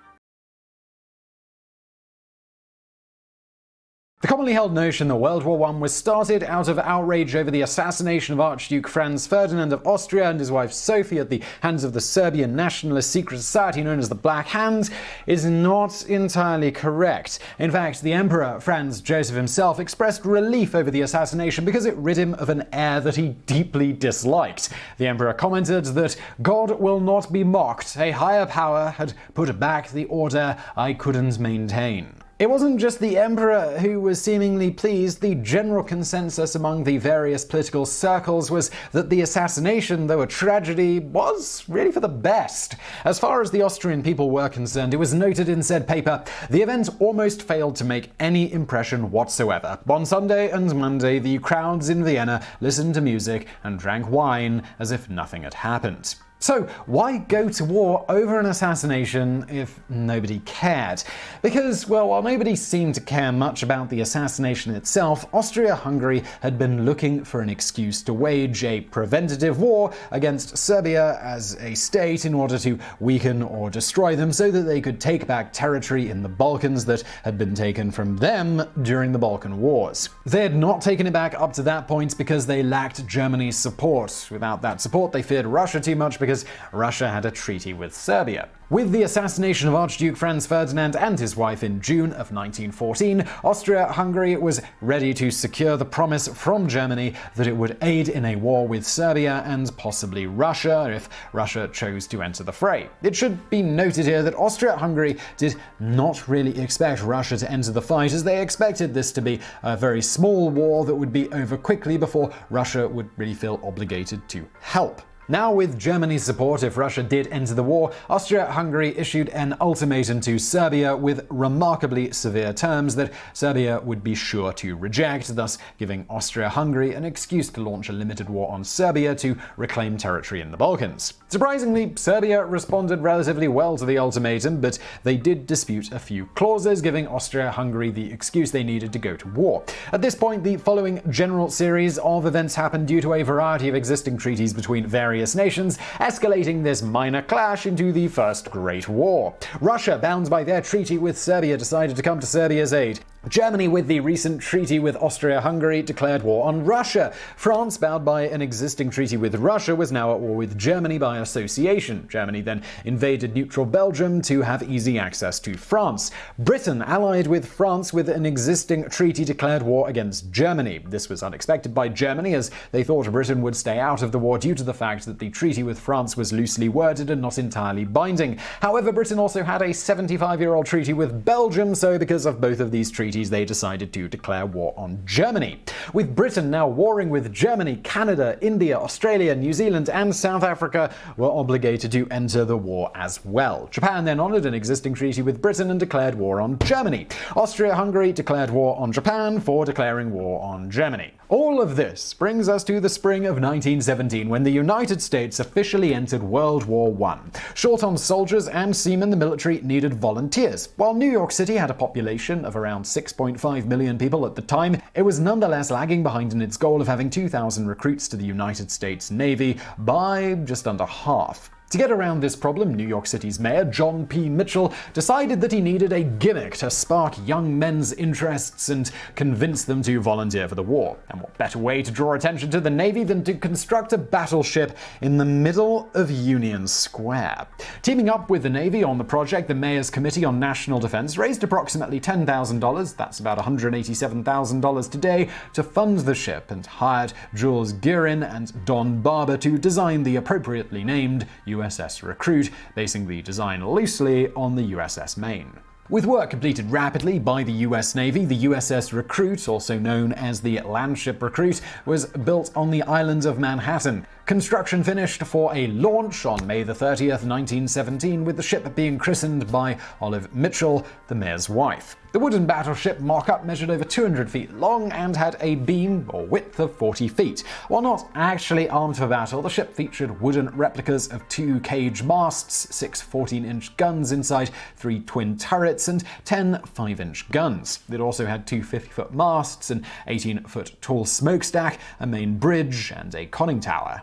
The commonly held notion that World War I was started out of outrage over the assassination of Archduke Franz Ferdinand of Austria and his wife Sophie at the hands of the Serbian nationalist secret society known as the Black Hand is not entirely correct. In fact, the Emperor Franz Joseph himself expressed relief over the assassination because it rid him of an heir that he deeply disliked. The Emperor commented that God will not be mocked. A higher power had put back the order I couldn't maintain. It wasn't just the Emperor who was seemingly pleased. The general consensus among the various political circles was that the assassination, though a tragedy, was really for the best. As far as the Austrian people were concerned, it was noted in said paper, the event almost failed to make any impression whatsoever. On Sunday and Monday, the crowds in Vienna listened to music and drank wine as if nothing had happened. So, why go to war over an assassination if nobody cared? Because, well, while nobody seemed to care much about the assassination itself, Austria-Hungary had been looking for an excuse to wage a preventative war against Serbia as a state in order to weaken or destroy them so that they could take back territory in the Balkans that had been taken from them during the Balkan Wars. They had not taken it back up to that point because they lacked Germany's support. Without that support, they feared Russia too much because Russia had a treaty with Serbia. With the assassination of Archduke Franz Ferdinand and his wife in June of 1914, Austria-Hungary was ready to secure the promise from Germany that it would aid in a war with Serbia and possibly Russia if Russia chose to enter the fray. It should be noted here that Austria-Hungary did not really expect Russia to enter the fight, as they expected this to be a very small war that would be over quickly before Russia would really feel obligated to help. Now, with Germany's support, if Russia did enter the war, Austria-Hungary issued an ultimatum to Serbia with remarkably severe terms that Serbia would be sure to reject, thus giving Austria-Hungary an excuse to launch a limited war on Serbia to reclaim territory in the Balkans. Surprisingly, Serbia responded relatively well to the ultimatum, but they did dispute a few clauses, giving Austria-Hungary the excuse they needed to go to war. At this point, the following general series of events happened due to a variety of existing treaties between various various nations, escalating this minor clash into the First Great War. Russia, bound by their treaty with Serbia, decided to come to Serbia's aid. Germany, with the recent treaty with Austria-Hungary, declared war on Russia. France, bound by an existing treaty with Russia, was now at war with Germany by association. Germany then invaded neutral Belgium to have easy access to France. Britain, allied with France with an existing treaty, declared war against Germany. This was unexpected by Germany, as they thought Britain would stay out of the war due to the fact that the treaty with France was loosely worded and not entirely binding. However, Britain also had a 75-year-old treaty with Belgium, so because of both of these treaties, they decided to declare war on Germany. With Britain now warring with Germany, Canada, India, Australia, New Zealand, and South Africa were obligated to enter the war as well. Japan then honored an existing treaty with Britain and declared war on Germany. Austria-Hungary declared war on Japan for declaring war on Germany. All of this brings us to the spring of 1917, when the United States officially entered World War I. Short on soldiers and seamen, the military needed volunteers. While New York City had a population of around 6.5 million people at the time, it was nonetheless lagging behind in its goal of having 2,000 recruits to the United States Navy by just under half. To get around this problem, New York City's mayor, John P. Mitchell, decided that he needed a gimmick to spark young men's interests and convince them to volunteer for the war. And what better way to draw attention to the Navy than to construct a battleship in the middle of Union Square? Teaming up with the Navy on the project, the Mayor's Committee on National Defense raised approximately $10,000, that's about $187,000 today, to fund the ship, and hired Jules Guerin and Don Barber to design the appropriately named USS Recruit, basing the design loosely on the USS Maine. With work completed rapidly by the US Navy, the USS Recruit, also known as the Landship Recruit, was built on the island of Manhattan. Construction finished for a launch on May 30th, 1917, with the ship being christened by Olive Mitchell, the mayor's wife. The wooden battleship mock-up measured over 200 feet long and had a beam or width of 40 feet. While not actually armed for battle, the ship featured wooden replicas of 2 cage masts, 6 14-inch guns inside 3 twin turrets, and 10 5-inch guns. It also had 2 50-foot masts, an 18-foot tall smokestack, a main bridge, and a conning tower.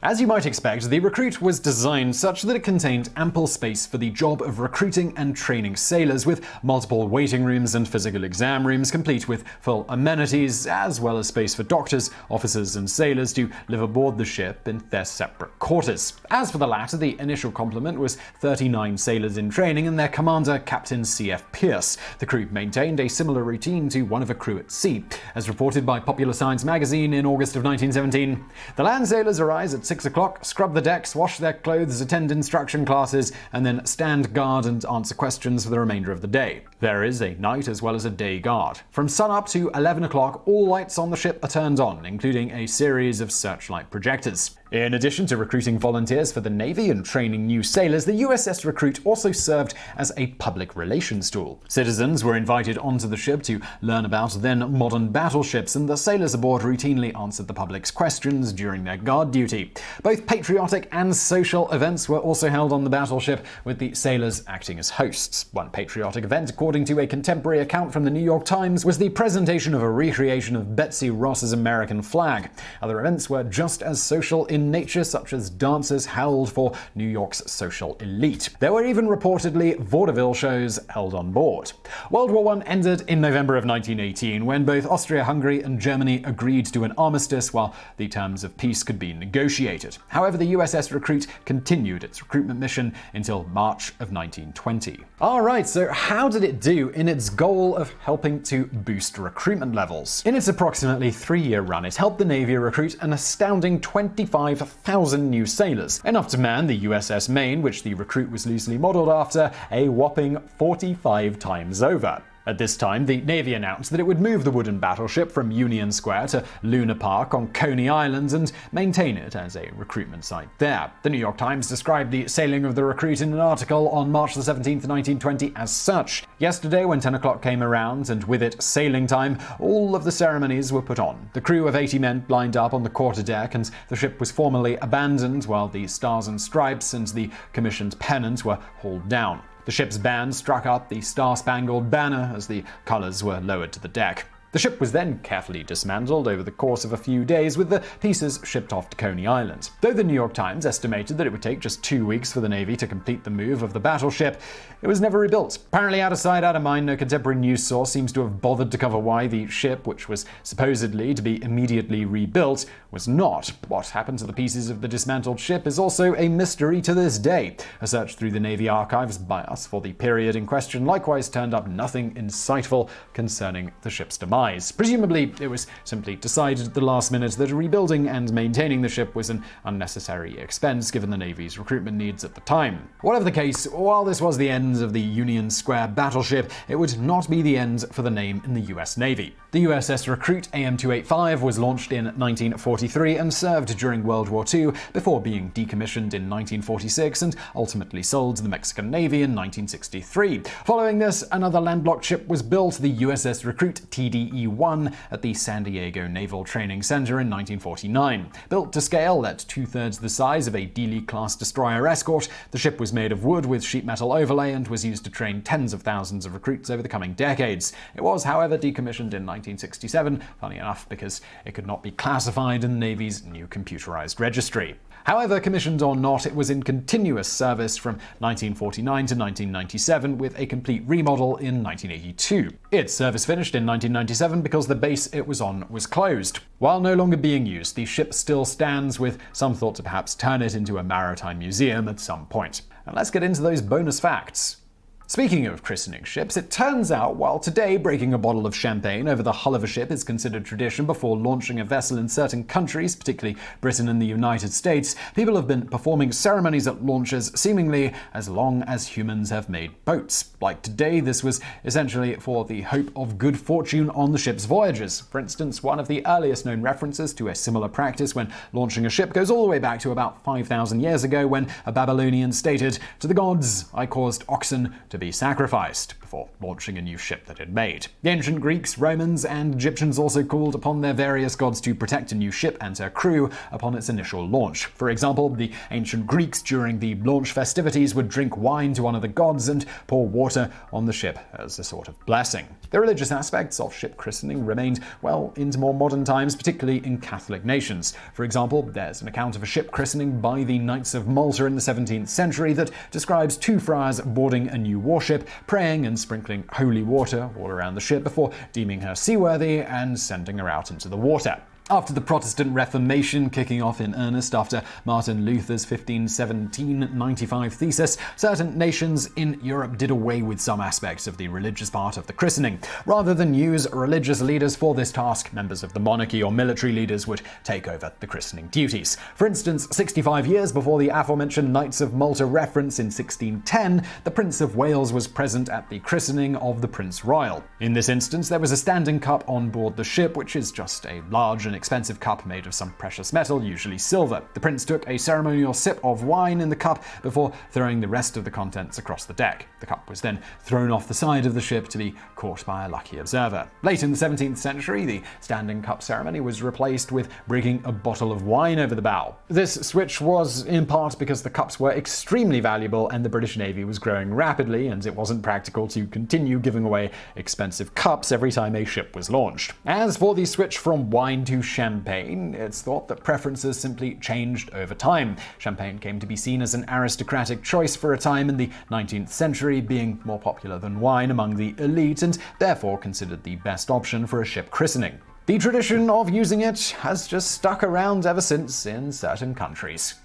As you might expect, the Recruit was designed such that it contained ample space for the job of recruiting and training sailors, with multiple waiting rooms and physical exam rooms complete with full amenities, as well as space for doctors, officers, and sailors to live aboard the ship in their separate quarters. As for the latter, the initial complement was 39 sailors in training and their commander, Captain C.F. Pierce. The crew maintained a similar routine to one of a crew at sea. As reported by Popular Science magazine in August of 1917, the land sailors arise at 6 o'clock, scrub the decks, wash their clothes, attend instruction classes, and then stand guard and answer questions for the remainder of the day. There is a night as well as a day guard. From sunup to 11 o'clock, all lights on the ship are turned on, including a series of searchlight projectors. In addition to recruiting volunteers for the Navy and training new sailors, the USS Recruit also served as a public relations tool. Citizens were invited onto the ship to learn about then modern battleships, and the sailors aboard routinely answered the public's questions during their guard duty. Both patriotic and social events were also held on the battleship, with the sailors acting as hosts. One patriotic event, according to a contemporary account from the New York Times, was the presentation of a recreation of Betsy Ross's American flag. Other events were just as social in nature, such as dances held for New York's social elite. There were even reportedly vaudeville shows held on board. World War I ended in November of 1918, when both Austria-Hungary and Germany agreed to an armistice while the terms of peace could be negotiated. However, the USS Recruit continued its recruitment mission until March of 1920. Alright, so how did it do in its goal of helping to boost recruitment levels? In its approximately 3-year run, it helped the Navy recruit an astounding 25,000 new sailors, enough to man the USS Maine, which the Recruit was loosely modeled after, a whopping 45 times over. At this time, the Navy announced that it would move the wooden battleship from Union Square to Luna Park on Coney Island and maintain it as a recruitment site there. The New York Times described the sailing of the Recruit in an article on March 17, 1920 as such. Yesterday, when 10 o'clock came around, and with it sailing time, all of the ceremonies were put on. The crew of 80 men lined up on the quarterdeck, and the ship was formally abandoned while the Stars and Stripes and the commissioned pennant were hauled down. The ship's band struck up the Star-Spangled Banner as the colors were lowered to the deck. The ship was then carefully dismantled over the course of a few days, with the pieces shipped off to Coney Island. Though the New York Times estimated that it would take just 2 weeks for the Navy to complete the move of the battleship, it was never rebuilt. Apparently out of sight, out of mind, no contemporary news source seems to have bothered to cover why the ship, which was supposedly to be immediately rebuilt, was not. What happened to the pieces of the dismantled ship is also a mystery to this day. A search through the Navy archives by us for the period in question likewise turned up nothing insightful concerning the ship's demise. Presumably, it was simply decided at the last minute that rebuilding and maintaining the ship was an unnecessary expense given the Navy's recruitment needs at the time. Whatever the case, while this was the end of the Union Square battleship, it would not be the end for the name in the US Navy. The USS Recruit AM-285 was launched in 1943 and served during World War II before being decommissioned in 1946 and ultimately sold to the Mexican Navy in 1963. Following this, another landlocked ship was built, the USS Recruit TDE-1, at the San Diego Naval Training Center in 1949. Built to scale at 2/3 the size of a Dealey-class destroyer escort, the ship was made of wood with sheet metal overlay and was used to train tens of thousands of recruits over the coming decades. It was, however, decommissioned in 1967, funny enough, because it could not be classified in the Navy's new computerized registry. However, commissioned or not, it was in continuous service from 1949 to 1997, with a complete remodel in 1982. Its service finished in 1997 because the base it was on was closed. While no longer being used, the ship still stands, with some thought to perhaps turn it into a maritime museum at some point. And let's get into those bonus facts. Speaking of christening ships, it turns out while today breaking a bottle of champagne over the hull of a ship is considered tradition before launching a vessel in certain countries, particularly Britain and the United States, people have been performing ceremonies at launches seemingly as long as humans have made boats. Like today, this was essentially for the hope of good fortune on the ship's voyages. For instance, one of the earliest known references to a similar practice when launching a ship goes all the way back to about 5,000 years ago, when a Babylonian stated, "To the gods, I caused oxen to be sacrificed," before launching a new ship that it made. The ancient Greeks, Romans, and Egyptians also called upon their various gods to protect a new ship and her crew upon its initial launch. For example, the ancient Greeks during the launch festivities would drink wine to honor the gods and pour water on the ship as a sort of blessing. The religious aspects of ship christening remained well into more modern times, particularly in Catholic nations. For example, there's an account of a ship christening by the Knights of Malta in the 17th century that describes two friars boarding a new warship, praying and sprinkling holy water all around the ship before deeming her seaworthy and sending her out into the water. After the Protestant Reformation kicking off in earnest after Martin Luther's 1517-95 thesis, certain nations in Europe did away with some aspects of the religious part of the christening. Rather than use religious leaders for this task, members of the monarchy or military leaders would take over the christening duties. For instance, 65 years before the aforementioned Knights of Malta reference in 1610, the Prince of Wales was present at the christening of the Prince Royal. In this instance, there was a standing cup on board the ship, which is just a large and expensive cup made of some precious metal, usually silver. The prince took a ceremonial sip of wine in the cup before throwing the rest of the contents across the deck. The cup was then thrown off the side of the ship to be caught by a lucky observer. Late in the 17th century, the standing cup ceremony was replaced with bringing a bottle of wine over the bow. This switch was in part because the cups were extremely valuable and the British Navy was growing rapidly, and it wasn't practical to continue giving away expensive cups every time a ship was launched. As for the switch from wine to champagne, it's thought that preferences simply changed over time. Champagne came to be seen as an aristocratic choice for a time in the 19th century, being more popular than wine among the elite and therefore considered the best option for a ship christening. The tradition of using it has just stuck around ever since in certain countries.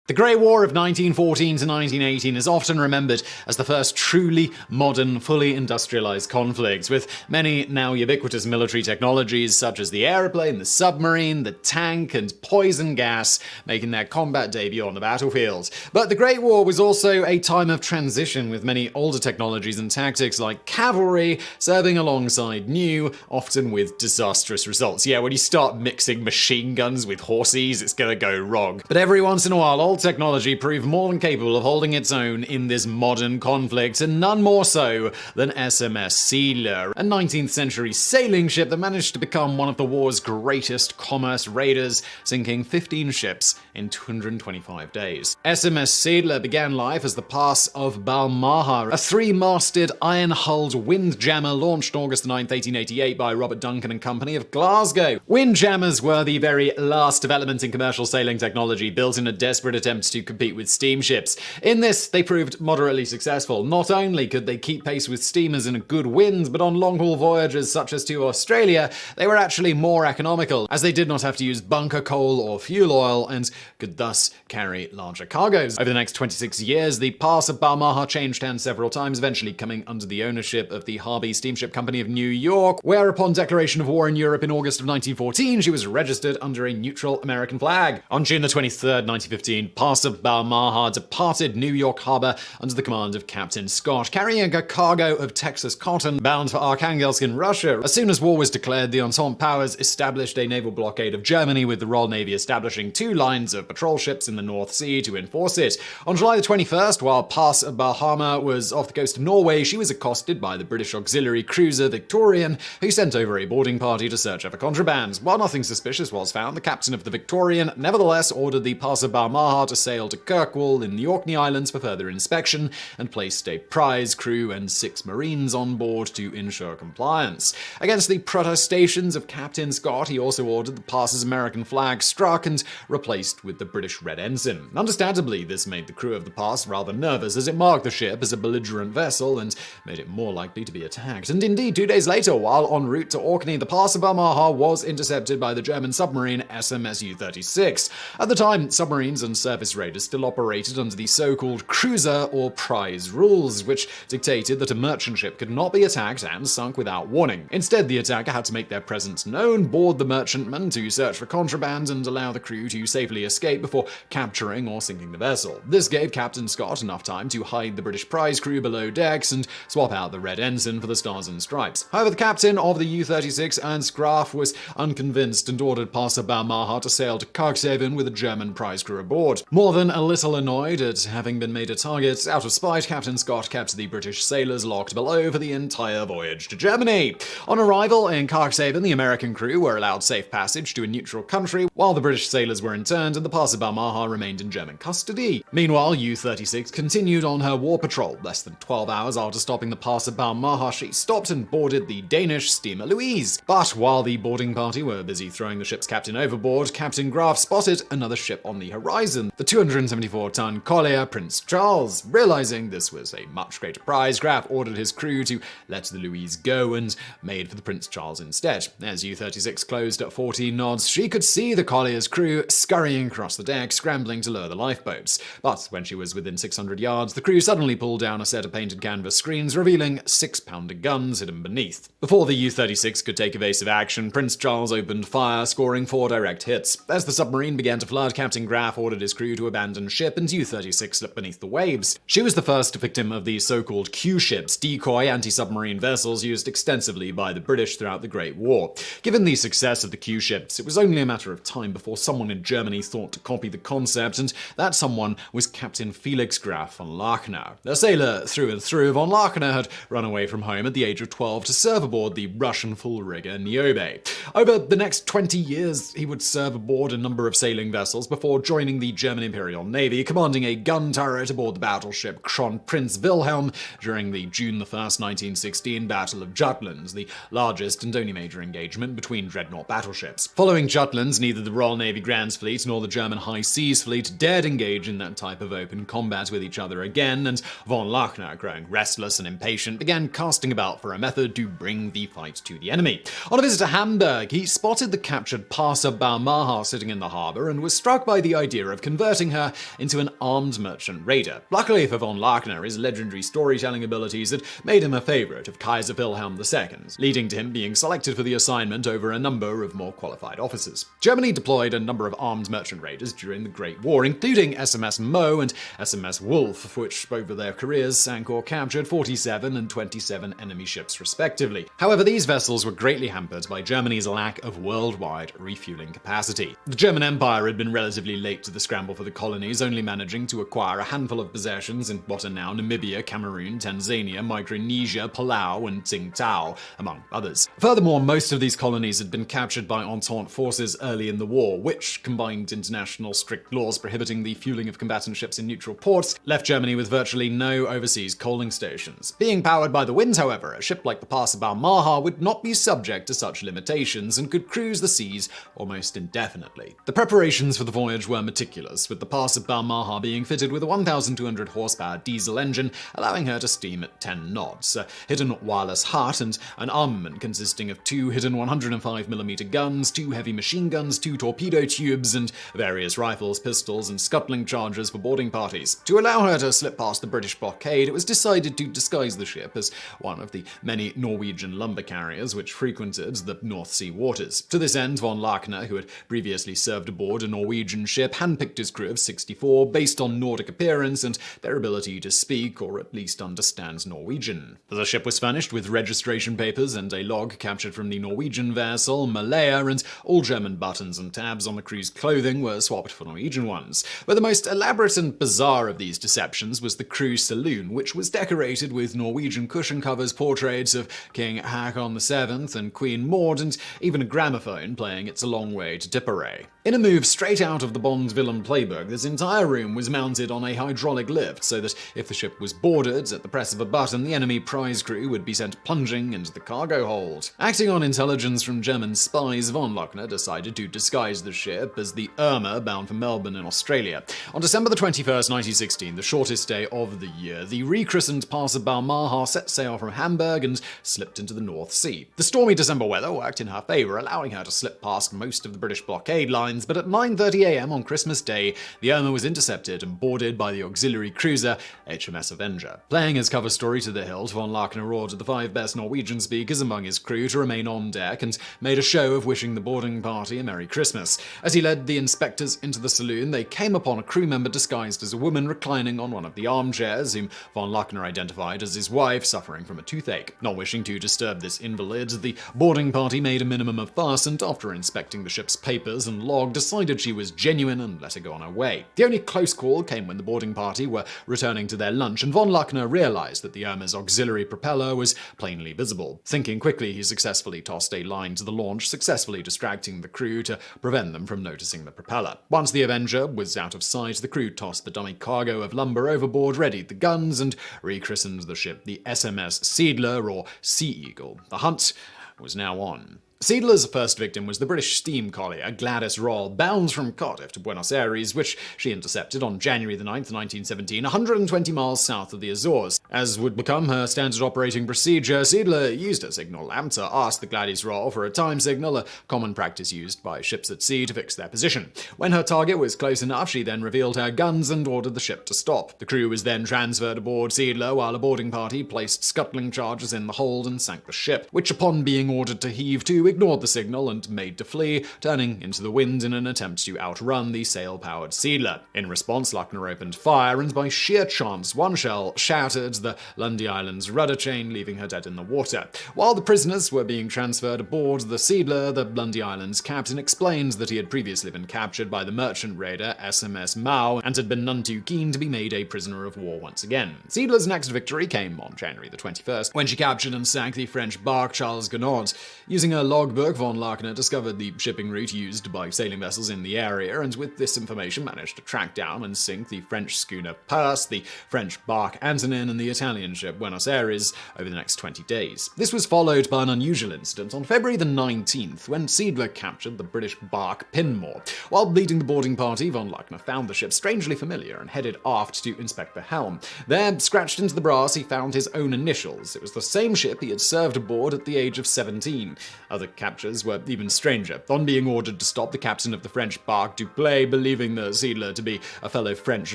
The Great War of 1914 to 1918 is often remembered as the first truly modern, fully industrialized conflict, with many now ubiquitous military technologies such as the airplane, the submarine, the tank, and poison gas making their combat debut on the battlefield. But the Great War was also a time of transition, with many older technologies and tactics like cavalry serving alongside new, often with disastrous results. Yeah, when you start mixing machine guns with horses, it's gonna go wrong. But every once in a while, old technology proved more than capable of holding its own in this modern conflict, and none more so than SMS Sealer, a 19th century sailing ship that managed to become one of the war's greatest commerce raiders, sinking 15 ships in 225 days. SMS Sealer began life as the Pass of Balmaha, a three-masted, iron-hulled windjammer launched August 9, 1888 by Robert Duncan and Company of Glasgow. Windjammers were the very last development in commercial sailing technology, built in a desperate attempt to compete with steamships. In this, they proved moderately successful. Not only could they keep pace with steamers in a good wind, but on long-haul voyages such as to Australia, they were actually more economical, as they did not have to use bunker coal or fuel oil and could thus carry larger cargoes. Over the next 26 years, the Pass of Balmaha changed hands several times, eventually coming under the ownership of the Harvey Steamship Company of New York, where upon declaration of war in Europe in August of 1914, she was registered under a neutral American flag. On June the 23rd, 1915, Pass of Balmaha departed New York Harbor under the command of Captain Scott, carrying a cargo of Texas cotton bound for Arkhangelsk in Russia. As soon as war was declared, the Entente powers established a naval blockade of Germany, with the Royal Navy establishing 2 lines of patrol ships in the North Sea to enforce it. On July the 21st, while Pass of Balmaha was off the coast of Norway, she was accosted by the British auxiliary cruiser Victorian, who sent over a boarding party to search her for contraband. While nothing suspicious was found, the captain of the Victorian nevertheless ordered the Pass of Balmaha to sail to Kirkwall in the Orkney Islands for further inspection, and placed a prize crew and 6 Marines on board to ensure compliance. Against the protestations of Captain Scott, he also ordered the Pass's American flag struck and replaced with the British Red Ensign. Understandably, this made the crew of the Pass rather nervous, as it marked the ship as a belligerent vessel and made it more likely to be attacked. And indeed, 2 days later, while en route to Orkney, the Pass of Balmaha was intercepted by the German submarine SMS U-36. At the time, submarines and surface raiders still operated under the so-called cruiser or prize rules, which dictated that a merchant ship could not be attacked and sunk without warning. Instead, the attacker had to make their presence known, board the merchantman to search for contraband, and allow the crew to safely escape before capturing or sinking the vessel. This gave Captain Scott enough time to hide the British prize crew below decks and swap out the Red Ensign for the Stars and Stripes. However, the captain of the U-36, Ernst Graf, was unconvinced and ordered Pass of Balmaha to sail to Cuxhaven with a German prize crew aboard. More than a little annoyed at having been made a target, out of spite, Captain Scott kept the British sailors locked below for the entire voyage to Germany. On arrival in Cuxhaven, the American crew were allowed safe passage to a neutral country, while the British sailors were interned and the Pass of Balmaha remained in German custody. Meanwhile, U-36 continued on her war patrol. Less than 12 hours after stopping the Pass of Balmaha, she stopped and boarded the Danish steamer Louise. But while the boarding party were busy throwing the ship's captain overboard, Captain Graf spotted another ship on the horizon, the 274-ton collier Prince Charles. Realizing this was a much greater prize, Graf ordered his crew to let the Louise go and made for the Prince Charles instead. As U-36 closed at 14 knots, she could see the collier's crew scurrying across the deck, scrambling to lower the lifeboats. But when she was within 600 yards, the crew suddenly pulled down a set of painted canvas screens, revealing 6-pounder guns hidden beneath. Before the U-36 could take evasive action, Prince Charles opened fire, scoring 4 direct hits. As the submarine began to flood, Captain Graf ordered his crew to abandon ship, and U-36 slipped beneath the waves. She was the first victim of the so-called Q-ships, decoy anti-submarine vessels used extensively by the British throughout the Great War. Given the success of the Q-ships, it was only a matter of time before someone in Germany thought to copy the concept, and that someone was Captain Felix Graf von Lachenau. A sailor through and through, von Lachenau had run away from home at the age of 12 to serve aboard the Russian full-rigger Niobe. Over the next 20 years, he would serve aboard a number of sailing vessels before joining the German Imperial Navy, commanding a gun turret aboard the battleship Kronprinz Wilhelm during the June 1, 1916 Battle of Jutland, the largest and only major engagement between dreadnought battleships. Following Jutland, neither the Royal Navy Grand Fleet nor the German High Seas Fleet dared engage in that type of open combat with each other again, and von Lachenau, growing restless and impatient, began casting about for a method to bring the fight to the enemy. On a visit to Hamburg, he spotted the captured Pass of Balmaha sitting in the harbour and was struck by the idea of converting her into an armed merchant raider. Luckily for von Lachenau, his legendary storytelling abilities had made him a favourite of Kaiser Wilhelm II, leading to him being selected for the assignment over a number of more qualified officers. Germany deployed a number of armed merchant raiders during the Great War, including SMS Moe and SMS Wolf, which over their careers sank or captured 47 and 27 enemy ships respectively. However, these vessels were greatly hampered by Germany's lack of worldwide refueling capacity. The German Empire had been relatively late to the scramble scramble for the colonies, only managing to acquire a handful of possessions in what are now Namibia, Cameroon, Tanzania, Micronesia, Palau, and Tsingtao, among others. Furthermore, most of these colonies had been captured by Entente forces early in the war, which, combined international strict laws prohibiting the fueling of combatant ships in neutral ports, left Germany with virtually no overseas coaling stations. Being powered by the wind, however, a ship like the Passerbau Maha would not be subject to such limitations and could cruise the seas almost indefinitely. The preparations for the voyage were meticulous, with the Passerbau Maha being fitted with a 1,200 horsepower diesel engine, allowing her to steam at 10 knots, a hidden wireless hut, and an armament consisting of 2 hidden 105mm guns, 2 heavy machine guns, 2 torpedo tubes, and various rifles, pistols, and scuttling charges for boarding parties. To allow her to slip past the British blockade, it was decided to disguise the ship as one of the many Norwegian lumber carriers which frequented the North Sea waters. To this end, von Lachner, who had previously served aboard a Norwegian ship, handpicked his crew of 64 based on Nordic appearance and their ability to speak or at least understand Norwegian. The ship was furnished with registration papers and a log captured from the Norwegian vessel Malaya, and all German buttons and tabs on the crew's clothing were swapped for Norwegian ones. But the most elaborate and bizarre of these deceptions was the crew saloon, which was decorated with Norwegian cushion covers, portraits of King Haakon VII and Queen Maud, and even a gramophone playing It's a Long Way to Tipperary. In a move straight out of the Bond villain playbook, this entire room was mounted on a hydraulic lift so that if the ship was boarded, at the press of a button, the enemy prize crew would be sent plunging into the cargo hold. Acting on intelligence from German spies, von Lachner decided to disguise the ship as the Irma, bound for Melbourne in Australia. On December the 21st, 1916, the shortest day of the year, the rechristened Passerbau Maha set sail from Hamburg and slipped into the North Sea. The stormy December weather worked in her favour, allowing her to slip past most of the British blockade lines, but at 9:30 a.m. on Christmas Day, the Irma was intercepted and boarded by the auxiliary cruiser HMS Avenger. Playing his cover story to the hilt, von Lachner ordered the 5 best Norwegian speakers among his crew to remain on deck and made a show of wishing the boarding party a Merry Christmas. As he led the inspectors into the saloon, they came upon a crew member disguised as a woman reclining on one of the armchairs, whom von Lachner identified as his wife, suffering from a toothache. Not wishing to disturb this invalid, the boarding party made a minimum of fuss and, after inspecting the ship's papers and log, decided she was genuine and let her go on her way. The only close call came when the boarding party were returning to their lunch, and von Lachner realized that the Irma's auxiliary propeller was plainly visible. Thinking quickly, he successfully tossed a line to the launch, successfully distracting the crew to prevent them from noticing the propeller. Once the Avenger was out of sight, the crew tossed the dummy cargo of lumber overboard, readied the guns, and rechristened the ship the SMS Seidler, or Sea Eagle. The hunt was now on. Seidler's first victim was the British steam collier Gladys Roll, bound from Cardiff to Buenos Aires, which she intercepted on January 9, 1917, 120 miles south of the Azores. As would become her standard operating procedure, Seidler used her signal lamp to ask the Gladys Roll for a time signal, a common practice used by ships at sea to fix their position. When her target was close enough, she then revealed her guns and ordered the ship to stop. The crew was then transferred aboard Seidler, while a boarding party placed scuttling charges in the hold and sank the ship, which, upon being ordered to heave to, ignored the signal and made to flee, turning into the wind in an attempt to outrun the sail-powered Seidler. In response, Lachner opened fire, and by sheer chance, one shell shattered the Lundy Island's rudder chain, leaving her dead in the water. While the prisoners were being transferred aboard the Seidler, the Lundy Island's captain explained that he had previously been captured by the merchant raider SMS Mao and had been none too keen to be made a prisoner of war once again. Seidler's next victory came on January the 21st, when she captured and sank the French bark Charles Gounod. Using her logbook, von Lachner discovered the shipping route used by sailing vessels in the area, and with this information managed to track down and sink the French schooner Perse, the French bark Antonin, and the Italian ship Buenos Aires over the next 20 days. This was followed by an unusual incident on February the 19th, when Seidler captured the British bark Pinmore. While leading the boarding party, von Lachner found the ship strangely familiar and headed aft to inspect the helm. There, scratched into the brass, he found his own initials. It was the same ship he had served aboard at the age of 17. Other captures were even stranger. On being ordered to stop, the captain of the French bark Duplay, believing the Seidler to be a fellow French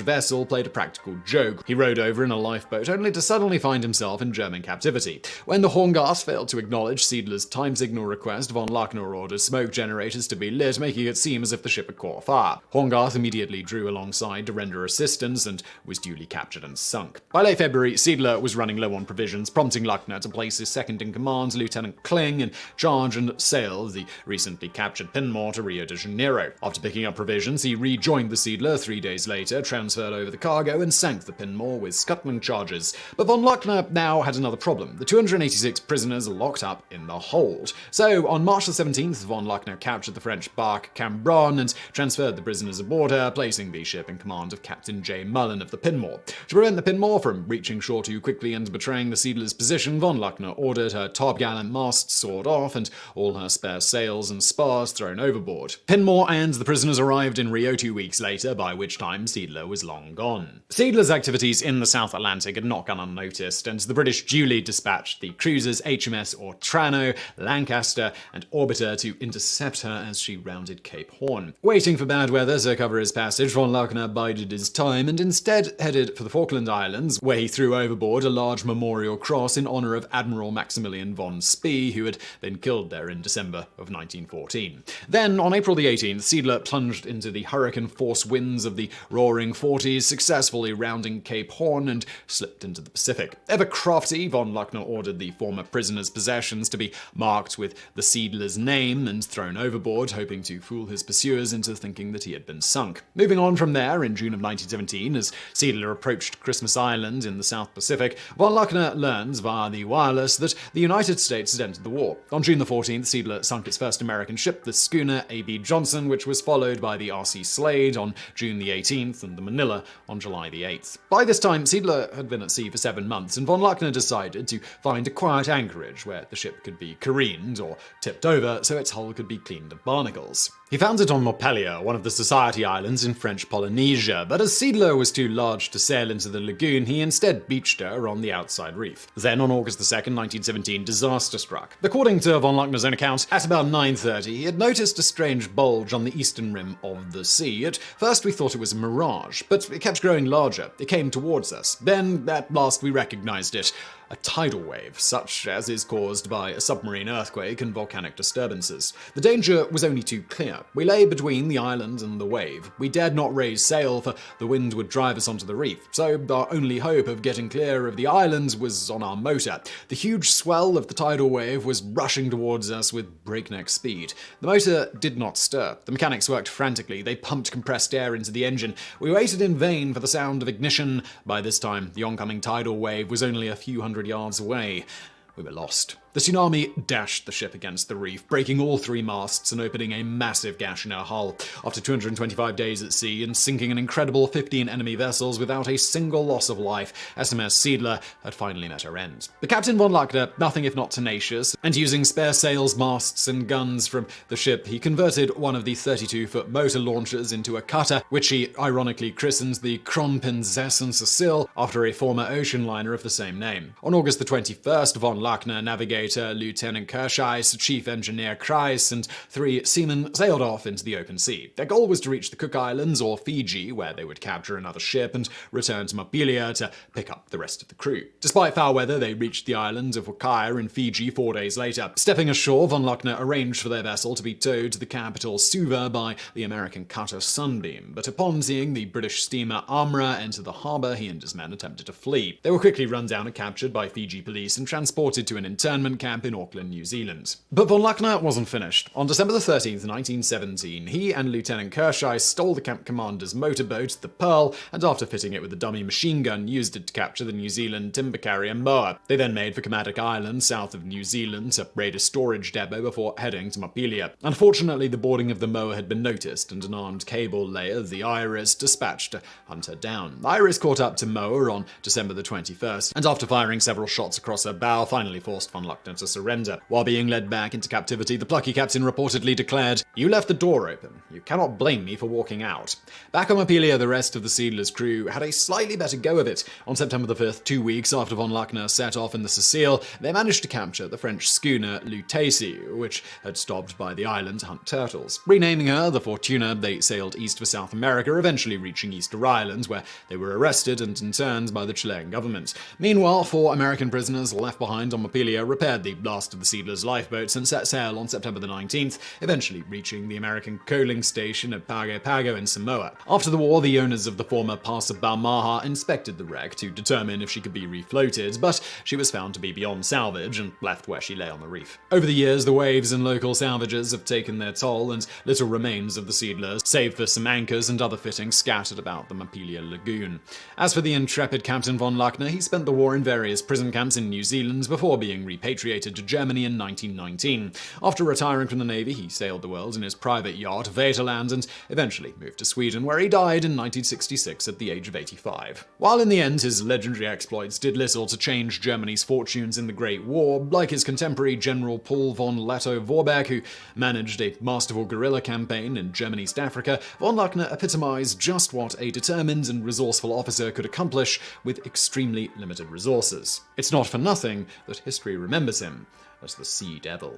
vessel, played a practical joke. He rowed over in a lifeboat, only to suddenly find himself in German captivity. When the Horngas failed to acknowledge Seidler's time signal request, von Lachner ordered smoke generators to be lit, making it seem as if the ship had caught fire. Horngarth immediately drew alongside to render assistance and was duly captured and sunk. By late February, Seidler was running low on provisions, prompting Lachner to place his second-in-command, Lieutenant Kling, in charge and sailed the recently captured Pinmore to Rio de Janeiro. After picking up provisions, he rejoined the Seidler 3 days later, transferred over the cargo, and sank the Pinmore with scuttling charges. But von Luckner now had another problem. The 286 prisoners locked up in the hold. So, on March the 17th, von Luckner captured the French barque Cambronne and transferred the prisoners aboard her, placing the ship in command of Captain J. Mullen of the Pinmore. To prevent the Pinmore from reaching shore too quickly and betraying the Seidler's position, von Luckner ordered her topgallant masts sawed off and all her spare sails and spars thrown overboard. Pinmore and the prisoners arrived in Rio 2 weeks later, by which time Seidler was long gone. Seidler's activities in the South Atlantic had not gone unnoticed, and the British duly dispatched the cruisers HMS Ortrano, Lancaster, and Orbiter to intercept her as she rounded Cape Horn. Waiting for bad weather to cover his passage, von Luckner bided his time and instead headed for the Falkland Islands, where he threw overboard a large memorial cross in honor of Admiral Maximilian von Spee, who had been killed there in December of 1914. Then, on April the 18th, Seidler plunged into the hurricane-force winds of the roaring 40s, successfully rounding Cape Horn and slipped into the Pacific. Ever crafty, von Luckner ordered the former prisoner's possessions to be marked with the Seidler's name and thrown overboard, hoping to fool his pursuers into thinking that he had been sunk. Moving on from there, in June of 1917, as Seidler approached Christmas Island in the South Pacific, von Luckner learns via the wireless that the United States had entered the war. On June the 14th, Seidler sunk its first American ship, the schooner A.B. Johnson, which was followed by the R.C. Slade on June the 18th and the Manila on July the 8th. By this time, Seidler had been at sea for 7 months, and von Luckner decided to find a quiet anchorage where the ship could be careened or tipped over so its hull could be cleaned of barnacles. He found it on Montpellier, one of the Society Islands in French Polynesia, but as Seidler was too large to sail into the lagoon, he instead beached her on the outside reef. Then, on August 2nd, 1917, disaster struck. According to von Luckner's own account, at about 9:30, he had noticed a strange bulge on the eastern rim of the sea. At first, we thought it was a mirage, but it kept growing larger. It came towards us. Then, at last, we recognized it. A tidal wave, such as is caused by a submarine earthquake and volcanic disturbances. The danger was only too clear. We lay between the island and the wave. We dared not raise sail, for the wind would drive us onto the reef, so our only hope of getting clear of the islands was on our motor. The huge swell of the tidal wave was rushing towards us with breakneck speed. The motor did not stir. The mechanics worked frantically. They pumped compressed air into the engine. We waited in vain for the sound of ignition. By this time, the oncoming tidal wave was only a few hundred yards away. We were lost. The tsunami dashed the ship against the reef, breaking all 3 masts and opening a massive gash in her hull. After 225 days at sea and sinking an incredible 15 enemy vessels without a single loss of life, SMS Seidler had finally met her end. But Captain von Luckner, nothing if not tenacious, and using spare sails, masts, and guns from the ship, he converted one of the 32-foot motor launchers into a cutter, which he ironically christened the Kronprinzessin Cecile after a former ocean liner of the same name. On August the 21st, von Luckner navigated Lieutenant Kirscheis, Chief Engineer Kreis, and 3 seamen sailed off into the open sea. Their goal was to reach the Cook Islands or Fiji, where they would capture another ship and return to Montpellier to pick up the rest of the crew. Despite foul weather, they reached the island of Wakaya in Fiji 4 days later. Stepping ashore, von Luckner arranged for their vessel to be towed to the capital Suva by the American cutter Sunbeam, but upon seeing the British steamer Amra enter the harbour, he and his men attempted to flee. They were quickly run down and captured by Fiji police and transported to an internment camp in Auckland, New Zealand. But von Luckner wasn't finished. On December the 13th, 1917, he and Lieutenant Kirscheis stole the camp commander's motorboat, the Pearl, and after fitting it with a dummy machine gun, used it to capture the New Zealand timber carrier Moa. They then made for Kermadec Island, south of New Zealand, to raid a storage depot before heading to Montpellier. Unfortunately, the boarding of the Moa had been noticed, and an armed cable layer, the Iris, dispatched to hunt her down. Iris caught up to Moa on December the 21st, and after firing several shots across her bow, finally forced von Luckner to surrender. While being led back into captivity, the plucky captain reportedly declared, "You left the door open. You cannot blame me for walking out." Back on Montpellier, the rest of the Seidler's crew had a slightly better go of it. On September the 5th, 2 weeks after von Luckner set off in the Cecile, they managed to capture the French schooner Lutetia, which had stopped by the island to hunt turtles. Renaming her the Fortuna, they sailed east for South America, eventually reaching Easter Island, where they were arrested and interned by the Chilean government. Meanwhile, 4 American prisoners left behind on Montpellier repaired repaired the last of the Seedler's lifeboats and set sail on September the 19th, eventually reaching the American coaling station at Pago Pago in Samoa. After the war, the owners of the former Pass of Balmaha inspected the wreck to determine if she could be refloated, but she was found to be beyond salvage and left where she lay on the reef. Over the years, the waves and local salvagers have taken their toll, and little remains of the Seedler, save for some anchors and other fittings scattered about the Mapilia Lagoon. As for the intrepid Captain von Luckner, he spent the war in various prison camps in New Zealand before being repatriated to Germany in 1919. After retiring from the Navy, he sailed the world in his private yacht, Vaterland, and eventually moved to Sweden, where he died in 1966 at the age of 85. While in the end his legendary exploits did little to change Germany's fortunes in the Great War, like his contemporary General Paul von Lettow-Vorbeck, who managed a masterful guerrilla campaign in German East Africa, von Luckner epitomized just what a determined and resourceful officer could accomplish with extremely limited resources. It's not for nothing that history remembers him as the Sea Devil.